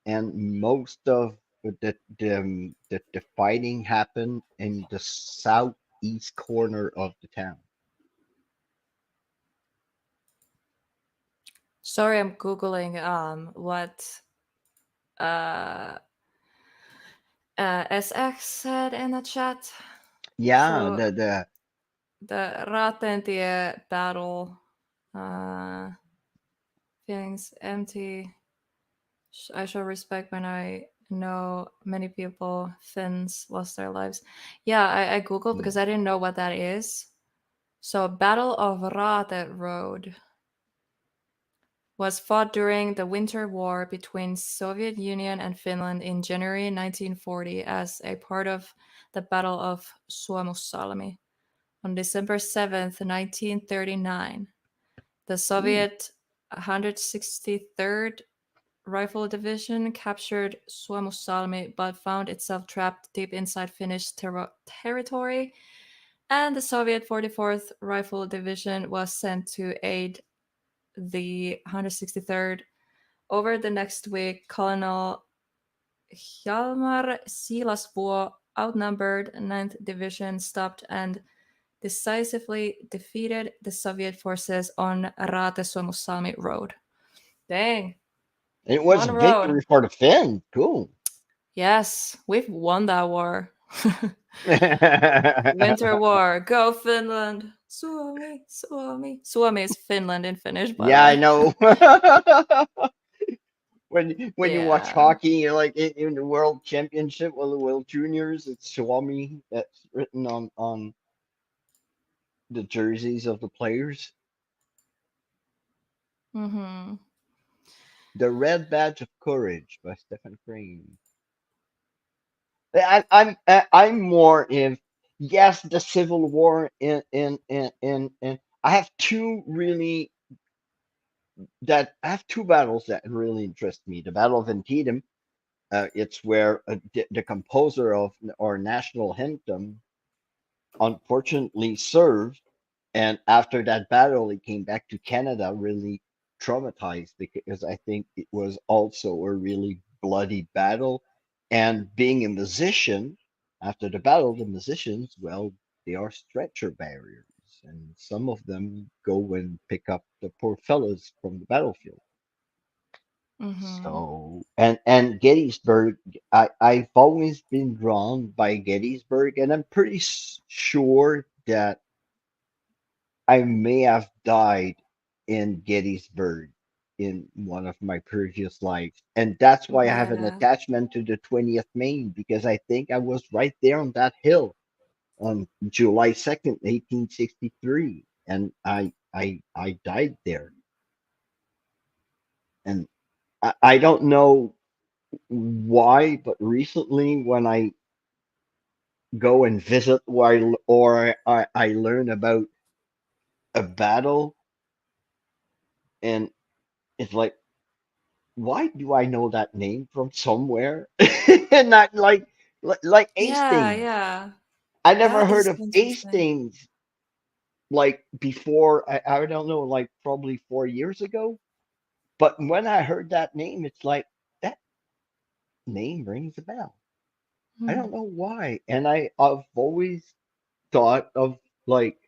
Speaker 4: and most of the fighting happened in the southeast corner of the town.
Speaker 2: Sorry, I'm googling what uh SX said in the chat.
Speaker 4: Yeah,
Speaker 2: So
Speaker 4: the
Speaker 2: the Ratentie battle, feelings empty. I show respect when I know many people, Finns, lost their lives. Yeah, I googled because I didn't know what that is. So, Battle of Rate Road was fought during the Winter War between Soviet Union and Finland in January 1940 as a part of the Battle of Suomussalmi. On December 7th, 1939, the Soviet 163rd Rifle Division captured Suomussalmi but found itself trapped deep inside Finnish territory, and the Soviet 44th Rifle Division was sent to aid the 163rd. Over the next week, Colonel Hjalmar Siilasvuo outnumbered 9th Division stopped and decisively defeated the Soviet forces on Raate-Suomussalmi Road. Dang.
Speaker 4: it was
Speaker 2: One
Speaker 4: a
Speaker 2: road.
Speaker 4: victory for the Finn. Cool.
Speaker 2: Yes, we've won that war. Winter War. Go Finland. Suomi, Suomi. Suomi is Finland in Finnish, by the
Speaker 4: Yeah, I
Speaker 2: way.
Speaker 4: know. When you watch
Speaker 2: Yeah.
Speaker 4: hockey, you're like in the World Championship or the World Juniors, it's Swami that's written on the jerseys of the players.
Speaker 2: Mm-hmm.
Speaker 4: The Red Badge of Courage by Stephen Crane. I'm more if yes, the Civil War in I have two really that I have two battles that really interest me. The Battle of Antietam, it's where the composer of our national anthem unfortunately served, and after that battle, he came back to Canada really traumatized because I think it was also a really bloody battle. And being a musician, after the battle, the musicians, well, they are stretcher barriers, and some of them go and pick up the poor fellows from the battlefield.
Speaker 2: Mm-hmm.
Speaker 4: So and Gettysburg, I've always been drawn by Gettysburg, and I'm pretty sure that I may have died in Gettysburg in one of my previous lives, and that's why I have an
Speaker 2: Yeah.
Speaker 4: attachment to the 20th Maine because I think I was right there on that hill on July 2nd, 1863, and I died there, and I don't know why, but recently when I go and visit or I learn about a battle, and it's like, why do I know that name from somewhere? And not like
Speaker 2: Yeah,
Speaker 4: Hastings.
Speaker 2: yeah.
Speaker 4: I never
Speaker 2: That
Speaker 4: heard
Speaker 2: is
Speaker 4: of
Speaker 2: interesting.
Speaker 4: Hastings like before. I don't know, like probably 4 years ago. But when I heard that name, it's like that name rings a bell. I
Speaker 2: Hmm.
Speaker 4: don't know why. And I've always thought of like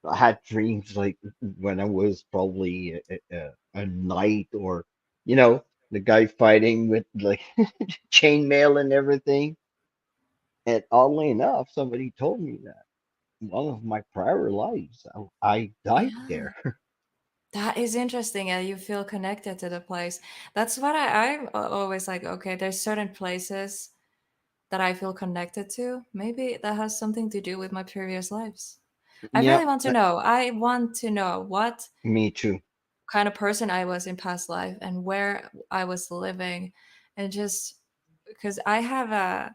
Speaker 4: I had dreams like when I was probably a knight or the guy fighting with like chainmail and everything. And oddly enough, somebody told me that one of my prior lives I died
Speaker 2: Yeah.
Speaker 4: there.
Speaker 2: That is interesting. Yeah, you feel connected to the place. That's what I'm always like, okay, there's certain places that I feel connected to. Maybe that has something to do with my previous lives. I
Speaker 4: Yeah,
Speaker 2: really want to know. I want to know what
Speaker 4: me too.
Speaker 2: kind of person I was in past life and where I was living. And just because I have a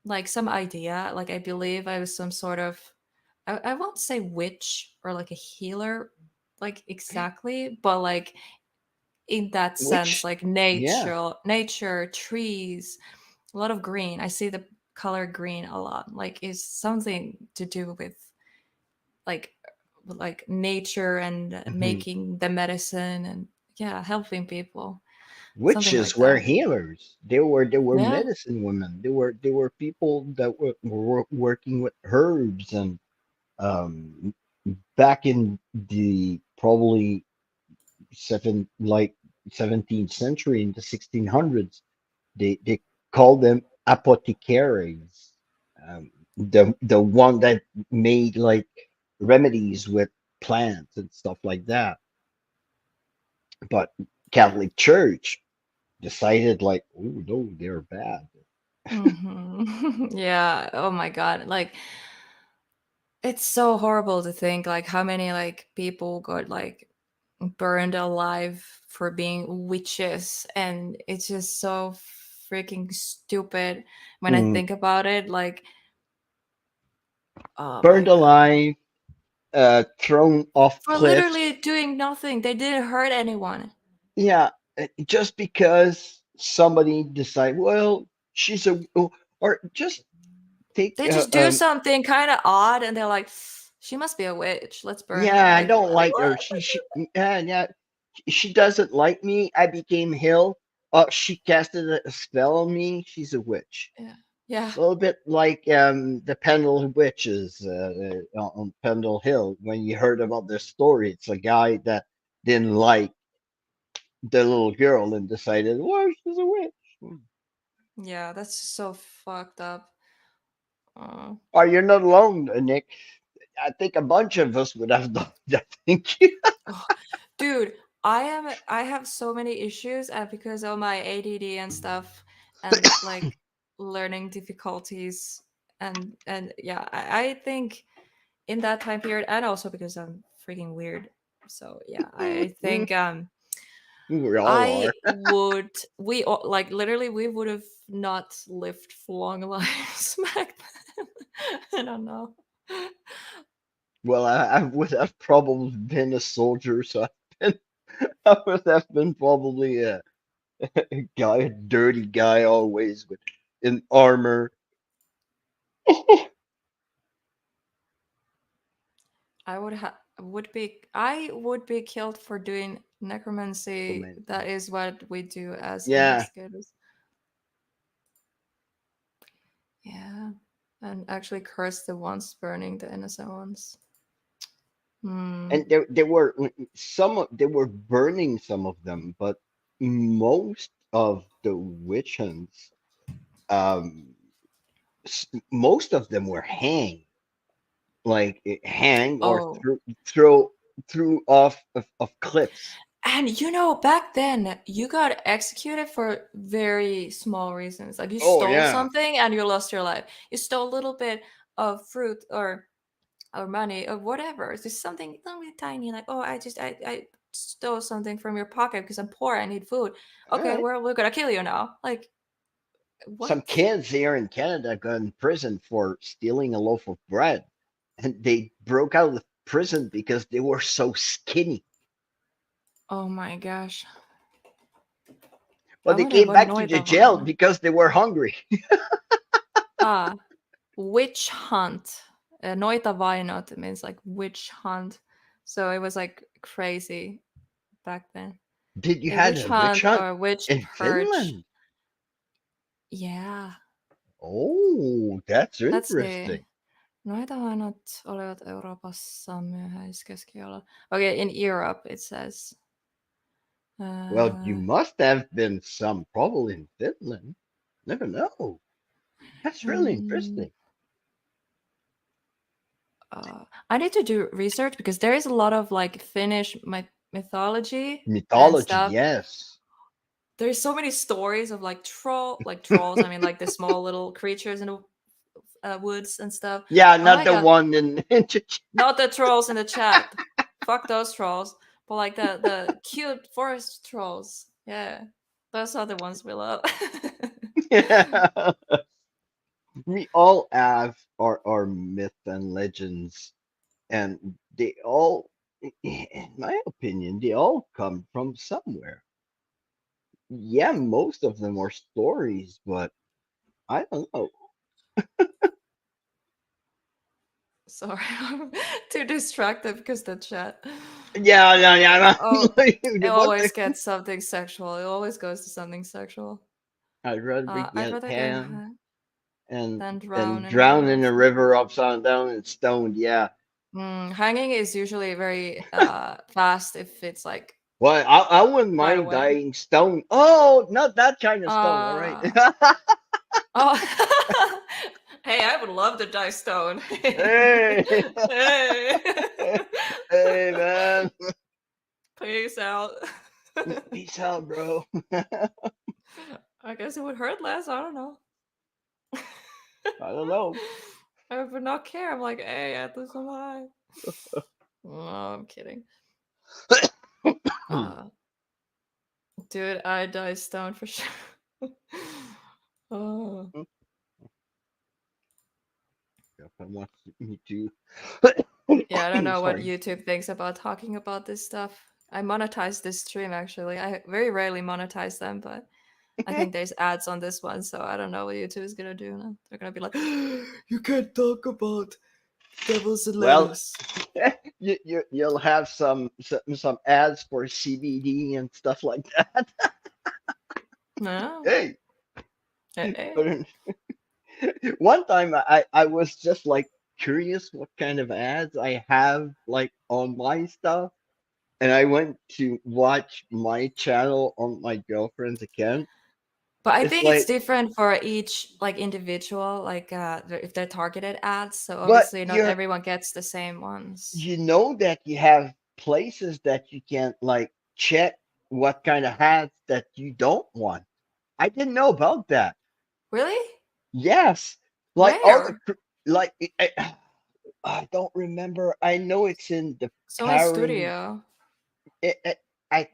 Speaker 2: like some idea, like I believe I was some sort of I won't say witch or like a healer like exactly, but like in that sense,
Speaker 4: Which,
Speaker 2: like
Speaker 4: yeah.
Speaker 2: nature, trees, a lot of green. I see the color green a lot. Like is something to do like with nature and
Speaker 4: Mhm.
Speaker 2: making the medicine and yeah, helping people. Something
Speaker 4: Witches
Speaker 2: like
Speaker 4: were
Speaker 2: that.
Speaker 4: healers. They were
Speaker 2: Yeah.
Speaker 4: medicine women. They were people that were working with herbs and um back in the probably like 17th century in the 1600s. They called them apothecaries. The one that made like remedies with plants and stuff like that. But Catholic Church decided like, oh no, they're bad.
Speaker 2: Yeah. Oh my god. Like it's so horrible to think like how many like people got like burned alive for being witches, and it's just so freaking stupid when I
Speaker 4: Mm,
Speaker 2: think about it. Like, oh my
Speaker 4: burned
Speaker 2: god.
Speaker 4: alive, thrown off
Speaker 2: For
Speaker 4: cliffs.
Speaker 2: literally doing nothing. They didn't hurt anyone.
Speaker 4: Yeah, just because somebody decide, well, she's a, or just take,
Speaker 2: They just do something kind of odd and they're like, she must be a witch. Let's burn her.
Speaker 4: yeah, I
Speaker 2: Like,
Speaker 4: don't like her.
Speaker 2: what?
Speaker 4: Yeah, she doesn't like me. I became Hill. She casted a spell on me. She's a witch.
Speaker 2: Yeah. Yeah.
Speaker 4: A little bit like the Pendle witches on Pendle Hill. When you heard about their story, it's a guy that didn't like the little girl and decided, well, she's a witch.
Speaker 2: Yeah, that's just so fucked up. Uh,
Speaker 4: Oh, you're not alone, Nick. I think a bunch of us would have done that. Thank you.
Speaker 2: oh, dude, I have so many issues because of my ADD and stuff, and like learning difficulties, and yeah, I think in that time period, and also because I'm freaking weird. So yeah, I think
Speaker 4: We all
Speaker 2: I
Speaker 4: are.
Speaker 2: would like literally we would have not lived long lives back then. I don't know.
Speaker 4: Well, I would have probably been a soldier, so been, I would have been probably a guy, a dirty guy, always with in armor.
Speaker 2: I would be killed for doing necromancy.
Speaker 4: Romantic.
Speaker 2: That is what we do as
Speaker 4: Yeah,
Speaker 2: investigators. Yeah. And actually curse the ones burning the innocent ones. Hmm.
Speaker 4: and there were they were burning some of them, but most of the witch hunts, um, most of them were hanged, like hang or
Speaker 2: Oh.
Speaker 4: through off of cliffs.
Speaker 2: And you know, back then you got executed for very small reasons. Like you
Speaker 4: Oh
Speaker 2: stole
Speaker 4: yeah,
Speaker 2: something and you lost your life. You stole a little bit of fruit or money or whatever. It's just something tiny, like, oh, I stole something from your pocket because I'm poor, I need food.
Speaker 4: all
Speaker 2: Okay,
Speaker 4: right.
Speaker 2: we're gonna kill you now. Like,
Speaker 4: Some
Speaker 2: what?
Speaker 4: kids here in Canada got in prison for stealing a loaf of bread, and they broke out of prison because they were so skinny.
Speaker 2: Oh my gosh. I
Speaker 4: But they
Speaker 2: wonder
Speaker 4: came
Speaker 2: what
Speaker 4: back to the
Speaker 2: noita
Speaker 4: jail
Speaker 2: vaino.
Speaker 4: because they were hungry.
Speaker 2: Ah, witch hunt. Noita vainot means like witch hunt. So it was like crazy back then.
Speaker 4: Did you
Speaker 2: A
Speaker 4: had
Speaker 2: witch
Speaker 4: a witch
Speaker 2: hunt
Speaker 4: hunt
Speaker 2: or witch
Speaker 4: in
Speaker 2: purge.
Speaker 4: Finland?
Speaker 2: Yeah.
Speaker 4: Oh, that's
Speaker 2: Let's see.
Speaker 4: interesting.
Speaker 2: Noita vainot olivat Euroopassa myöhäiskeskijällä. Okay, in Europe it says.
Speaker 4: Well, you
Speaker 2: Uh,
Speaker 4: must have been some probably in Finland. Never know. That's really
Speaker 2: um,
Speaker 4: interesting.
Speaker 2: I need to do research because there is a lot of like Finnish mythology and
Speaker 4: Mythology,
Speaker 2: stuff.
Speaker 4: yes.
Speaker 2: There's so many stories of like trolls. I mean, like the small little creatures in the woods and stuff.
Speaker 4: Yeah,
Speaker 2: Oh
Speaker 4: not
Speaker 2: my
Speaker 4: the
Speaker 2: god,
Speaker 4: one in,
Speaker 2: not the trolls in the chat. Fuck those trolls. But like the cute forest trolls. Yeah, those are the ones we love.
Speaker 4: yeah. We all have our myth and legends, and they all, in my opinion, they all come from somewhere. Yeah, most of them are stories, but I don't know.
Speaker 2: Sorry, I'm too distracted because the chat.
Speaker 4: Yeah, yeah, yeah.
Speaker 2: Oh, it
Speaker 4: What
Speaker 2: always
Speaker 4: the?
Speaker 2: gets something sexual. It always goes to something sexual.
Speaker 4: I'd rather be
Speaker 2: I'd
Speaker 4: get
Speaker 2: rather get
Speaker 4: hanged and
Speaker 2: than drown
Speaker 4: and
Speaker 2: in a
Speaker 4: drown
Speaker 2: river
Speaker 4: in
Speaker 2: of
Speaker 4: a
Speaker 2: fire.
Speaker 4: river upside down and stoned. Yeah,
Speaker 2: Hanging is usually very fast if it's like
Speaker 4: Well, I wouldn't
Speaker 2: right
Speaker 4: mind
Speaker 2: away.
Speaker 4: dying stone. Oh, not that kind of stone. All right.
Speaker 2: Oh, hey, I would love to die stone.
Speaker 4: Hey,
Speaker 2: Hey,
Speaker 4: hey, man.
Speaker 2: peace out.
Speaker 4: Peace out, bro.
Speaker 2: I guess it would hurt less. I don't know.
Speaker 4: I don't know.
Speaker 2: I would not care. I'm like, hey, at least I'm high. No, I'm kidding. Uh, dude, I die stone for sure. Oh.
Speaker 4: If I want me to.
Speaker 2: Yeah, I don't know what
Speaker 4: Sorry.
Speaker 2: YouTube thinks about talking about this stuff. I monetize this stream actually. I very rarely monetize them, but I think there's ads on this one, so I don't know what YouTube is gonna do now. They're gonna be like, you can't talk about devils and
Speaker 4: Well,
Speaker 2: lettuce.
Speaker 4: you'll have some ads for CBD and stuff like that.
Speaker 2: No.
Speaker 4: Hey,
Speaker 2: Hey.
Speaker 4: one time I was just like curious what kind of ads I have like on my stuff, and I went to watch my channel on my girlfriend's account.
Speaker 2: But I
Speaker 4: It's
Speaker 2: think it's
Speaker 4: like,
Speaker 2: different for each like individual, like if they're targeted ads. So
Speaker 4: but
Speaker 2: obviously not everyone gets the same ones.
Speaker 4: you know that you have places that you can like check what kind of ads that you don't want. I didn't know about that.
Speaker 2: Really?
Speaker 4: Yes, like all the
Speaker 2: Where?
Speaker 4: like I don't remember. I know it's in the
Speaker 2: So in
Speaker 4: parent.
Speaker 2: studio.
Speaker 4: I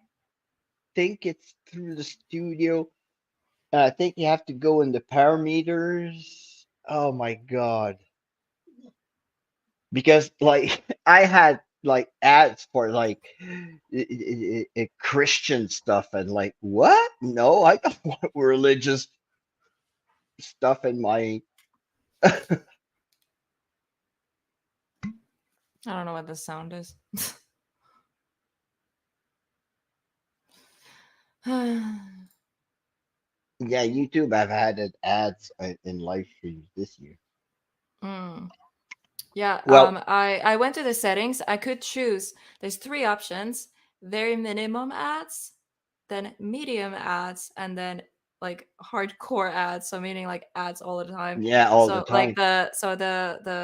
Speaker 4: think it's through the studio. I think you have to go in the parameters. Oh my god! Because like I had like ads for like Christian stuff and like what? No, I don't want religious stuff in my.
Speaker 2: I don't know what the sound is.
Speaker 4: Yeah, YouTube. I've had ads in live streams this year.
Speaker 2: Mm. Yeah,
Speaker 4: Well,
Speaker 2: I went to the settings. I could choose. There's three options: very minimum ads, then medium ads, and then like hardcore ads. So meaning like ads all the time.
Speaker 4: yeah, all the
Speaker 2: So like
Speaker 4: time.
Speaker 2: the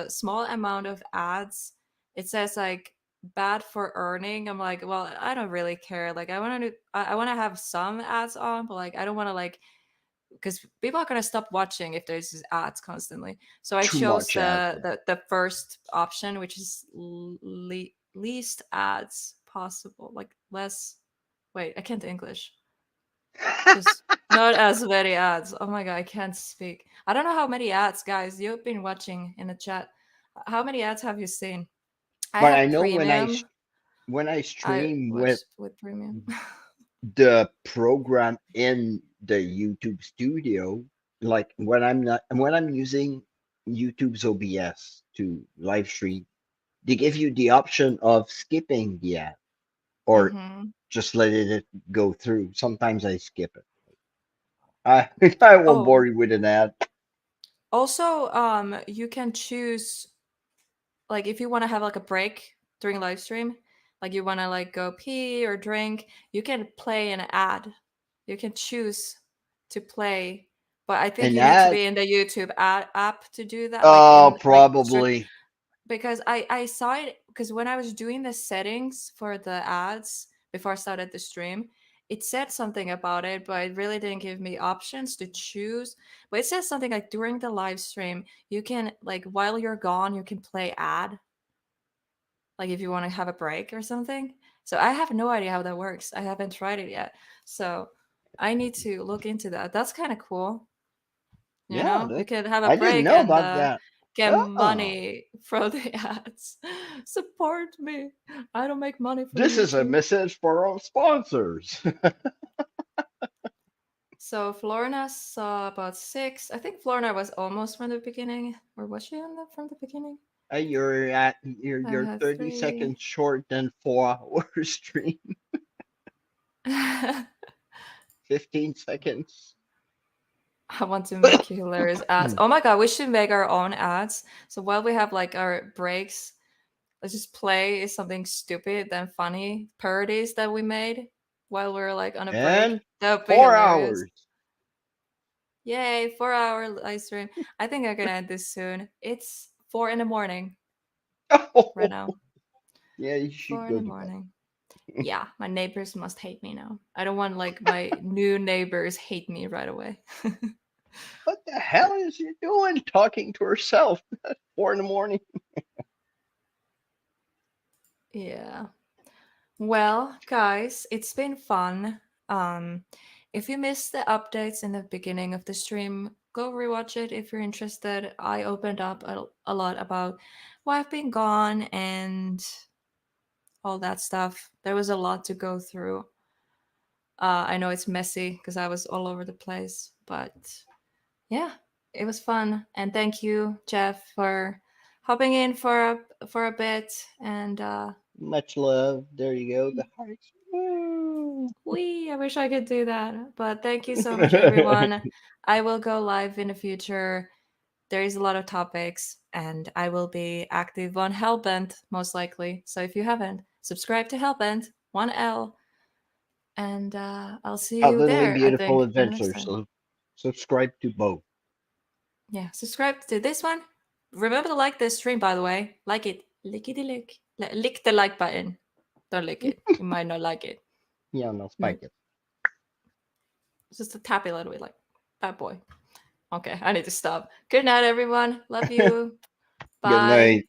Speaker 2: small amount of ads, it says like bad for earning. I'm like, well, I don't really care. Like I want to have some ads on, but like I don't want to like because people are gonna stop watching if there's these ads constantly. So I
Speaker 4: Too
Speaker 2: chose
Speaker 4: much ads.
Speaker 2: the first option, which is least ads possible, like less. Wait, I can't English. Just not as many ads. Oh my god, I can't speak. I don't know how many ads, guys. You've been watching in the chat. How many ads have you seen? I
Speaker 4: But I
Speaker 2: have
Speaker 4: know
Speaker 2: premium.
Speaker 4: when I
Speaker 2: I
Speaker 4: stream with
Speaker 2: watched with premium.
Speaker 4: the program in the YouTube studio, like when I'm using YouTube's OBS to live stream, they give you the option of skipping the ad or
Speaker 2: Hmm.
Speaker 4: just letting it go through. Sometimes I skip it. I I won't
Speaker 2: Oh,
Speaker 4: bore you with an ad.
Speaker 2: also, you can choose like if you want to have like a break during live stream, like you want to like go pee or drink, you can play an ad. You can choose to play, but I think
Speaker 4: An
Speaker 2: you need to
Speaker 4: ad?
Speaker 2: be in the YouTube app to do that. Like
Speaker 4: Oh,
Speaker 2: in like
Speaker 4: probably.
Speaker 2: because I saw it because when I was doing the settings for the ads before I started the stream, it said something about it, but it really didn't give me options to choose. But it says something like during the live stream, you can like while you're gone, you can play ad, like if you want to have a break or something. So I have no idea how that works. I haven't tried it yet. So I need to look into that. That's kind of cool. You
Speaker 4: Yeah,
Speaker 2: know, you can have a
Speaker 4: I didn't
Speaker 2: break
Speaker 4: know
Speaker 2: and
Speaker 4: about that.
Speaker 2: get
Speaker 4: Oh,
Speaker 2: money from the ads. Support me. I don't make money from
Speaker 4: this is a
Speaker 2: YouTube.
Speaker 4: message for our sponsors.
Speaker 2: So Florina saw about 6. I think Florina was almost from the beginning. Or was she on from the beginning?
Speaker 4: You're
Speaker 2: I
Speaker 4: you're
Speaker 2: have
Speaker 4: 30
Speaker 2: 3.
Speaker 4: seconds short than 4 hour stream. 15 seconds.
Speaker 2: I want to make hilarious ads. Oh my god, we should make our own ads. So while we have like our breaks, let's just play something stupid then funny parodies that we made. while we're like on a break.
Speaker 4: And
Speaker 2: That would be
Speaker 4: 4
Speaker 2: hilarious.
Speaker 4: hours.
Speaker 2: Yay, 4-hour live stream. I think I can end this soon. It's 4 in the morning right now.
Speaker 4: Yeah, you should
Speaker 2: 4 in
Speaker 4: go
Speaker 2: the
Speaker 4: to bed.
Speaker 2: morning. Yeah, my neighbors must hate me now. I don't want like my new neighbors hate me right away.
Speaker 4: What the hell is she doing talking to herself at 4 in the morning?
Speaker 2: Yeah. Well, guys, it's been fun. If you missed the updates in the beginning of the stream, go rewatch it if you're interested. I opened up a lot about why I've been gone and all that stuff. There was a lot to go through. I know it's messy because I was all over the place, but yeah, it was fun. And thank you, Jeff, for hopping in for a bit. And
Speaker 4: Much love. There you go. The hearts. Woo.
Speaker 2: I wish I could do that. But thank you so much, everyone. I will go live in the future. There is a lot of topics, and I will be active on Hellbent most likely. So if you haven't, subscribe to Hellbent, 1L, and I'll see you
Speaker 4: Heavenly
Speaker 2: there. I
Speaker 4: Beautiful
Speaker 2: think for the next
Speaker 4: Adventure.
Speaker 2: time.
Speaker 4: So subscribe to both.
Speaker 2: Yeah, subscribe to this one. Remember to like this stream, by the way. Like it. Lickety lick. Lick the like button. Don't lick it. You might not like it.
Speaker 4: Yeah, no, spike it.
Speaker 2: Just a tap it a little bit, like bad boy. Okay, I need to stop. Good night, everyone. Love you.
Speaker 4: Good
Speaker 2: Bye.
Speaker 4: night.